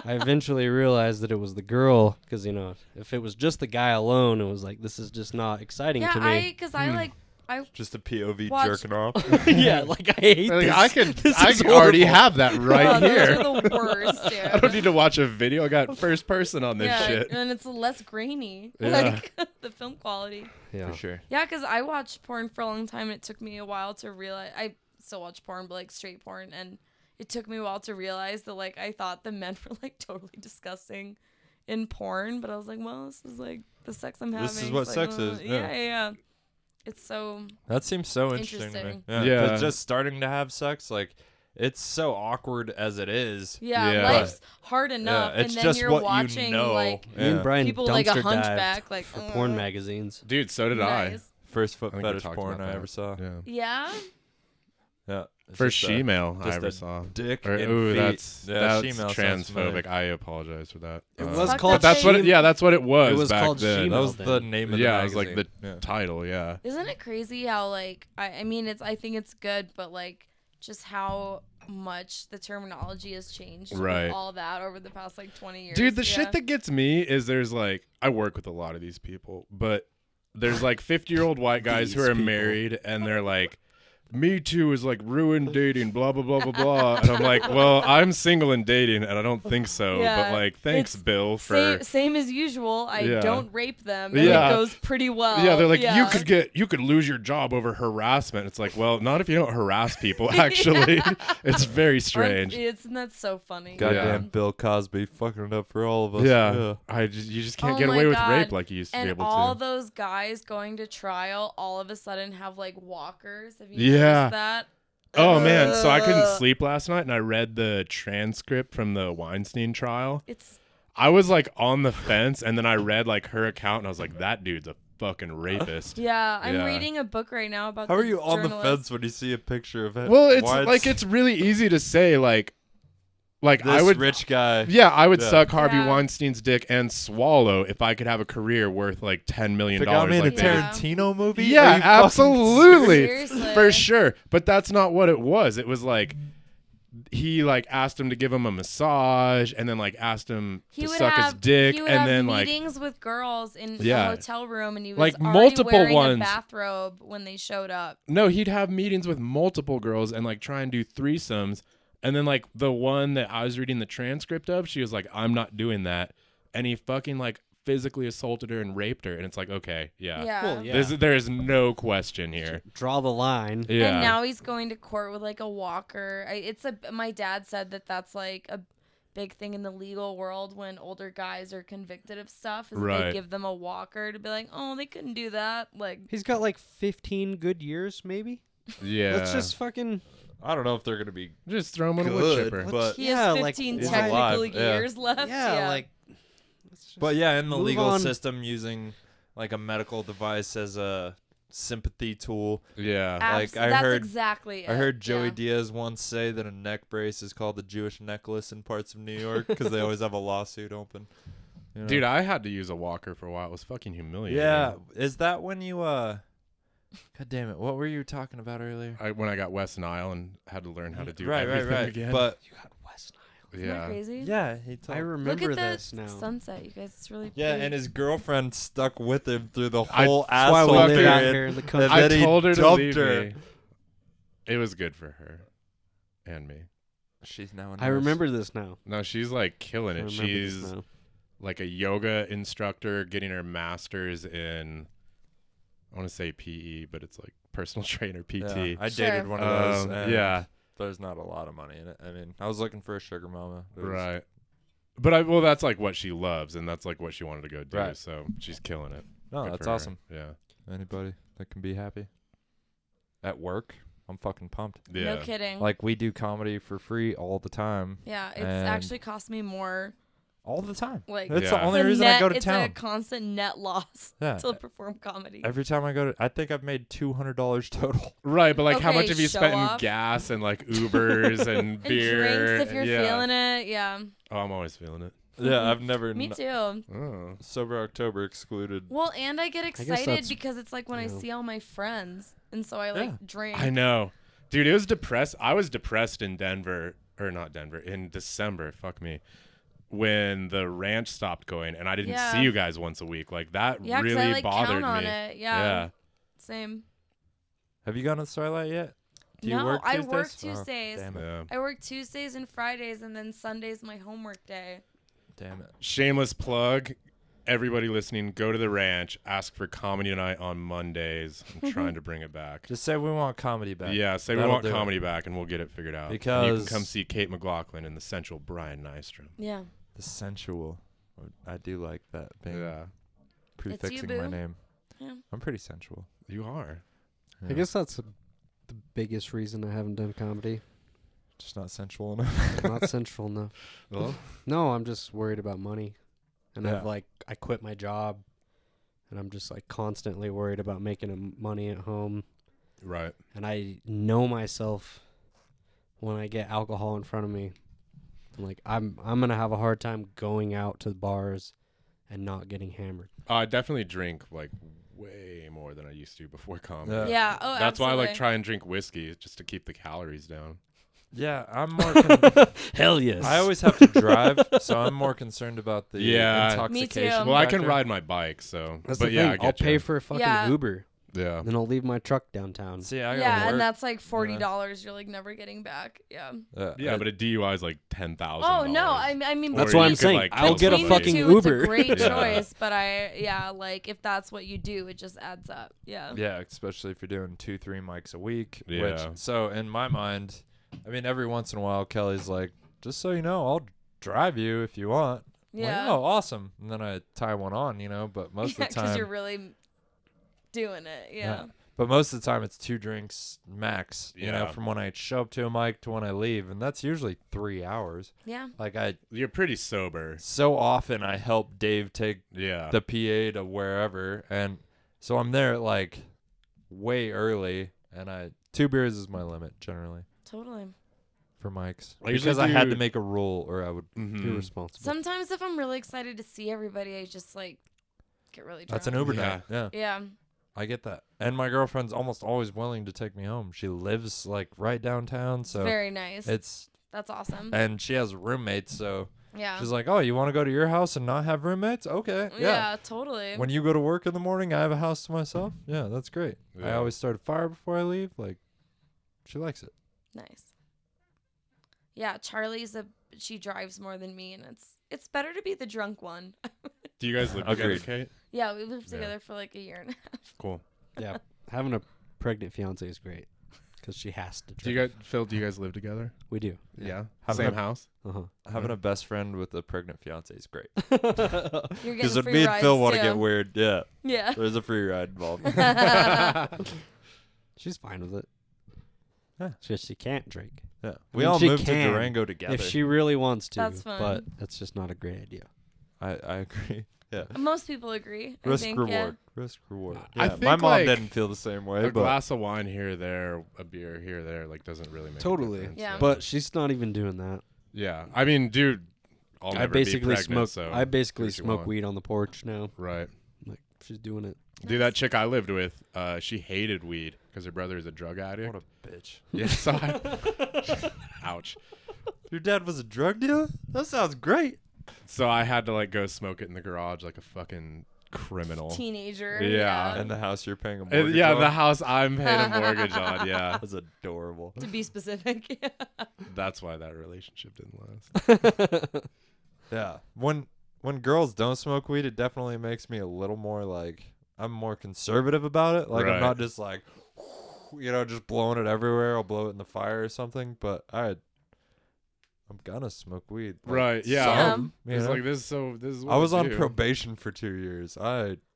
I eventually realized that it was the girl because you know if it was just the guy alone, it was like this is just not exciting Yeah, to me. because I Just a POV Watch- jerking off. Yeah, like I hate Like, this. I could This I is could already horrible. have that right those here. are the worst, dude. I don't need to watch a video. I got first person on this yeah, shit. and it's less grainy. Yeah. Like the film quality. Yeah. For sure. Yeah, because I watched porn for a long time, and it took me a while to realize. I still watch porn, but like straight porn, and it took me a while to realize that like I thought the men were like totally disgusting in porn, but I was like, well, this is like the sex I'm having. This is what It's sex like, is, Yeah, yeah. yeah. It's so That seems so interesting to me. Interesting. Yeah. Yeah. 'Cause just starting to have sex, like, it's so awkward as it is. yeah, Yeah. life's hard enough, it's and then just you're what watching you know. like Me and Yeah. Brian people like a dumpster dived hunchback, like for porn magazines. Dude, so did I. nice. First foot I think we fetish talked porn about I that. ever saw. Yeah. Yeah. Yeah. It's First just a she-male I just ever a saw. dick Or, and ooh, feet. that's Yeah, she-male sounds transphobic. familiar. I apologize for that. It's was fucked called up That's that what. you- That's what it was. It was back called then. That was then. the name of the Yeah, magazine. it was like the Yeah. title. Yeah. Isn't it crazy how like I mean I think it's good, but like just how much the terminology has changed Right. with all that over the past like 20 years. Dude, the yeah. shit that gets me is there's like I work with a lot of these people, but there's like 50-year-old white guys who These are people. married and they're like, Me Too is like ruined dating, blah blah blah blah blah. And I'm like, well, I'm single and dating, and I don't think so. Yeah, but like, thanks, it's Bill, for same as usual. I Yeah. don't rape them, and Yeah. it goes pretty well. yeah, they're like, yeah. you could lose your job over harassment. It's like, well, not if you don't harass people. Actually, it's very strange. That's so funny. Goddamn Yeah. Bill Cosby fucking it up for all of us. Yeah, you just can't Oh get my away with God. rape like you used to And be able all to. those guys going to trial all of a sudden have like walkers. Have you Yeah. noticed that? Oh man, so I couldn't Ugh. sleep last night, and I read the transcript from the Weinstein trial. It's I was like on the fence, and then I read like her account, and I was like, that dude's a fucking rapist. yeah. I'm Yeah. reading a book right now about. How the are you on the journalist. fence when you see a picture of it? Well, it's Why like it's really easy to say like this I would rich guy. yeah, I would Yeah. suck Harvey Yeah. Weinstein's dick and swallow if I could have a career worth like $10 million. If it got me in like a that. Tarantino movie? Are Yeah, you fucking absolutely. Seriously. For sure. But that's not what it was. It was like he like asked him to give him a massage and then like asked him He to would suck have his dick he would and have then like meetings with girls in Yeah. a hotel room, and he was Like, already multiple wearing ones. a bathrobe when they showed up. no, he'd have meetings with multiple girls and like try and do threesomes. And then like the one that I was reading the transcript of, she was like, I'm not doing that. And he fucking like physically assaulted her and raped her. And it's like, okay, yeah. Yeah. Well, yeah. There is no question here. Draw the line. Yeah. And now he's going to court with like a walker. My dad said that that's like a big thing in the legal world when older guys are convicted of stuff. Is that Right. they give them a walker to be like, oh, they couldn't do that. Like, He's got like 15 good years, maybe. Yeah. Let's just fucking. I don't know if they're gonna be just throw him in a wood good, chipper. but he Yeah, has like, 15 he's technical alive, yeah. years left. Yeah, like. let's just But yeah, in the move legal on. system, using like a medical device as a sympathy tool. Yeah. like, I that's heard- exactly I it. heard Joey Yeah. Diaz once say that a neck brace is called the Jewish necklace in parts of New York because they always have a lawsuit open. You know? Dude, I had to use a walker for a while. It was fucking humiliating. yeah, is that when you God damn it! What were you talking about earlier? When I got West Nile and had to learn how to do right, everything again. But You got West Nile. Isn't that yeah. crazy? yeah, he told. I Look remember at that this now. sunset, you guys. It's really Yeah, pretty. and his girlfriend stuck with him through the I- whole That's why we asshole live out period. here in the And country. I then he told her to dumped leave her. me. It was good for her and me. She's now. I remember this now. No, she's like killing I it. remember this She's now. like a yoga instructor getting her master's in, I want to say PE, but it's like personal trainer PT. Yeah, I Sure. dated one of those. and Yeah, there's not a lot of money in it. I mean, I was looking for a sugar mama. It was- right. But well, that's like what she loves, and that's like what she wanted to go do. Right. So she's killing it. No, Good that's for her. awesome. Yeah. Anybody that can be happy at work, I'm fucking pumped. Yeah. No kidding. Like we do comedy for free all the time. yeah, it's and- actually cost me more. All the time. Like That's Yeah. the only it's a reason net, I go to it's town. a constant net loss Yeah. to perform comedy. Every time I go to, I think I've made $200 total. Right, but like, how Okay, much have you show spent in off. gas and like Ubers and And beer? drinks if you're yeah. feeling it. Yeah. Oh, I'm always feeling it. Yeah, I've never. Me too. Oh. Sober October excluded. Well, and I get guess excited that's- because it's like when I yeah. see all my friends, and so I like Yeah. drink. I know, dude. It was depressed. I was depressed in Denver, or not Denver, in December. Fuck me. When the ranch stopped going, and I didn't Yeah. see you guys once a week, like that Yeah, 'cause really I like bothered count on me. it. Yeah. Same. Have you gone to Starlight yet? Do you No, work I Tuesdays? work Oh, Tuesdays. damn it. Yeah. I work Tuesdays and Fridays, and then Sunday's my homework day. Damn it. Shameless plug. Everybody listening, go to the ranch. Ask for comedy night on Mondays. I'm trying to bring it back. Just say we want comedy back. Yeah, say we That'll want do it. comedy back, and we'll get it figured out. And you Because- can come see Kate Mclachlan and the sensual Brian Nystrom. Yeah. The sensual. I do like that being Yeah, prefixing boo. my name. Yeah. I'm pretty sensual. you are. Yeah. I guess that's the biggest reason I haven't done comedy. Just not sensual enough. Not central enough. Well, No, I'm just worried about money. And Yeah. I quit my job, and I'm just like constantly worried about making money at home. right. And I know myself when I get alcohol in front of me. I'm like, I'm gonna have a hard time going out to the bars and not getting hammered. I definitely drink like way more than I used to before comedy. Yeah. Yeah. Oh, That's why I like absolutely. try and drink whiskey just to keep the calories down. Yeah, I'm more. Hell yes. I always have to drive, so I'm more concerned about the Yeah. intoxication. Me too. Well, I can factor. ride my bike, so. That's but the yeah, thing. I get I'll pay you. for a fucking Yeah. Uber, Yeah. then I'll leave my truck downtown. See, I gotta Yeah, work. and that's like $40. You're like never getting back. Yeah. Yeah, but a DUI is like $10,000. Oh no, I mean. That's Or what you I'm could, saying. like, I'll kill get a between somebody. the fucking two, Uber. It's a great Yeah. choice, but like if that's what you do, it just adds up. Yeah. Yeah, especially if you're doing 2-3 mics a week. Yeah. Which, so in my mind, I mean, every once in a while, Kelly's like, just so you know, I'll drive you if you want. I'm like, Yeah. oh, awesome. And then I tie one on, but most Yeah, of the because time. you're really doing it. Yeah. But most of the time, it's 2 drinks max, Yeah. from when I show up to a mic to when I leave. And that's usually 3 hours. Yeah. Like, You're pretty sober. so often I help Dave take Yeah. the PA to wherever. And so I'm there at like way early. And 2 beers is my limit generally Totally. for mics. I usually Because I had do- to make a rule or I would. Mhm. Be responsible. Sometimes if I'm really excited to see everybody, I just like get really drunk. That's an Uber Yeah. night. Yeah. Yeah. I get that. And my girlfriend's almost always willing to take me home. She lives like right downtown. So Very nice. it's. That's awesome. And she has roommates. So. Yeah. She's like, oh, you want to go to your house and not have roommates? Okay. yeah, totally. When you go to work in the morning, I have a house to myself. Yeah, that's great. I Yeah. always start a fire before I leave. Like, she likes it. Nice. Yeah, she drives more than me, and it's better to be the drunk one. Do you guys live together, Agreed. Kate? Yeah, we lived Yeah. together for like a year and a half. Cool. Yeah, having a pregnant fiance is great because she has to. Do you guys, Phil? Do you guys live together? We do. Yeah. Having Same a- house. Uh Having a best friend with a pregnant fiance is great. huh. You're Because getting if free me and rides Phil want to too. get weird, yeah, Yeah. there's a free ride involved. She's fine with it. Yeah. She can't drink. Yeah, I we mean, all she moved to can, Durango together. If she really wants to, That's fine. but that's just not a great idea. I agree. Yeah, Most people agree. I risk think, reward, risk reward. I Yeah, think, my mom like, didn't feel the same way, A but glass of wine here or there, a beer here or there, like doesn't really make Totally. a difference. Yeah. But she's not even doing that. Yeah. I mean, dude, I'll I never be basically pregnant, smoke. so I basically do what you smoke want. weed on the porch now. Right. Like she's doing it. Dude, that chick I lived with, she hated weed because her brother is a drug addict. what a bitch. Yeah, so ouch. Your dad was a drug dealer? That sounds great. So I had to like go smoke it in the garage like a fucking criminal. Teenager. Yeah. And the house you're paying a mortgage Yeah, on? the house I'm paying a mortgage on. Yeah, That's adorable. To be specific. that's why that relationship didn't last. Yeah. When girls don't smoke weed, it definitely makes me a little more like I'm more conservative about it. Like I'm Right. not just like just blowing it everywhere. I'll blow it in the fire or something. But I'm gonna smoke weed. Like, Right, yeah. some, you It's know? like this is what I was we on do. probation for 2 years.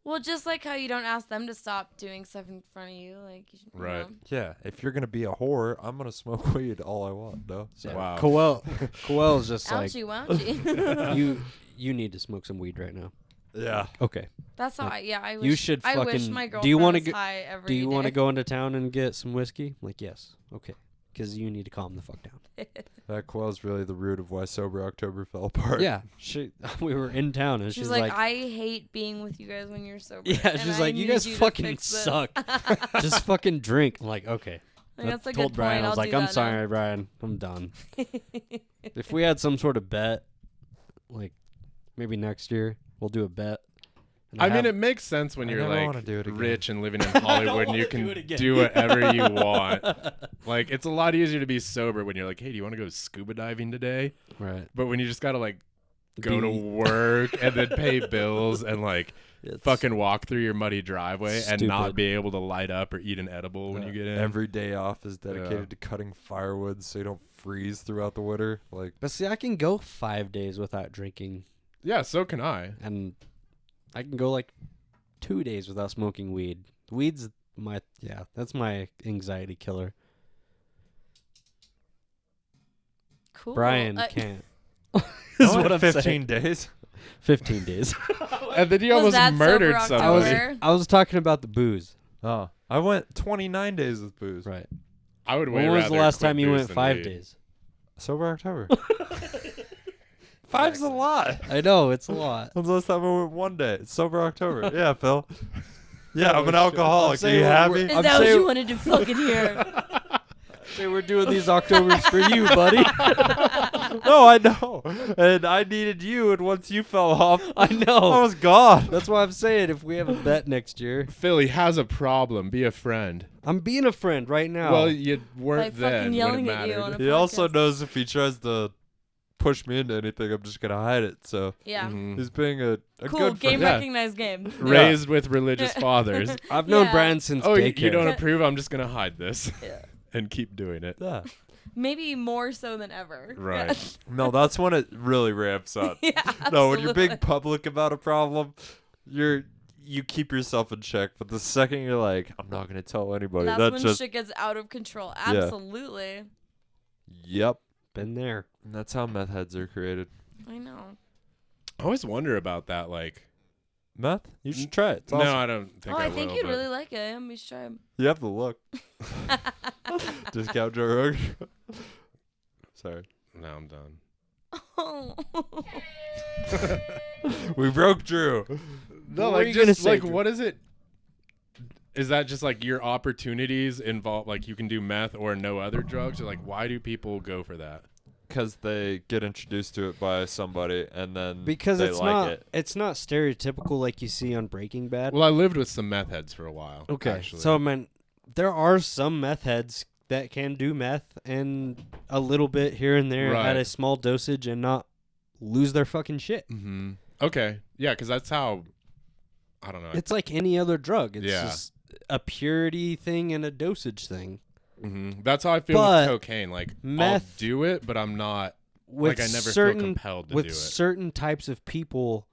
Well, just like how you don't ask them to stop doing stuff in front of you, like you should, Right. Yeah, if you're gonna be a whore, I'm gonna smoke weed all I want, though. So. Wow. Coel's just Ouchie, wouchie. you need to smoke some weed right now. Yeah. Okay. That's how I wish. You should I wish fucking- my do girlfriend you wanna was go- high every Do you want to day. go into town and get some whiskey? I'm like, yes. Okay. Because you need to calm the fuck down. That quell's really the root of why Sober October fell apart. Yeah. We were in town and She's she's like, I hate being with you guys when you're sober. yeah, and she's I like, you need guys to fucking fix this." suck. Just fucking drink. I'm like, okay. Like, I that's a told good Brian, point. I was I'll like, do I'm that sorry, Brian. I'm done. If we had some sort of bet, like maybe next year, we'll do a bet. And I mean, it makes sense when I you're never like wanna do it again. rich and living in Hollywood and you wanna do it can again. do whatever you want. Like, it's a lot easier to be sober when you're like, hey, do you want to go scuba diving today? right. But when you just gotta like go to work and then pay bills and like It's fucking walk through your muddy driveway and not stupid. be able to light up or eat an edible when you get in. Every day off is dedicated Yeah. to cutting firewood so you don't freeze throughout the winter. Like, But see, I can go 5 days without drinking, Yeah, so can I. and I can go like 2 days without smoking weed. Weed's that's my anxiety killer. Cool. Brian can't. I Is went what I'm 15 saying. days. 15 days. And then you Was almost that murdered sober somebody. October? I was talking about the booze. Oh, I went 29 days with booze. Right. I would way When was the rather last quit time you booze went than 5 weed. days? Sober October. 5's a lot. I know, it's a lot. When's the last time I went 1 day? It's sober October. Yeah, Phil. Yeah, I'm an I'm alcoholic. Are saying you happy? Is I'm that what saying- you wanted to fucking hear? Say we're doing these Octobers for you, buddy. No, I know. And I needed you, and once you fell off, I know. I was gone. That's why I'm saying if we have a bet next year, Philly has a problem. Be a friend. I'm being a friend right now. Well, you weren't By then fucking when it yelling at you mattered. on a He also podcast. knows if he tries to push me into anything, I'm just going to hide it. So Yeah. Mhm. he's being a Cool. good Game friend. Yeah. recognized game. Raised with religious fathers. I've known Yeah. Brian since Oh, you daycare. don't approve? I'm just gonna hide this Yeah. and keep doing it. Yeah. Maybe more so than ever. Right. No, that's when it really ramps up. Yeah. No, when you're being absolutely. public about a problem, you keep yourself in check. But the second you're like, I'm not gonna tell anybody, That's that when just shit gets out of control. Absolutely. yep. Been there. And that's how meth heads are created. I know. I always wonder about that. Like, Meth? You should try it. It's no, awesome. I don't think Oh, I will. think you'd but- really like it. Yeah, we should try 'em. You have the look. Discount Joe Rogan. Sorry. No, I'm done. Oh. We broke Drew. No, What were like you gonna just say, like Drew? what is it? Is that just like your opportunities involve like you can do meth or no other drugs? Or like why do people go for that? Because they get introduced to it by somebody and then Because they it's like it's not stereotypical like you see on Breaking Bad. Well, I lived with some meth heads for a while. Okay. actually. So I mean, there are some meth heads that can do meth and a little bit here and there Right. at a small dosage and not lose their fucking shit. Mm-hmm. Okay. Yeah, because that's how. I don't know. It's like any other drug. It's Yeah. just a purity thing and a dosage thing. That's how I feel But with cocaine. Like meth- I'll do it, but I'm not. With Like I never certain feel compelled to with do it. certain types of people,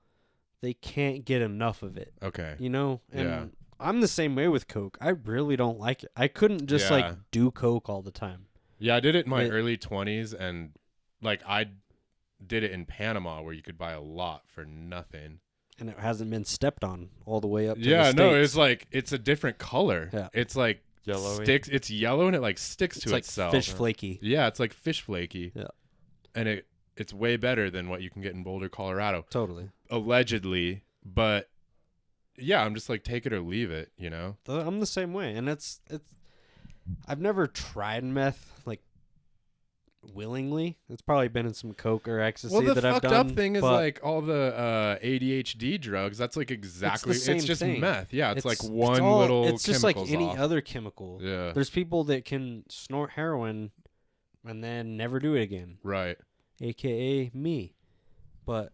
they can't get enough of it. Okay. You know? And Yeah. I'm the same way with coke. I really don't like it. I couldn't just Yeah. like do coke all the time. Yeah, I did it in my It- early 20s, and like I did it in Panama where you could buy a lot for nothing. And it hasn't been stepped on all the way up to Yeah, the no, States. it's like it's a different color. Yeah. It's like Yellowy. sticks. It's yellow and it like sticks It's to like itself. fish flaky. Yeah, it's like fish flaky. Yeah. And it's way better than what you can get in Boulder, Colorado, Totally. allegedly. But yeah, I'm just like take it or leave it. You know. I'm the same way, and it's. I've never tried meth like willingly. It's probably been in some coke or ecstasy Well, the that I've fucked done. up thing is but like all the ADHD drugs. That's like exactly. same It's just thing. meth. Yeah, it's like it's one all- little. It's just like chemicals any off. other chemical. Yeah. There's people that can snort heroin and then never do it again, Right. aka me. But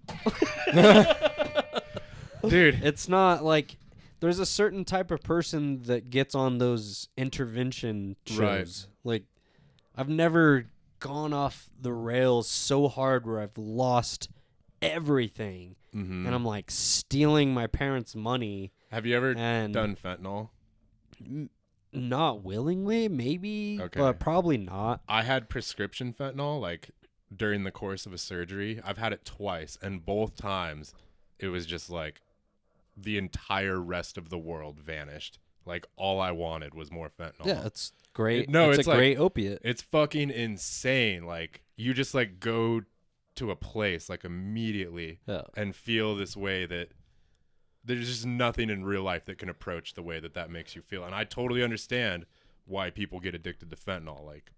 Dude. it's not like there's a certain type of person that gets on those intervention shows. Right. Like I've never gone off the rails so hard where I've lost everything Mhm. and I'm like stealing my parents' money Have you ever and done fentanyl? not willingly, maybe, Okay. but probably not. I had prescription fentanyl like during the course of a surgery. I've had it twice, and both times it was just like the entire rest of the world vanished. Like all I wanted was more fentanyl. Yeah, it's great. No, it's it's a like- great opiate. It's fucking insane. Like you just like go to a place like immediately Yeah. and feel this way that there's just nothing in real life that can approach the way that that makes you feel. And I totally understand why people get addicted to fentanyl. Like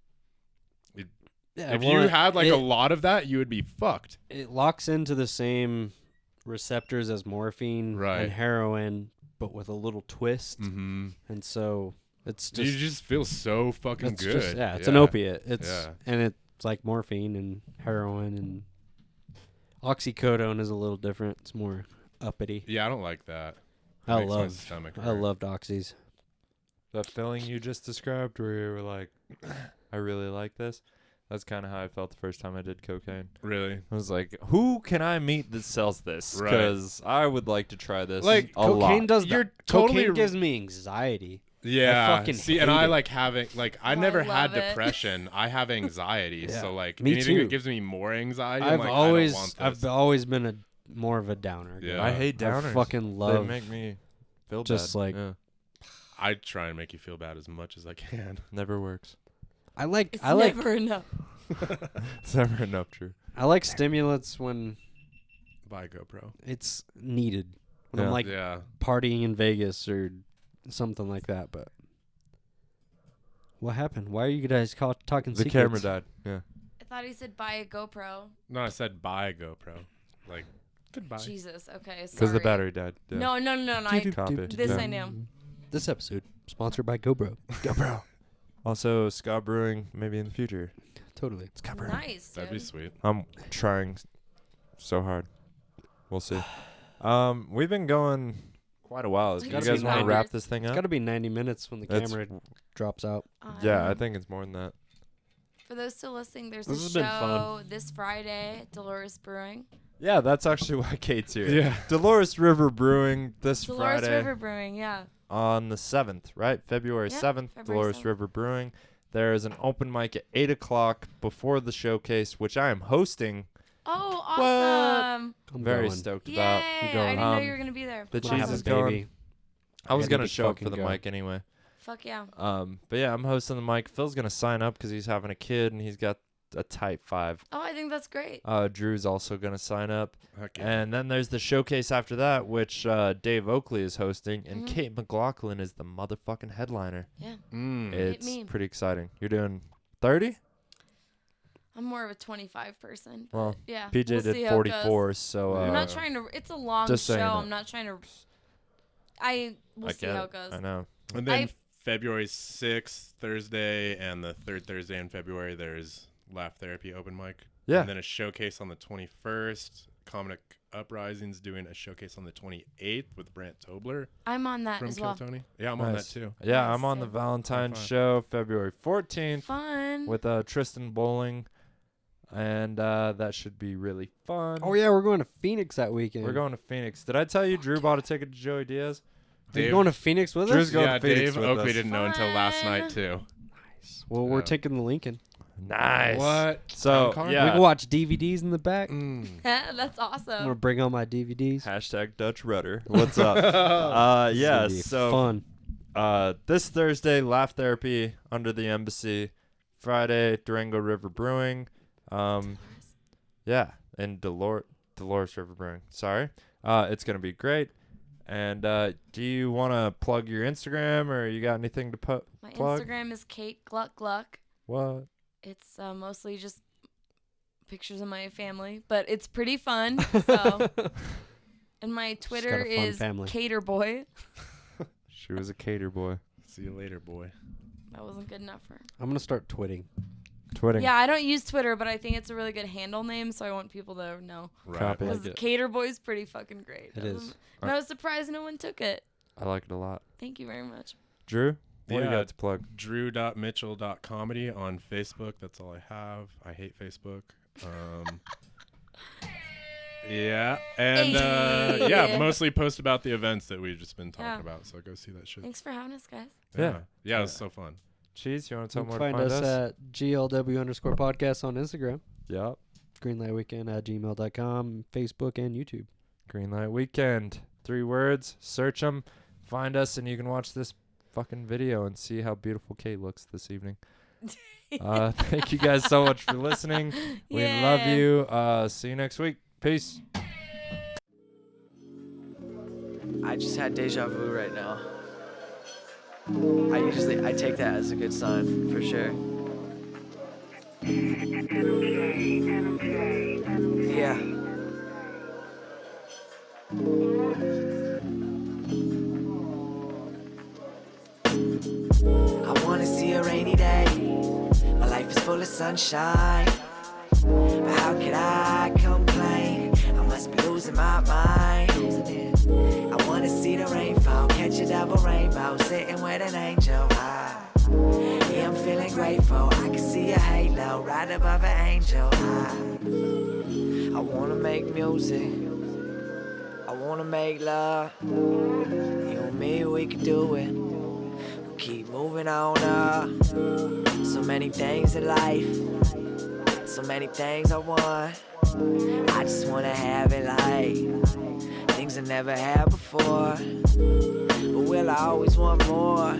Yeah, if well, you had like it, a lot of that, you would be fucked. it locks into the same receptors as morphine Right. and heroin, but with a little twist. Mm-hmm. And so it's You just just feel so fucking it's good. just it's an opiate. It's Yeah. and it's like morphine and heroin, and oxycodone is a little different. It's more uppity. Yeah, I don't like that. It I makes my love stomach I hurt. loved oxys. That feeling you just described where you were like, I really like this. That's kind of how I felt the first time I did cocaine. Really? I was like, who can I meet that sells this? Right. Because I would like to try this Like, a lot. Cocaine does You're that. totally Cocaine gives me anxiety. Yeah. fucking See, and hate I it. like having like I Oh, I never had love it. depression. I have anxiety. Yeah. So like Me anything too. that gives me more anxiety, I've I'm like, I don't want I've this. always been a more of a downer. guy. Yeah. I hate downers. I fucking They love make me feel just bad. like- Yeah. I try and make you feel bad as much as I can. Never works. I like It's I like never enough. It's never enough, Drew. I like stimulants when Buy GoPro. it's needed. When Yeah. I'm like Yeah. partying in Vegas or something like that. But what happened? Why are you guys talking The secrets? camera died. Yeah. I thought he said buy a GoPro. No, I said buy a GoPro. Like goodbye. Jesus. Okay. Because the sorry. battery died. Yeah. No. Copy. This Yeah. I knew. This episode sponsored by GoPro. GoPro. Also, Scott Brewing, maybe in the future. Totally. Scott Brewing. Nice. That'd be dude. sweet. I'm trying so hard. We'll see. We've been going quite a while. Do you Gotta guys be want to 90 wrap this thing It's up? got to be 90 minutes when the That's- camera drops out. Yeah, I Um, think it's more than that. For those still listening, there's This a has been show fun. this Friday at Dolores Brewing. Yeah, that's actually why Kate's here. Yeah. Dolores River Brewing this Dolores Friday River Brewing, yeah. on the 7th, right? February Yep, 7th, February Dolores 7th. River Brewing. There is an open mic at 8 o'clock before the showcase, which I am hosting. Oh, What? awesome. I'm Very going. stoked Yay. about. I going. didn't know Um, you were going to be there. The I'm gonna cheese have a is going. baby. I was I going to need to show up for fucking the go. mic anyway. Fuck yeah. But yeah, I'm hosting the mic. Phil's going to sign up because he's having a kid and he's got a type 5. Oh, I think that's great. Drew's also going to sign up. Heck yeah. And then there's the showcase after that, which Dave Oakley is hosting, and Mhm. Kate Mclachlan is the motherfucking headliner. Yeah. Mm. It's me. pretty exciting. You're doing 30? I'm more of a 25 person. But Well, yeah. PJ we'll see did how it goes. 44, so I'm not Yeah. trying to. It's a long Just show. saying that. I'm not trying to. We'll I see get how it. it goes. I know. And then I've- February 6th, Thursday, and the third Thursday in February, there's Laugh Therapy open mic. Yeah. And then a showcase on the 21st. Comic Uprising's doing a showcase on the 28th with Brant Tobler I'm on that from as Kill well. Tony. Yeah, I'm on that Nice. too. Yeah, Nice, I'm on the dude. Valentine's fun. show February 14th Fun. with Tristan Bowling, and that should be really fun. Oh yeah, we're going to Phoenix that weekend. We're going to Phoenix. Did I tell you Drew bought a ticket to Joey Diaz? Are you Dave- going to Phoenix with Drew's us? going Yeah, to Phoenix Dave with Oakley us. didn't know until last night Fun. too. Well, we're Yeah. taking the Lincoln. Nice. What? So, Town car? yeah. We can watch DVDs in the back. Mm. That's I'm gonna awesome. bring all my DVDs. Hashtag Dutch Rudder. What's up? This is Yeah, gonna be so fun. this Thursday, Laugh Therapy under the Embassy. Friday, Durango River Brewing. Yeah, and Dolores River Brewing. Sorry. It's going to be great. And do you want to plug your Instagram, or you got anything to plug? My Instagram is Kate Gluck Gluck. What? It's mostly just pictures of my family, but it's pretty fun. So, and my Twitter got a fun is family. Caterboy. She was a cater boy. See you later, boy. That wasn't good enough for her. I'm gonna start twitting. Twitting. Yeah, I don't use Twitter, but I think it's a really good handle name, so I want people to know. Right. Copy. Because it. Caterboy's pretty fucking great. It is. And I was surprised no one took it. I like it a lot. Thank you very much. Drew, what do you Yeah. got to plug? Drew.mitchell.comedy on Facebook. That's all I have. I hate Facebook. Yeah. And yeah, Hey. mostly post about the events that we've just been talking Yeah. about. So go see that shit. Thanks for having us, guys. Yeah. Yeah, it was so fun. Cheese, you want to tell You them can where to find find us us? at GLW_podcast on Instagram, Yep. greenlightweekend@gmail.com, Facebook, and YouTube. Greenlight Weekend. 3 words. Search them. Find us, and you can watch this fucking video and see how beautiful Kate looks this evening. Thank you guys so much for listening. We love Yeah. you. See you next week. Peace. I just had deja vu right now. I take that as a good sign, for sure. Yeah. full of sunshine. But how could I complain? I must be losing my mind. I wanna see the rainfall, catch a double rainbow, sitting with an angel high. Yeah, I'm feeling grateful. I can see a halo right above an angel high. I wanna make music. I wanna make love. You and me, we can do it. We keep moving on up. So many things in life. So many things I want. I just wanna have it like things I never had before. But will I always want more?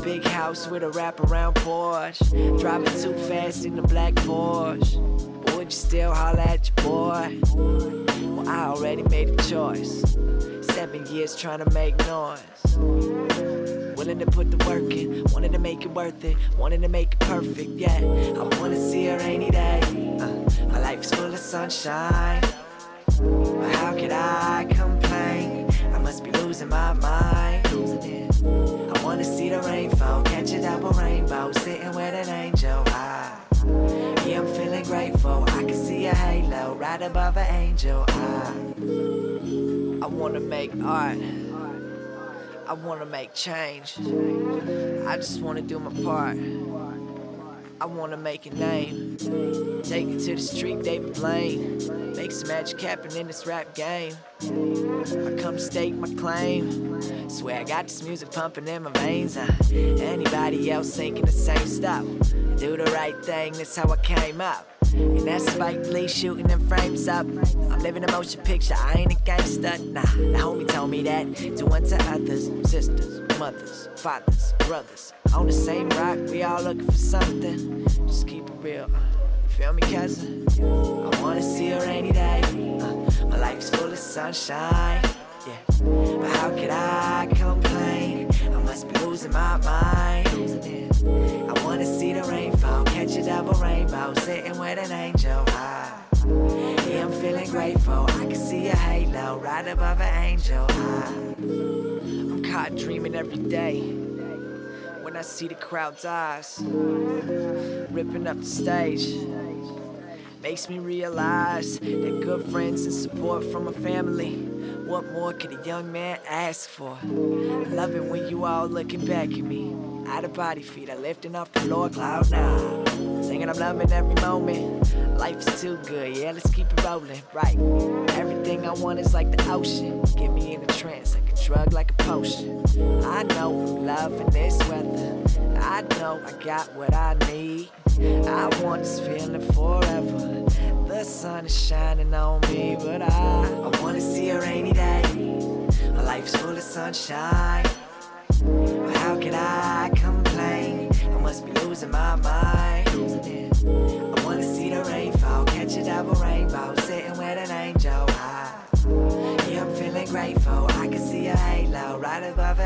Big house with a wraparound porch. Driving too fast in the black Porsche. But would you still holler at your boy? Well, I already made a choice. 7 years trying to make noise. Willing to put the work in, wanted to make it worth it, wanted to make it perfect, yeah. I wanna see a rainy day. My life is full of sunshine. But how could I complain? I must be losing my mind. I wanna see the rainfall, catch a double rainbow, sitting with an angel high. Yeah, I'm feeling grateful. I can see a halo right above an angel high. I wanna make art. I wanna make change. I just wanna do my part. I wanna make a name. Take it to the street, David Blaine. Make some magic happen in this rap game. I come to stake my claim. Swear I got this music pumping in my veins. Anybody else thinking the same stuff? Do the right thing, that's how I came up. And that's Spike Lee shooting them frames up. I'm living a motion picture, I ain't a gangster. Nah, the homie told me that. Do unto others, sisters, mothers, fathers, brothers. On the same rock, we all looking for something. Just keep it real, you feel me, cousin? I wanna see a rainy day. My life's full of sunshine. Yeah, but how could I complain? I must be losing my mind. I wanna see the rainfall, catch a double rainbow, sitting with an angel high. Yeah, I'm feeling grateful. I can see a halo right above an angel high. I'm caught dreaming every day when I see the crowd's eyes ripping up the stage. Makes me realize that good friends and support from a family. What more could a young man ask for? I love it when you all looking back at me. Out of body feet, I lifting off the floor, cloud nine. Singing I'm loving every moment. Life is too good, yeah, let's keep it rolling, right. Everything I want is like the ocean. Get me in a trance, like a drug, like a potion. I know I'm loving this weather. I know I got what I need. I want this feeling forever. The sun is shining on me, but I wanna see a rainy day. My life's full of sunshine. But how could I complain? I must be losing my mind. I wanna see the rainfall, catch a double rainbow, sitting with an angel high. Yeah, I'm feeling grateful. I can see a halo right above an